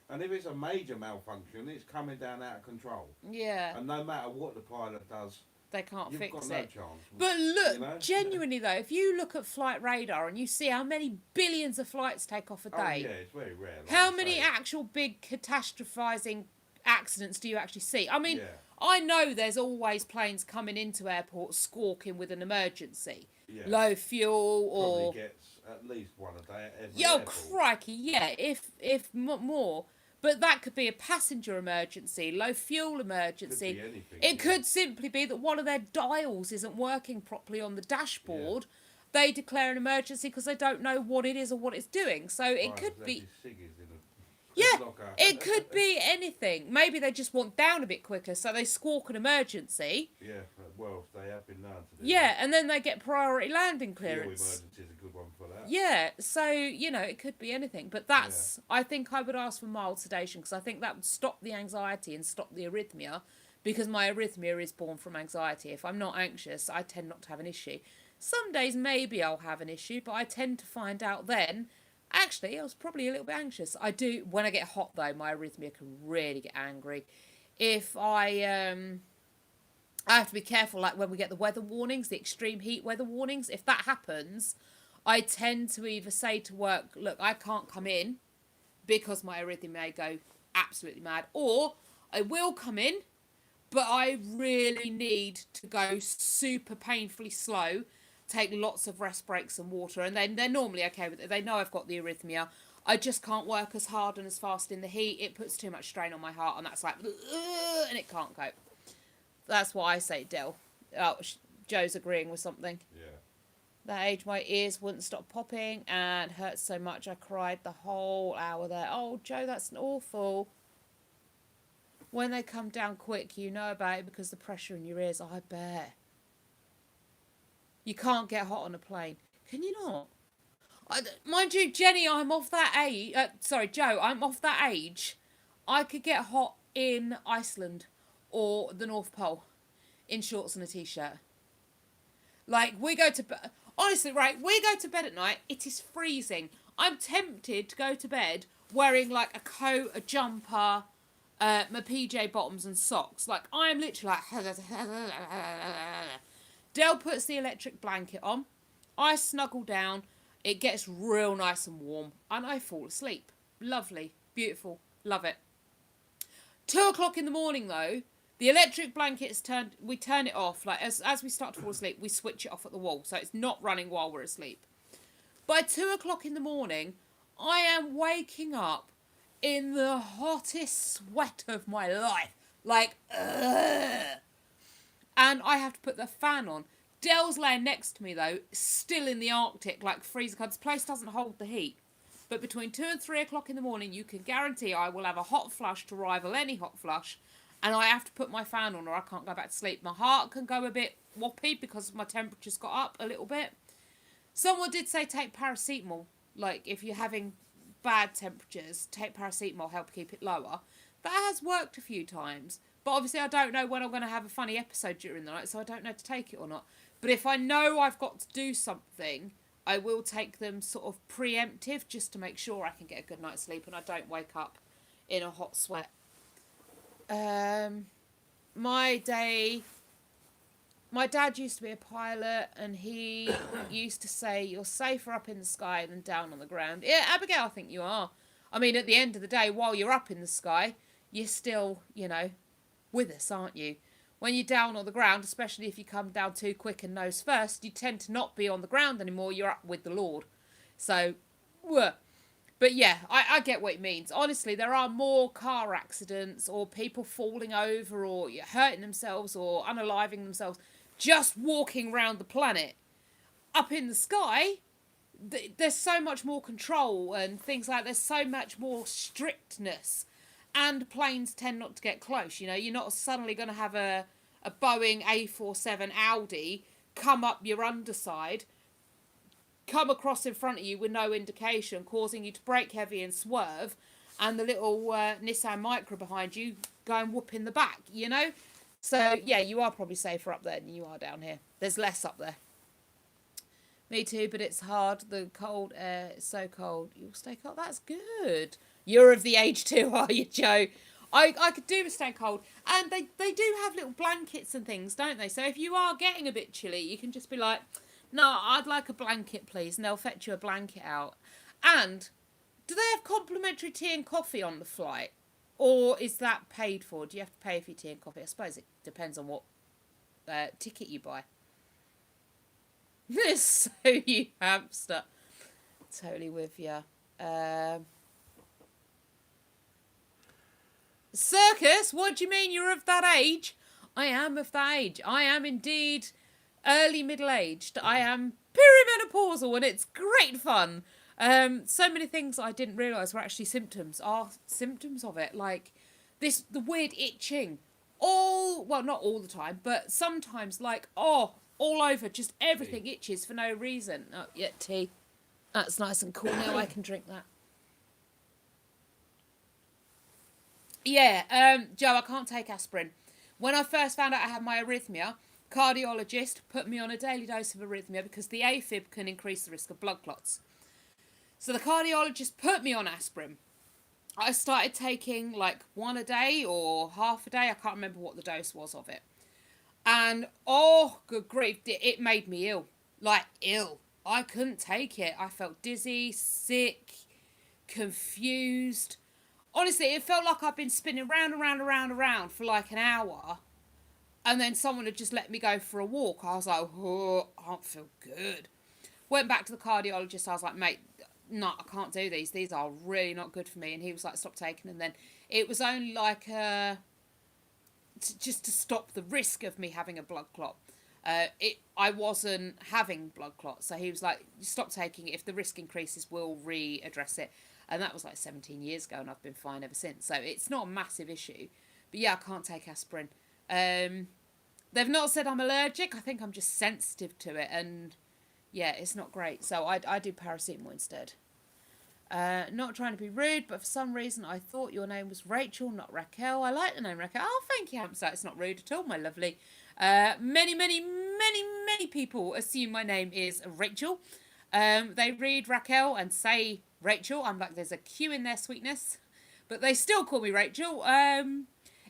And if it's a major malfunction, it's coming down out of control. Yeah. And no matter what the pilot does, They can't you've fix got it. no chance. But look, You know? genuinely though, if you look at flight radar and you see how many billions of flights take off a Oh, day, yeah, it's very rare. like how you many say. actual big catastrophizing accidents do you actually see? I mean, Yeah. I know there's always planes coming into airports squawking with an emergency. Yeah. Low fuel Probably or... gets at least one a day at every Yo, airport. crikey, yeah, if more. But that could be a passenger emergency, low fuel emergency. Could be anything. It could simply be that one of their dials isn't working properly on the dashboard they declare an emergency because they don't know what it is or what it's doing. So it Right, could there's be, actually ciggies in a yeah, locker. it could be anything. Maybe they just want down a bit quicker, so they squawk an emergency. Yeah, well, they have been known to do Yeah, and then they get priority landing that. Fuel clearance. emergency is a good one for that. Yeah, so, you know, it could be anything. But that's, I think I would ask for mild sedation because I think that would stop the anxiety and stop the arrhythmia, because my arrhythmia is born from anxiety. If I'm not anxious, I tend not to have an issue. Some days maybe I'll have an issue, but I tend to find out then, actually, I was probably a little bit anxious. I do, when I get hot though, my arrhythmia can really get angry. If I have to be careful, like when we get the weather warnings, the extreme heat weather warnings, if that happens, I tend to either say to work, look, I can't come in because my arrhythmia may go absolutely mad, or I will come in, but I really need to go super painfully slow, take lots of rest breaks and water, and then they're normally okay with it. They know I've got the arrhythmia. I just can't work as hard and as fast in the heat. It puts too much strain on my heart, and that's like, and it can't cope. That's what I say, Del. Oh, Joe's agreeing with something. Yeah. That age, my ears wouldn't stop popping and hurt so much I cried the whole hour there. Oh, Joe, that's awful. When they come down quick, you know about it because the pressure in your ears, I bet. You can't get hot on a plane. Can you not? Mind you, Jenny, I'm of that age. Sorry, Joe, I'm of that age. I could get hot in Iceland or the North Pole in shorts and a t-shirt. Like, we go to... Honestly, right, we go to bed at night, it is freezing. I'm tempted to go to bed wearing, like, a coat, a jumper, my PJ bottoms and socks. Like, I'm literally like... Del puts the electric blanket on. I snuggle down. It gets real nice and warm. And I fall asleep. Lovely. Beautiful. Love it. 2 o'clock in the morning, though, the electric blanket is turned... We turn it off. Like, as we start to fall asleep, we switch it off at the wall. So it's not running while we're asleep. By 2 o'clock in the morning, I am waking up in the hottest sweat of my life. Like, ugh. And I have to put the fan on. Del's laying next to me, though, still in the Arctic, like freezing cold. This place doesn't hold the heat. But between 2 and 3 o'clock in the morning, you can guarantee I will have a hot flush to rival any hot flush. And I have to put my fan on or I can't go back to sleep. My heart can go a bit whoppy because my temperature's got up a little bit. Someone did say take paracetamol. Like, if you're having bad temperatures, take paracetamol, help keep it lower. That has worked a few times. But obviously I don't know when I'm going to have a funny episode during the night, so I don't know to take it or not. But if I know I've got to do something, I will take them sort of preemptive just to make sure I can get a good night's sleep and I don't wake up in a hot sweat. My dad used to be a pilot and he used to say, you're safer up in the sky than down on the ground. Yeah, Abigail, I think you are. I mean, at the end of the day, while you're up in the sky, you're still, you know, with us, aren't you? When you're down on the ground, especially if you come down too quick and nose first, you tend to not be on the ground anymore. You're up with the Lord. So, but yeah, I get what it means. Honestly, there are more car accidents or people falling over or hurting themselves or unaliving themselves just walking around the planet. Up in the sky, there's so much more control and things like there's so much more strictness. And planes tend not to get close. You know, you're not suddenly going to have a Boeing A47 Audi come up your underside, come across in front of you with no indication, causing you to brake heavy and swerve, and the little Nissan Micra behind you go and whoop in the back, you know? So, yeah, you are probably safer up there than you are down here. There's less up there. Me too, but it's hard. The cold air is so cold. You'll stay cold. That's good. You're of the age too, are you, Joe? I could do with staying cold. And they do have little blankets and things, don't they? So if you are getting a bit chilly, you can just be like, no, I'd like a blanket, please. And they'll fetch you a blanket out. And do they have complimentary tea and coffee on the flight? Or is that paid for? Do you have to pay for your tea and coffee? I suppose it depends on what ticket you buy. So you hamster. Totally with you. Circus? What do you mean you're of that age? I am of that age. I am indeed early middle-aged. I am perimenopausal, and it's great fun. So many things I didn't realise were actually symptoms of it. Like the weird itching. Well, not all the time, but sometimes all over, just everything itches for no reason. Oh, yeah, tea. That's nice and cool. Now I can drink that. Yeah, Joe, I can't take aspirin. When I first found out I had my arrhythmia, cardiologist put me on a daily dose of arrhythmia because the AFib can increase the risk of blood clots. So the cardiologist put me on aspirin. I started taking one a day or half a day. I can't remember what the dose was of it. And oh, good grief, it made me ill. Ill. I couldn't take it. I felt dizzy, sick, confused. Honestly, it felt like I'd been spinning round and round and round and round for an hour. And then someone had just let me go for a walk. I was like, oh, I don't feel good. Went back to the cardiologist. I was like, mate, no, I can't do these. These are really not good for me. And he was like, stop taking them then. It was only just to stop the risk of me having a blood clot. I wasn't having blood clots. So he was like, stop taking it. If the risk increases, we'll readdress it. And that was 17 years ago, and I've been fine ever since. So it's not a massive issue. But yeah, I can't take aspirin. They've not said I'm allergic. I think I'm just sensitive to it. And yeah, it's not great. So I do paracetamol instead. Not trying to be rude, but for some reason I thought your name was Rachel, not Raquel. I like the name Raquel. Oh, thank you, Hamster. It's not rude at all, my lovely. Many people assume my name is Rachel. They read Raquel and say Rachel. I'm like, there's a Q in their sweetness. But they still call me Rachel.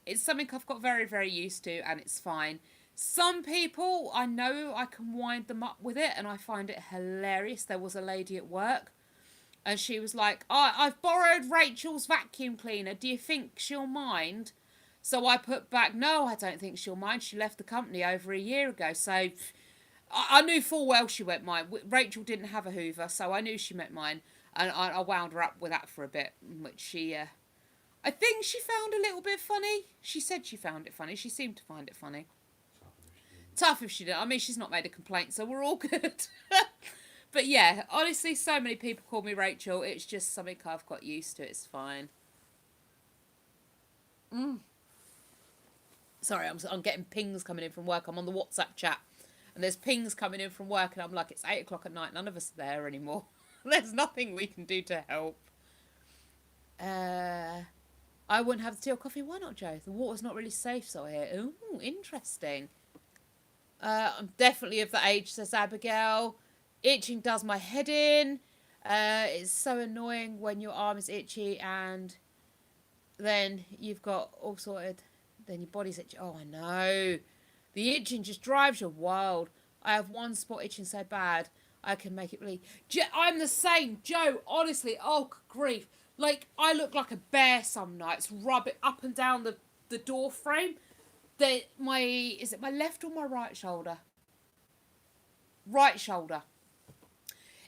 It's something I've got very, very used to, and it's fine. Some people, I know I can wind them up with it, and I find it hilarious. There was a lady at work, and she was like, oh, I've borrowed Rachel's vacuum cleaner. Do you think she'll mind? So I put back, no, I don't think she'll mind. She left the company over a year ago. So I knew full well she won't mind. Rachel didn't have a Hoover, so I knew she meant mine. And I wound her up with that for a bit, which she, I think she found a little bit funny. She said she found it funny. She seemed to find it funny. Tough if she did. I mean, she's not made a complaint, so we're all good. But yeah, honestly, so many people call me Rachel. It's just something I've got used to. It's fine. Sorry, I'm getting pings coming in from work. I'm on the WhatsApp chat, and there's pings coming in from work, and I'm like, it's 8 o'clock at night. None of us are there anymore. There's nothing we can do to help. I wouldn't have the tea or coffee. Why not, Joe? The water's not really safe, so I hear. Ooh, interesting. I'm definitely of the age, says Abigail. Itching does my head in. It's so annoying when your arm is itchy and then you've got all sorted. Then your body's itchy. Oh, I know. The itching just drives you wild. I have one spot itching so bad I can make it bleed. I'm the same, Joe. Honestly, oh grief. I look like a bear some nights. Rub it up and down the door frame. Is it my left or my right shoulder? Right shoulder.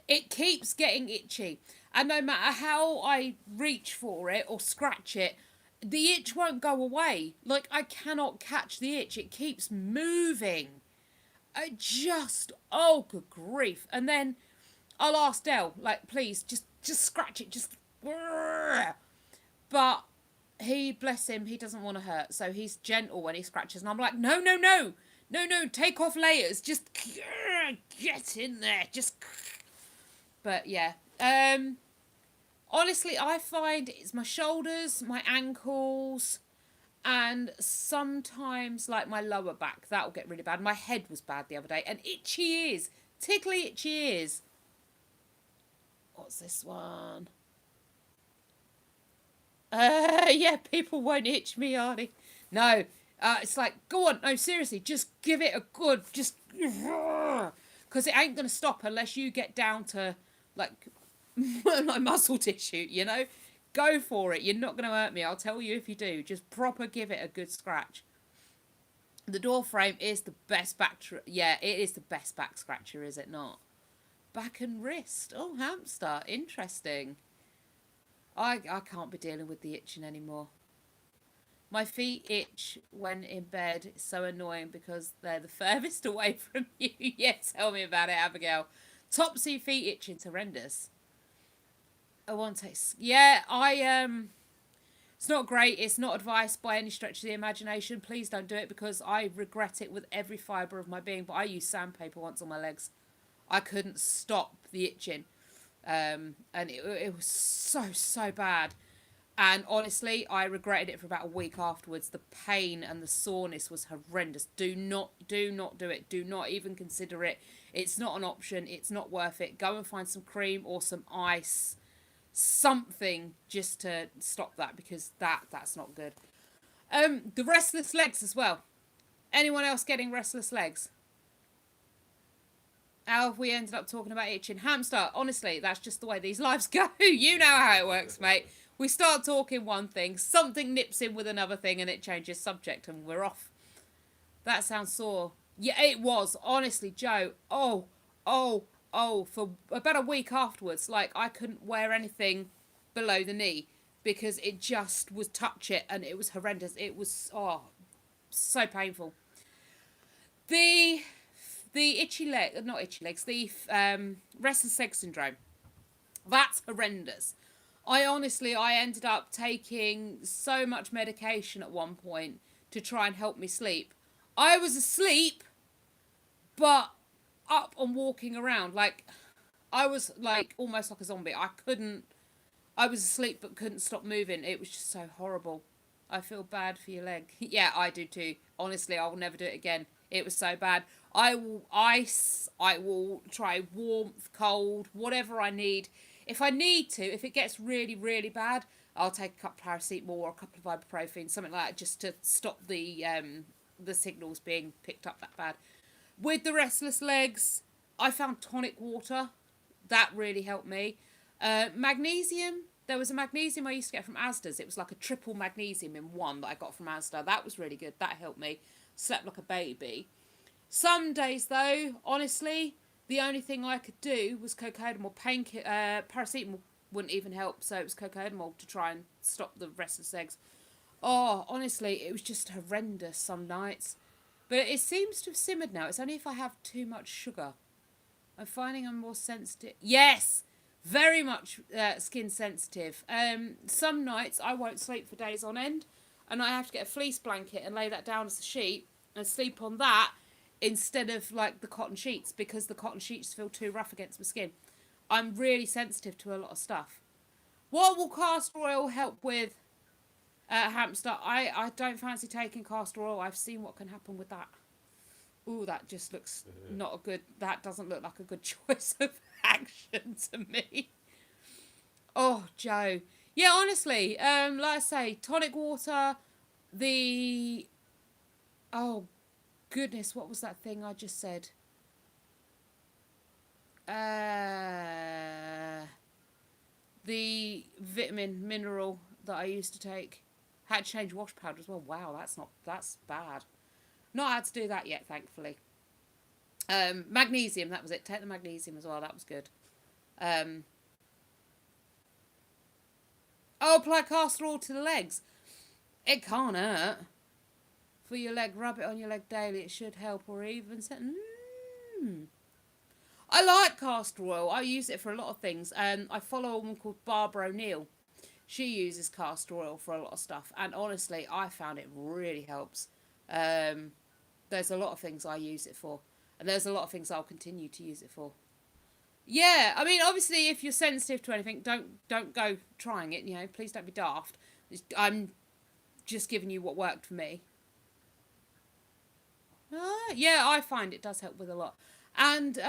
It keeps getting itchy. And no matter how I reach for it or scratch it, the itch won't go away. I cannot catch the itch. It keeps moving. Oh, good grief. And then I'll ask Del, please, just scratch it. But he, bless him, he doesn't want to hurt. So he's gentle when he scratches. And I'm like, no, take off layers. Just get in there. But yeah. Honestly, I find it's my shoulders, my ankles, and sometimes my lower back. That'll get really bad. My head was bad the other day. And itchy ears. Tickly itchy ears. What's this one? Yeah, people won't itch me, Arnie. No. It's go on. No, seriously. Just give it a good, because it ain't going to stop unless you get down to, my muscle tissue, Go for it. You're not going to hurt me. I'll tell you if you do. Just proper give it a good scratch. The door frame is the best back... Yeah, it is the best back scratcher, is it not? Back and wrist. Oh, hamster. Interesting. I can't be dealing with the itching anymore. My feet itch when in bed. It's so annoying because they're the furthest away from you. Yeah, tell me about it, Abigail. Topsy feet itching's horrendous. I want to. Yeah, it's not great. It's not advice by any stretch of the imagination. Please don't do it because I regret it with every fibre of my being. But I used sandpaper once on my legs. I couldn't stop the itching. And it was so bad. And honestly, I regretted it for about a week afterwards. The pain and the soreness was horrendous. Do not do it. Do not even consider it. It's not an option. It's not worth it. Go and find some cream or some ice. Something just to stop that because that's not good. The restless legs as well. Anyone else getting restless legs? How have we ended up talking about itching? Hamster, honestly, that's just the way these lives go. You know how it works, mate. We start talking one thing, something nips in with another thing, and it changes subject, and we're off. That sounds sore. Yeah, it was. Honestly, Joe. Oh, for about a week afterwards, like, I couldn't wear anything below the knee because it just was touch it, and it was horrendous. It was, so painful. The itchy leg, not itchy legs, the restless leg syndrome. That's horrendous. I ended up taking so much medication at one point to try and help me sleep. I was asleep, but up and walking around. Like, I was like almost like a zombie. I was asleep but couldn't stop moving. It was just so horrible. I feel bad for your leg. Yeah, I do too. Honestly, I will never do it again. It was so bad. I will ice. I will try warmth, cold, whatever I need. If I need to, if it gets really, really bad, I'll take a couple of paracetamol or a couple of ibuprofen, something like that, just to stop the signals being picked up that bad. With the restless legs, I found tonic water. That really helped me. Magnesium. There was a magnesium I used to get from Asda's. It was like a triple magnesium in one that I got from Asda. That was really good. That helped me. Slept like a baby. Some days, though, honestly, the only thing I could do was cocodamol. Paracetamol wouldn't even help, so it was cocodamol to try and stop the restless legs. Oh, honestly, it was just horrendous some nights. But it seems to have simmered now. It's only if I have too much sugar. I'm finding I'm more sensitive. Yes! Very much skin sensitive. Some nights I won't sleep for days on end, and I have to get a fleece blanket and lay that down as a sheet and sleep on that instead of like the cotton sheets because the cotton sheets feel too rough against my skin. I'm really sensitive to a lot of stuff. What will castor oil help with, hamster? I don't fancy taking castor oil. I've seen what can happen with that. Ooh, that just looks not a good... That doesn't look like a good choice of action to me. Oh, Joe. Yeah, honestly, like I say, tonic water, the... Oh, goodness, what was that thing I just said? The vitamin, mineral that I used to take. Had to change wash powder as well. Wow, that's bad. Not had to do that yet, thankfully. Magnesium, that was it. Take the magnesium as well, that was good. Apply castor oil to the legs. It can't hurt. For your leg, rub it on your leg daily. It should help, or even say, I like castor oil. I use it for a lot of things. I follow a woman called Barbara O'Neill. She uses castor oil for a lot of stuff, and honestly, I found it really helps. There's a lot of things I use it for, and there's a lot of things I'll continue to use it for. Yeah, I mean, obviously, if you're sensitive to anything, don't go trying it. You know, please don't be daft. I'm just giving you what worked for me. Yeah, I find it does help with a lot. And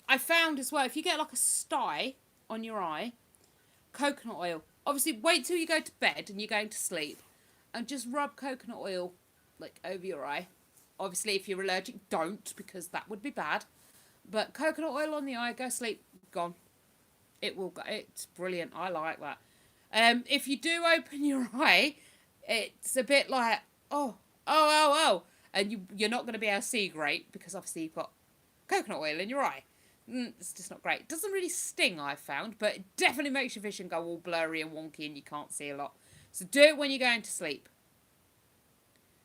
I found as well, if you get like a sty on your eye, coconut oil. Obviously, wait till you go to bed and you're going to sleep, and just rub coconut oil like over your eye. Obviously, if you're allergic, don't, because that would be bad. But coconut oil on the eye, go sleep, gone. It will go. It's brilliant. I like that. If you do open your eye, it's a bit like, oh. And you're not going to be able to see great because obviously you've got coconut oil in your eye. It's just not great. It doesn't really sting, I've found, but it definitely makes your vision go all blurry and wonky and you can't see a lot. So do it when you're going to sleep.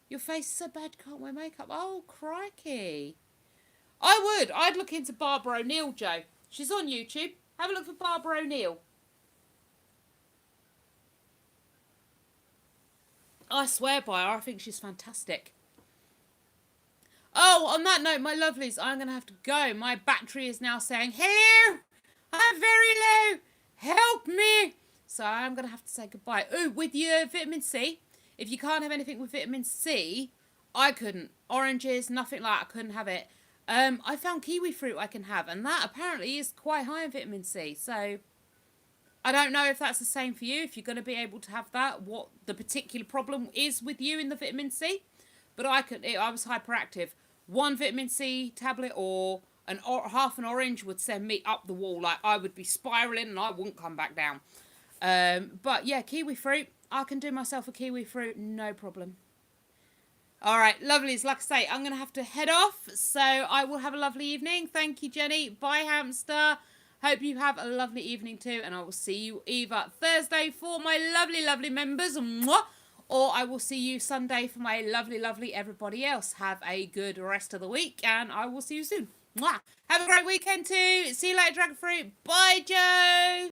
Your face is so bad you can't wear makeup. Oh, crikey. I would. I'd look into Barbara O'Neill, Joe. She's on YouTube. Have a look for Barbara O'Neill. I swear by her. I think she's fantastic. Oh, on that note, my lovelies, I'm going to have to go. My battery is now saying, hello, I'm very low. Help me. So I'm going to have to say goodbye. Ooh, with your vitamin C. If you can't have anything with vitamin C, I couldn't. Oranges, nothing like that. I couldn't have it. I found kiwi fruit I can have, and that apparently is quite high in vitamin C. So I don't know if that's the same for you, if you're going to be able to have that, what the particular problem is with you in the vitamin C. But I was hyperactive. One vitamin C tablet or half an orange would send me up the wall. Like, I would be spiraling and I wouldn't come back down. But yeah, kiwi fruit. I can do myself a kiwi fruit, no problem. All right, lovelies. Like I say, I'm going to have to head off. So I will have a lovely evening. Thank you, Jenny. Bye, hamster. Hope you have a lovely evening too. And I will see you either Thursday for my lovely, lovely members. Mwah, or I will see you Sunday for my lovely, lovely everybody else. Have a good rest of the week. And I will see you soon. Mwah. Have a great weekend too. See you later, Dragon Fruit. Bye, Joe.